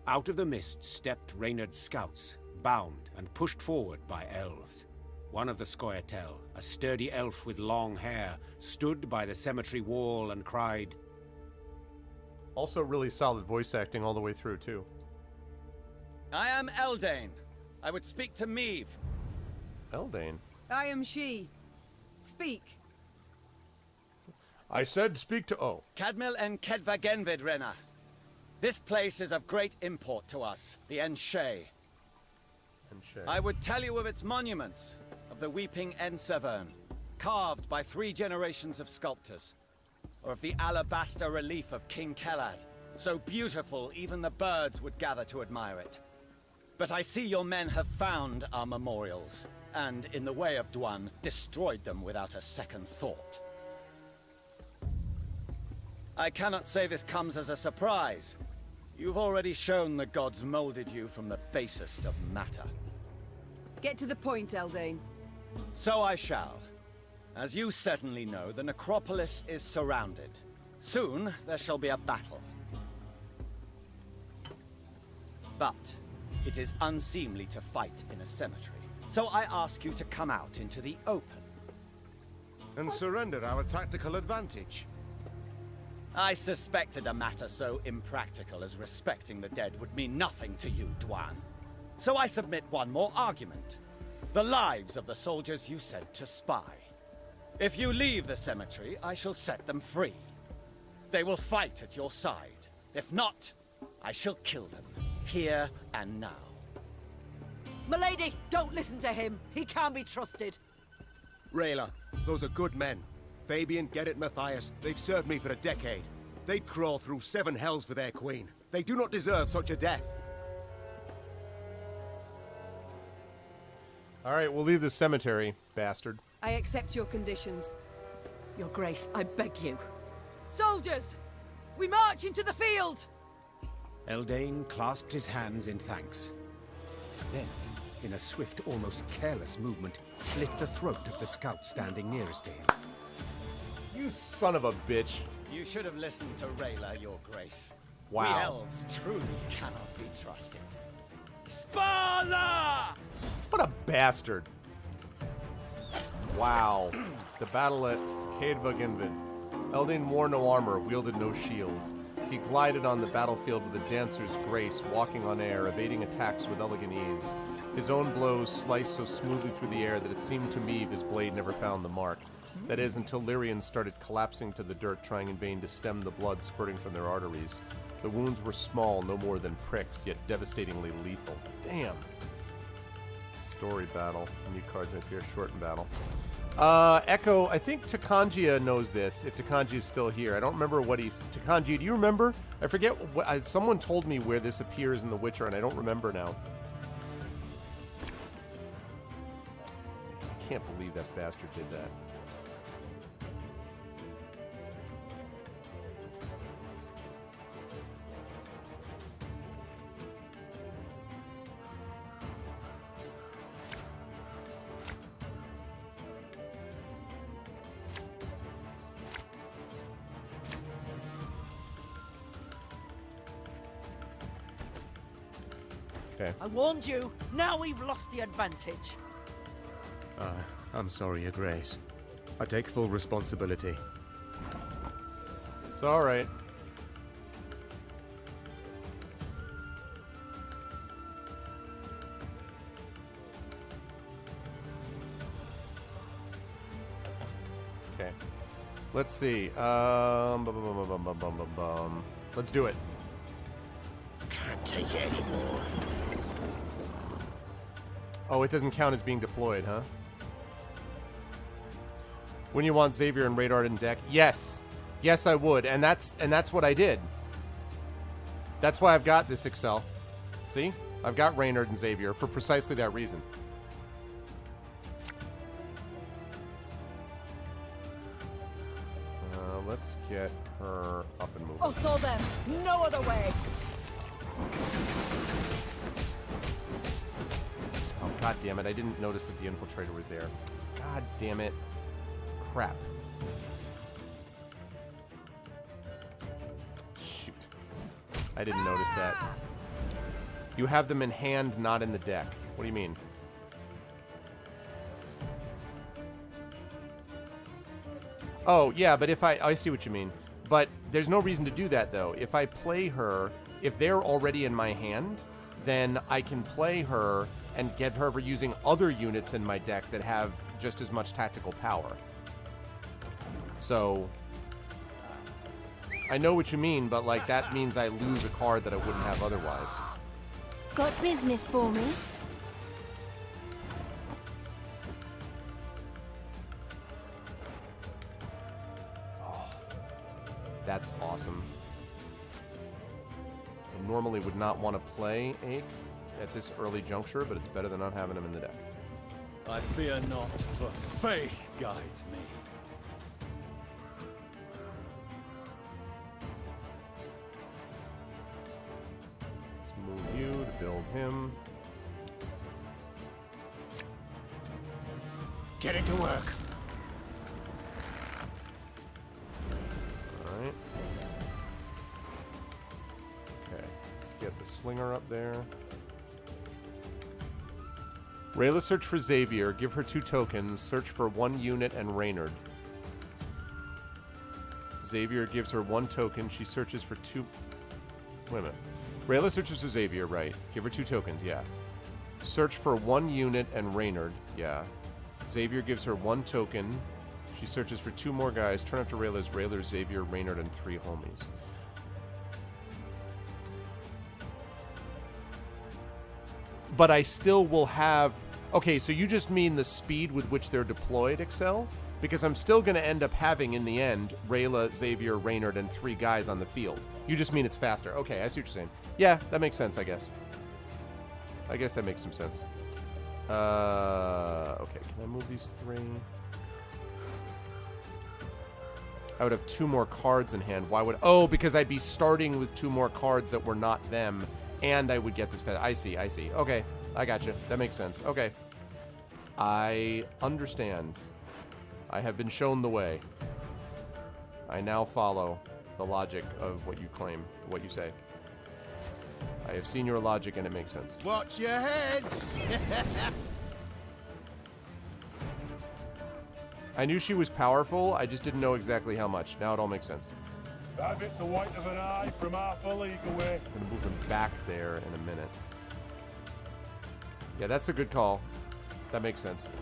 Out of the mist stepped Reynard's scouts, bound and pushed forward by elves. One of the Scoia'tael, a sturdy elf with long hair, stood by the cemetery wall and cried. Also really solid voice acting all the way through, too. I am Eldane. I would speak to Meave. Eldane? I am she. Speak. I said speak to... Oh. Cadmil and Kedva Genvid, Renna. This place is of great import to us, the Enshe. I would tell you of its monuments, of the weeping Ensevern, carved by 3 generations of sculptors, or of the alabaster relief of King Kelad, so beautiful even the birds would gather to admire it. But I see your men have found our memorials, and in the way of Dwan, destroyed them without a second thought. I cannot say this comes as a surprise. You've already shown the gods molded you from the basest of matter. Get to the point, Eldane. So I shall. As you certainly know, the necropolis is surrounded. Soon, there shall be a battle. But it is unseemly to fight in a cemetery. So I ask you to come out into the open. And surrender our tactical advantage. I suspected a matter so impractical as respecting the dead would mean nothing to you, Dwan. So I submit one more argument. The lives of the soldiers you sent to spy. If you leave the cemetery, I shall set them free. They will fight at your side. If not, I shall kill them, here and now. Milady, don't listen to him. He can't be trusted. Rayla, those are good men. Fabian, Gerrit, Matthias, they've served me for a decade. They'd crawl through 7 hells for their queen. They do not deserve such a death. All right, we'll leave the cemetery, bastard. I accept your conditions. Your Grace, I beg you. Soldiers! We march into the field! Eldane clasped his hands in thanks. Then, in a swift, almost careless movement, slit the throat of the scout standing nearest to him. You son of a bitch. You should have listened to Rayla, Your Grace. Wow. We elves truly cannot be trusted. Spala! What a bastard. Wow. The battle at Caedva Ginvid. Eldane wore no armor, wielded no shield. He glided on the battlefield with a dancer's grace, walking on air, evading attacks with elegant ease. His own blows sliced so smoothly through the air that it seemed to Meve his blade never found the mark. That is, until Lyrians started collapsing to the dirt, trying in vain to stem the blood spurting from their arteries. The wounds were small, no more than pricks, yet devastatingly lethal. Damn. Story battle. New cards appear. Shortened battle. Echo, I think Takanjia knows this, if Takanjia is still here. I don't remember what he's... Takanjia, do you remember? I forget what... someone told me where this appears in The Witcher, and I don't remember now. I can't believe that bastard did that. I warned you. Now we've lost the advantage. I'm sorry, Your Grace. I take full responsibility. It's alright. Okay. Let's see. Let's do it. Can't take it anymore. Oh, it doesn't count as being deployed, huh? Wouldn't you want Xavier and Radar in deck? Yes. Yes, I would. And that's what I did. That's why I've got this Excel. See? I've got Reynard and Xavier for precisely that reason. Let's get her up and moving. Oh, saw them. No other way. Oh, god damn it. I didn't notice that the infiltrator was there. God damn it. Crap. Shoot. I didn't notice that. You have them in hand, not in the deck. What do you mean? Oh, yeah, but if I see what you mean. But there's no reason to do that, though. If I play her, if they're already in my hand, then I can play her and get her for using other units in my deck that have just as much tactical power. So, I know what you mean, but, like, that means I lose a card that I wouldn't have otherwise. Got business for me? That's awesome. I normally would not want to play Ache at this early juncture, but it's better than not having him in the deck. I fear not, for faith guides me. Let's move you to build him. Getting to work. Alright. Okay, let's get the slinger up there. Rayla, search for Xavier. Give her 2 tokens. Search for 1 unit and Reynard. Xavier gives her 1 token. She searches for 2... Wait a minute. Rayla searches for Xavier, right. Give her 2 tokens, yeah. Search for 1 unit and Reynard, yeah. Xavier gives her 1 token. She searches for 2 more guys. Turn up to Rayla's Rayler, Xavier, Reynard, and 3 homies. But I still will have... Okay, so you just mean the speed with which they're deployed, Excel? Because I'm still going to end up having, in the end, Rayla, Xavier, Reynard, and 3 guys on the field. You just mean it's faster. Okay, I see what you're saying. Yeah, that makes sense, I guess. I guess that makes some sense. Okay, can I move these 3? I would have 2 more cards in hand. Why would... Oh, because I'd be starting with 2 more cards that were not them, and I would get this... I see. Okay, I gotcha. That makes sense. Okay. I understand. I have been shown the way. I now follow the logic of what you claim, what you say. I have seen your logic, and it makes sense. Watch your heads! I knew she was powerful, I just didn't know exactly how much. Now it all makes sense. I've hit the white of an eye from half a league away. I'm gonna move him back there in a minute. Yeah, that's a good call. That makes sense.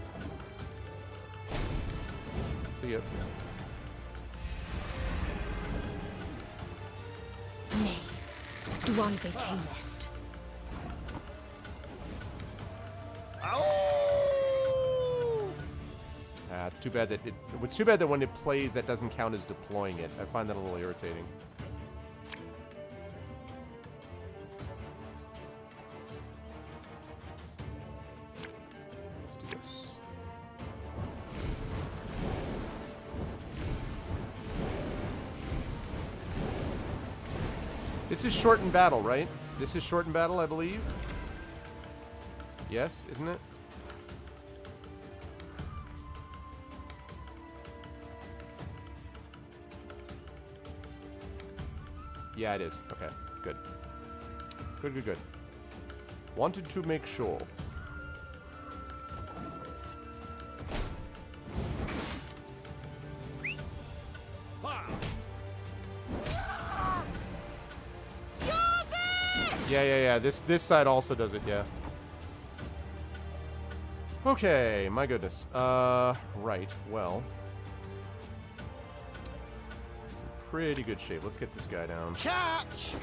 See ya. Nay, Dwan ve Tainest. It's too bad that it's too bad that when it plays, that doesn't count as deploying it. I find that a little irritating. Let's do this. This is shortened battle, right? This is shortened battle, I believe. Yes, isn't it? Yeah, it is. Okay, good. Good. Wanted to make sure. Yeah. This side also does it, yeah. Okay, my goodness. Right, well. Pretty good shape. Let's get this guy down. Catch! So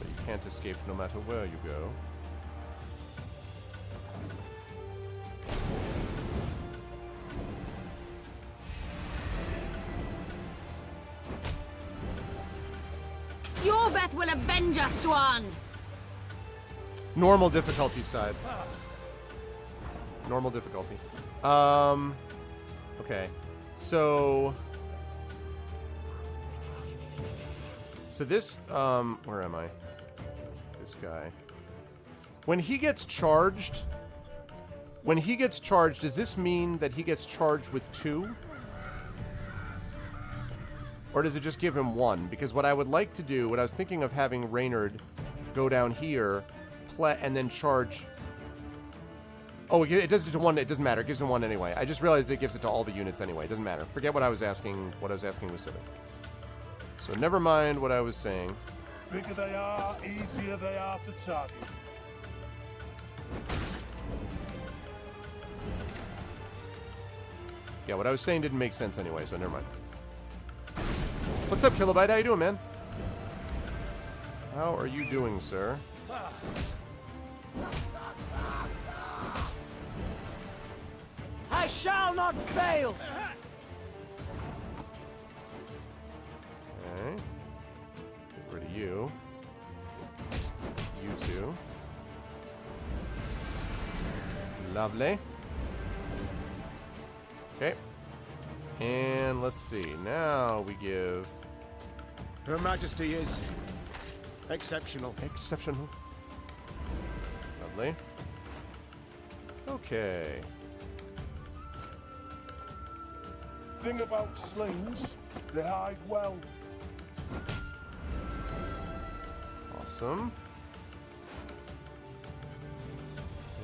you can't escape no matter where you go. Your breath will avenge us, Dwan! Normal difficulty side. Normal difficulty. Okay. So this, where am I? This guy. When he gets charged, does this mean that he gets charged with 2? Or does it just give him 1? Because what I would like to do, what I was thinking of having Reynard go down here, and then charge. Oh, it does it to 1. It doesn't matter. It gives him 1 anyway. I just realized it gives it to all the units anyway. It doesn't matter. Forget what I was asking. What I was asking was silly. So never mind what I was saying. Bigger they are, easier they are to target. Yeah, what I was saying didn't make sense anyway, so never mind. What's up, Kilobyte? How you doing, man? How are you doing, sir? I shall not fail! Okay. Get rid of you. You two. Lovely. Okay. And let's see. Now we give... Her Majesty is exceptional. Exceptional. Lovely. Okay. Thing about slings, they hide well. Awesome.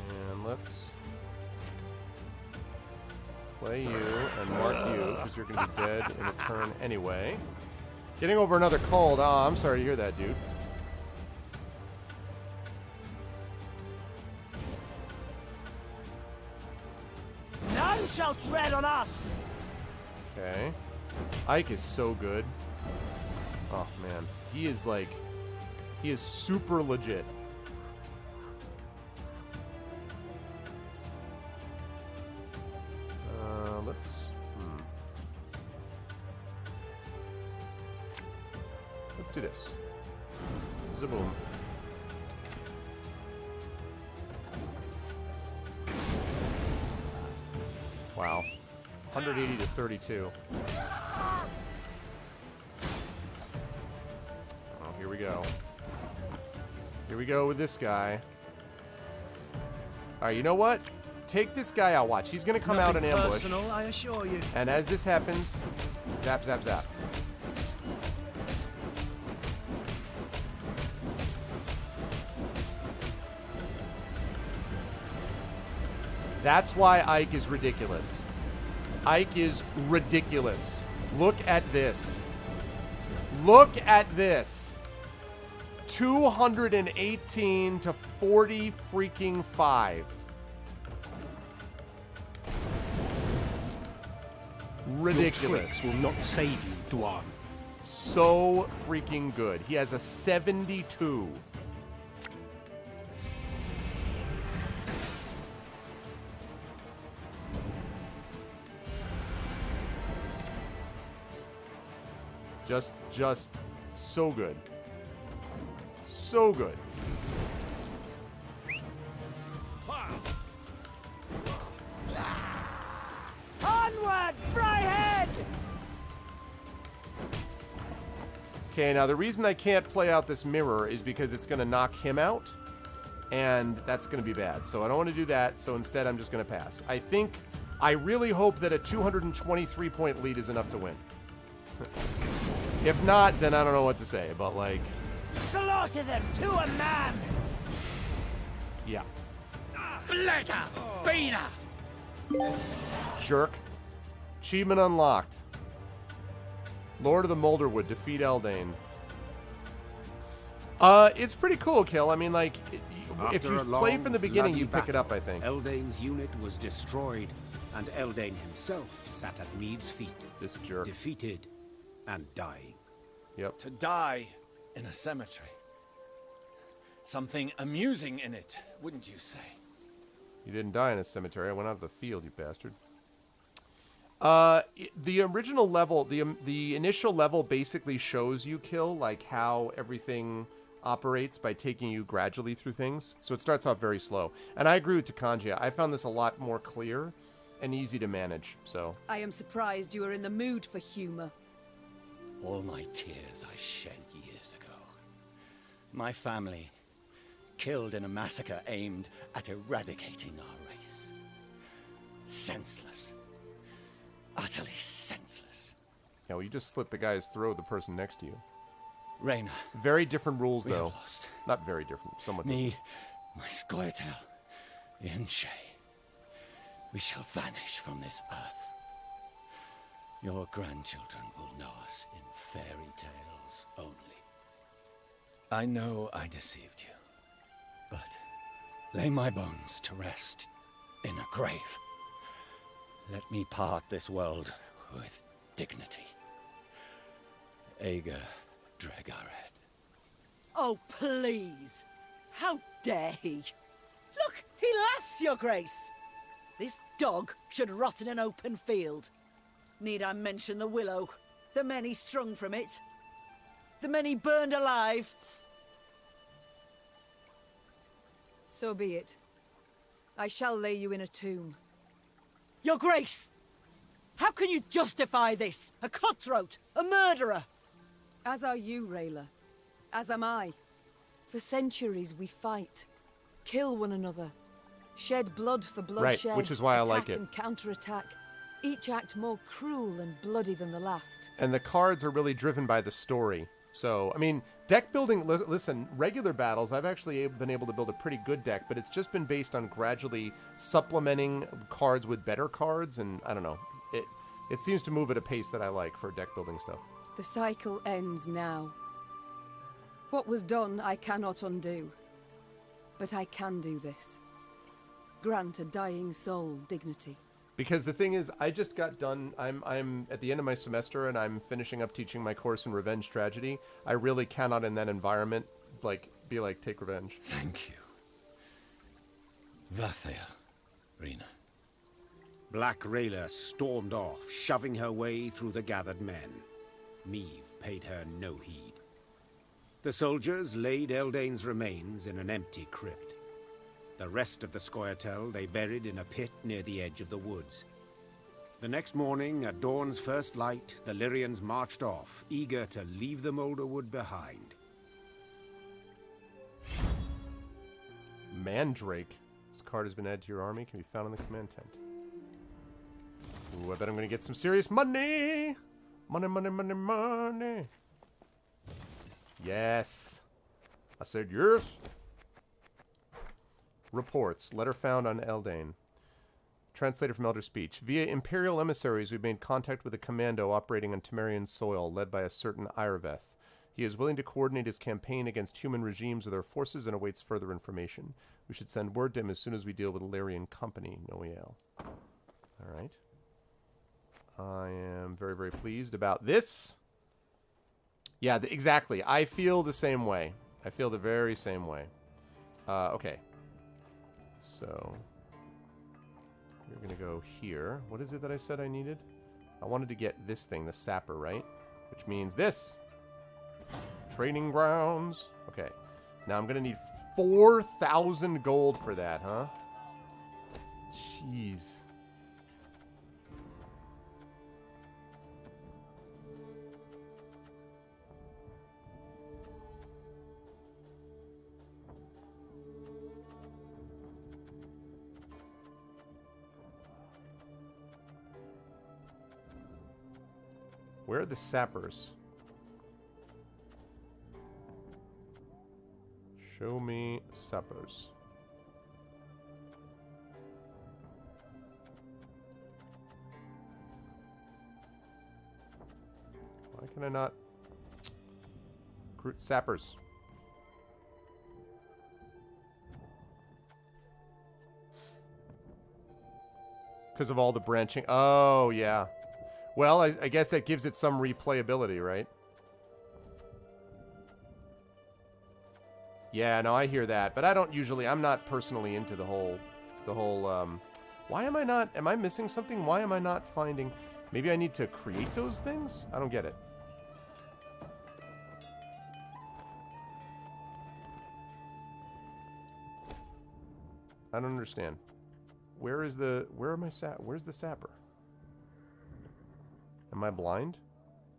And let's play you and mark you, because you're going to be dead in a turn anyway. Getting over another cold. Ah, I'm sorry to hear that, dude. None shall tread on us! Okay. Ike is so good. Oh, man. He is like... He is super legit. Let's... Let's do this. Zaboom. Wow. 180 to 32. we go. Here we go with this guy. All right, you know what? Take this guy out. Watch. He's going to come out in ambush. Personal, I assure you. And as this happens, zap, zap, zap. That's why Ike is ridiculous. Ike is ridiculous. Look at this. Look at this. 218 to 40 freaking 5. Ridiculous. Your tricks will not save you, Dwan. So freaking good. He has a 72. Just so good. So good. Onward, Fryhead! Okay, now the reason I can't play out this mirror is because it's going to knock him out, and that's going to be bad. So I don't want to do that, so instead I'm just going to pass. I really hope that a 223-point lead is enough to win. If not, then I don't know what to say, but like... Slaughter them to a man! Yeah. Blader! Beaner! Jerk. Achievement unlocked. Lord of the Molderwood, defeat Eldane. It's pretty cool, Kill. I mean, like, if you play from the beginning, you pick it up, I think. Eldane's unit was destroyed, and Eldane himself sat at Meade's feet. This jerk. Defeated and dying. Yep. To die in a cemetery. Something amusing in it, wouldn't you say? You didn't die in a cemetery. I went out of the field, you bastard. The original level, the initial level basically shows you, Kill, like how everything operates by taking you gradually through things. So it starts off very slow. And I agree with Takanjia. I found this a lot more clear and easy to manage, so. I am surprised you are in the mood for humor. All my tears I shed years ago. My family killed in a massacre aimed at eradicating our race. Senseless. Utterly senseless. Yeah, well, you just slit the guy's throat, the person next to you. Reyna. Very different rules, We though. have lost. Not very different. Somewhat Me, different. my Scoia'tael, Yen-Shay. We shall vanish from this earth. Your grandchildren will know us in fairy tales only. I know I deceived you, but lay my bones to rest in a grave. Let me part this world with dignity. Ager Dregared. Oh, please. How dare he? Look, he laughs, Your Grace. This dog should rot in an open field. Need I mention the willow, the many strung from it, the many burned alive? So be it. I shall lay you in a tomb. Your Grace! How can you justify this? A cutthroat, a murderer! As are you, Rayla. As am I. For centuries we fight, kill one another, shed blood for bloodshed, right, which is why I like it. And counterattack, each act more cruel and bloody than the last. And the cards are really driven by the story. So, I mean, deck building, listen, regular battles, I've actually been able to build a pretty good deck, but it's just been based on gradually supplementing cards with better cards, and I don't know. It seems to move at a pace that I like for deck building stuff. The cycle ends now. What was done, I cannot undo. But I can do this. Grant a dying soul dignity. Because the thing is, I just got done, I'm at the end of my semester, and I'm finishing up teaching my course in Revenge Tragedy. I really cannot, in that environment, be like, take revenge. Thank you. Vathea, Rena. Black Rayla stormed off, shoving her way through the gathered men. Meve paid her no heed. The soldiers laid Eldane's remains in an empty crypt. The rest of the Scoia'tael they buried in a pit near the edge of the woods. The next morning, at dawn's first light, the Lyrians marched off, eager to leave the Molderwood behind. Mandrake. This card has been added to your army. Can be found in the command tent. Ooh, I bet I'm going to get some serious money. Money, money, money, money. Yes. I said yes. Reports. Letter found on Eldane. Translated from Elder Speech. Via Imperial emissaries, we've made contact with a commando operating on Temerian soil, led by a certain Irveth. He is willing to coordinate his campaign against human regimes with our forces and awaits further information. We should send word to him as soon as we deal with Larian Company, Noel. Alright. I am very, very pleased about this. Yeah, exactly. I feel the same way. I feel the very same way. Okay. So... we're going to go here. What is it that I said I needed? I wanted to get this thing, the sapper, right? Which means this. Training grounds. Okay. Now I'm going to need 4,000 gold for that, huh? Jeez. Where are the sappers? Show me sappers. Why can I not recruit sappers? Because of all the branching. Oh, yeah. Well, I guess that gives it some replayability, right? Yeah, no, I hear that. But I don't usually... I'm not personally into the whole... why am I not... Am I missing something? Why am I not finding... Maybe I need to create those things? I don't get it. I don't understand. Where is the... Where am I Where's the sapper? Am I blind?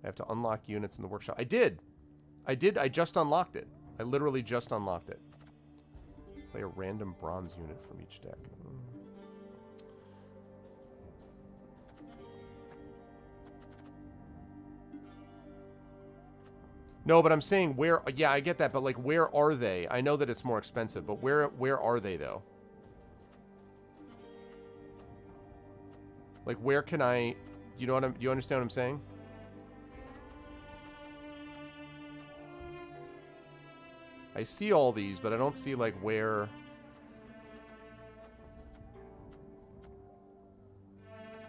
I have to unlock units in the workshop. I did! I just unlocked it. I literally just unlocked it. Play a random bronze unit from each deck. No, but I'm saying where... Yeah, I get that, but like, where are they? I know that it's more expensive, but where are they, though? Like, where can I... You know what you understand what I'm saying? I see all these, but I don't see, like, where...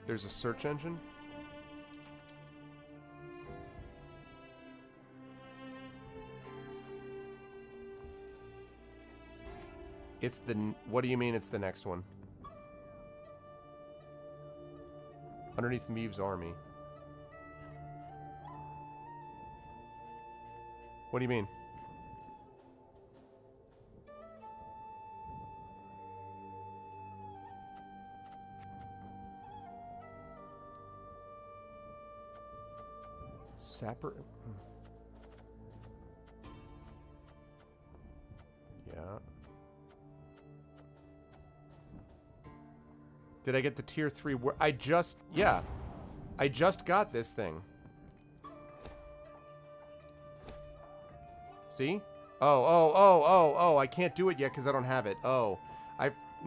There's a search engine? It's the... What do you mean it's the next one? Underneath Meave's army. What do you mean? Sapper? Yeah. Did I get the tier 3? I just got this thing. See? Oh, I can't do it yet because I don't have it. Oh,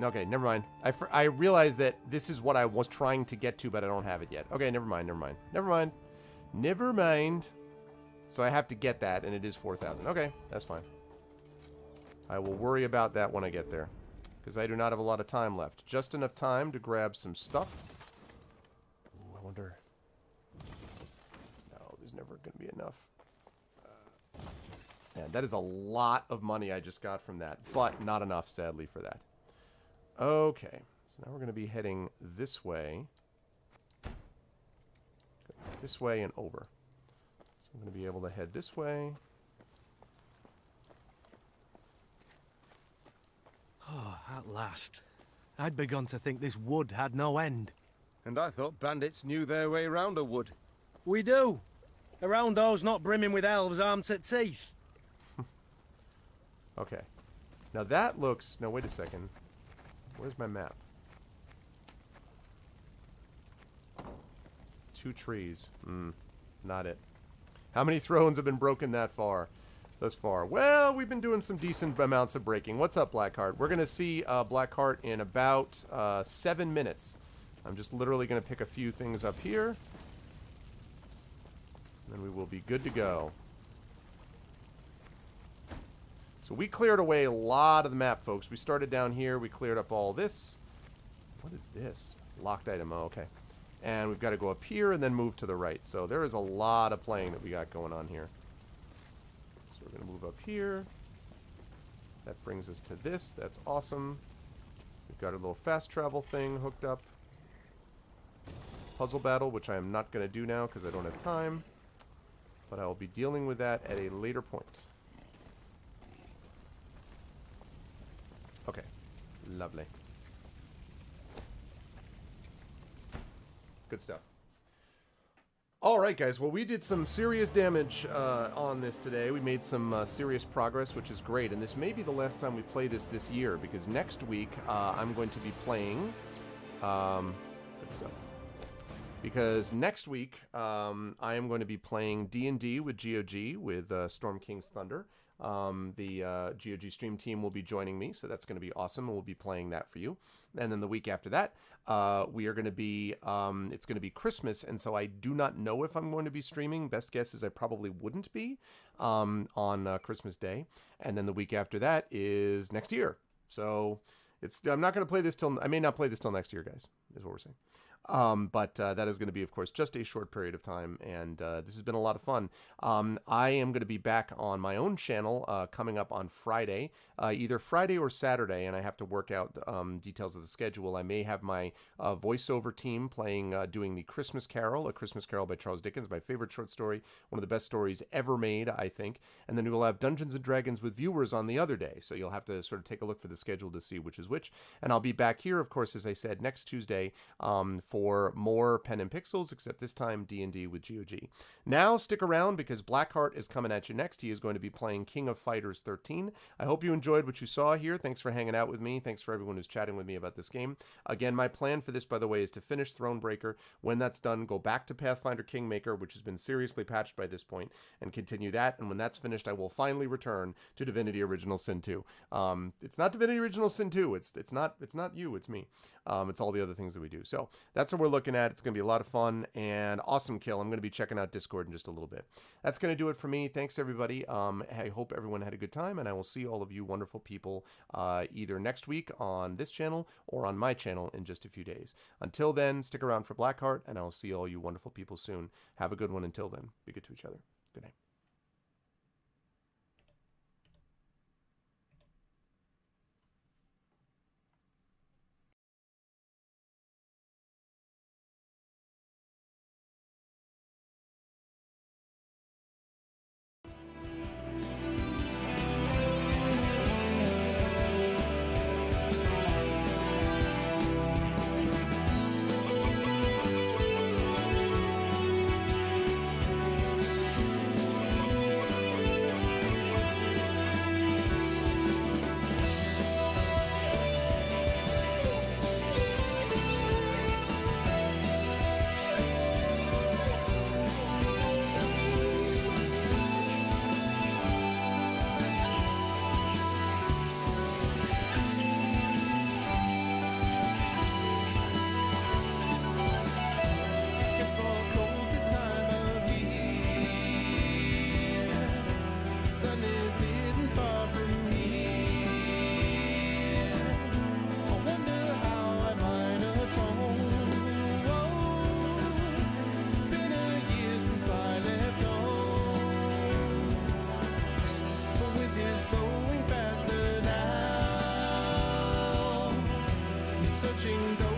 okay, never mind. I realized that this is what I was trying to get to, but I don't have it yet. Okay, never mind. So I have to get that, and it is 4,000. Okay, that's fine. I will worry about that when I get there. Because I do not have a lot of time left. Just enough time to grab some stuff. Ooh, I wonder... No, there's never going to be enough. Man, that is a lot of money I just got from that. But not enough, sadly, for that. Okay. So now we're going to be heading this way. This way and over. So I'm going to be able to head this way. Oh, at last. I'd begun to think this wood had no end. And I thought bandits knew their way around a wood. We do. Around those not brimming with elves armed to teeth. Okay. Now that looks... No, wait a second. Where's my map? 2 trees. Not it. How many thrones have been broken that far? Thus far? Well, we've been doing some decent amounts of breaking. What's up, Blackheart? We're going to see Blackheart in about 7 minutes. I'm just literally going to pick a few things up here. And then we will be good to go. So we cleared away a lot of the map, folks. We started down here. We cleared up all this. What is this? Locked item. Oh, okay. And we've got to go up here and then move to the right. So there is a lot of playing that we got going on here. So we're going to move up here. That brings us to this. That's awesome. We've got a little fast travel thing hooked up. Puzzle battle, which I am not going to do now because I don't have time. But I will be dealing with that at a later point. Okay. Lovely. Good stuff. Alright guys, well we did some serious damage on this today. We made some serious progress, which is great. And this may be the last time we play this year, because next week I'm going to be playing... good stuff. Because next week I am going to be playing D&D with GOG with Storm King's Thunder. The GOG stream team will be joining me, so that's going to be awesome, and we'll be playing that for you. And then the week after that, we are going to be, it's going to be Christmas, and so I do not know if I'm going to be streaming. Best guess is I probably wouldn't be on Christmas Day. And then the week after that is next year. So I'm not going to play this till, I may not play this till next year, guys, is what we're saying. But that is going to be, of course, just a short period of time, and this has been a lot of fun. I am going to be back on my own channel coming up on Friday, either Friday or Saturday, and I have to work out details of the schedule. I may have my voiceover team playing, doing the Christmas Carol, A Christmas Carol by Charles Dickens, my favorite short story, one of the best stories ever made, I think. And then we will have Dungeons & Dragons with viewers on the other day, so you'll have to sort of take a look for the schedule to see which is which. And I'll be back here, of course, as I said, next Tuesday for more Pen and Pixels, except this time D&D with GOG. Now stick around because Blackheart is coming at you next. He is going to be playing King of Fighters 13. I hope you enjoyed what you saw here. Thanks for hanging out with me. Thanks for everyone who's chatting with me about this game. Again, my plan for this, by the way, is to finish Thronebreaker. When that's done, go back to Pathfinder Kingmaker, which has been seriously patched by this point, and continue that. And when that's finished, I will finally return to Divinity Original Sin 2. It's not Divinity Original Sin 2. It's not you. It's me. It's all the other things that we do. So that's what we're looking at. It's going to be a lot of fun and awesome kill. I'm going to be checking out Discord in just a little bit. That's going to do it for me. Thanks, everybody. I hope everyone had a good time, and I will see all of you wonderful people either next week on this channel or on my channel in just a few days. Until then, stick around for Blackheart, and I will see all you wonderful people soon. Have a good one until then. Be good to each other. Good night. Searching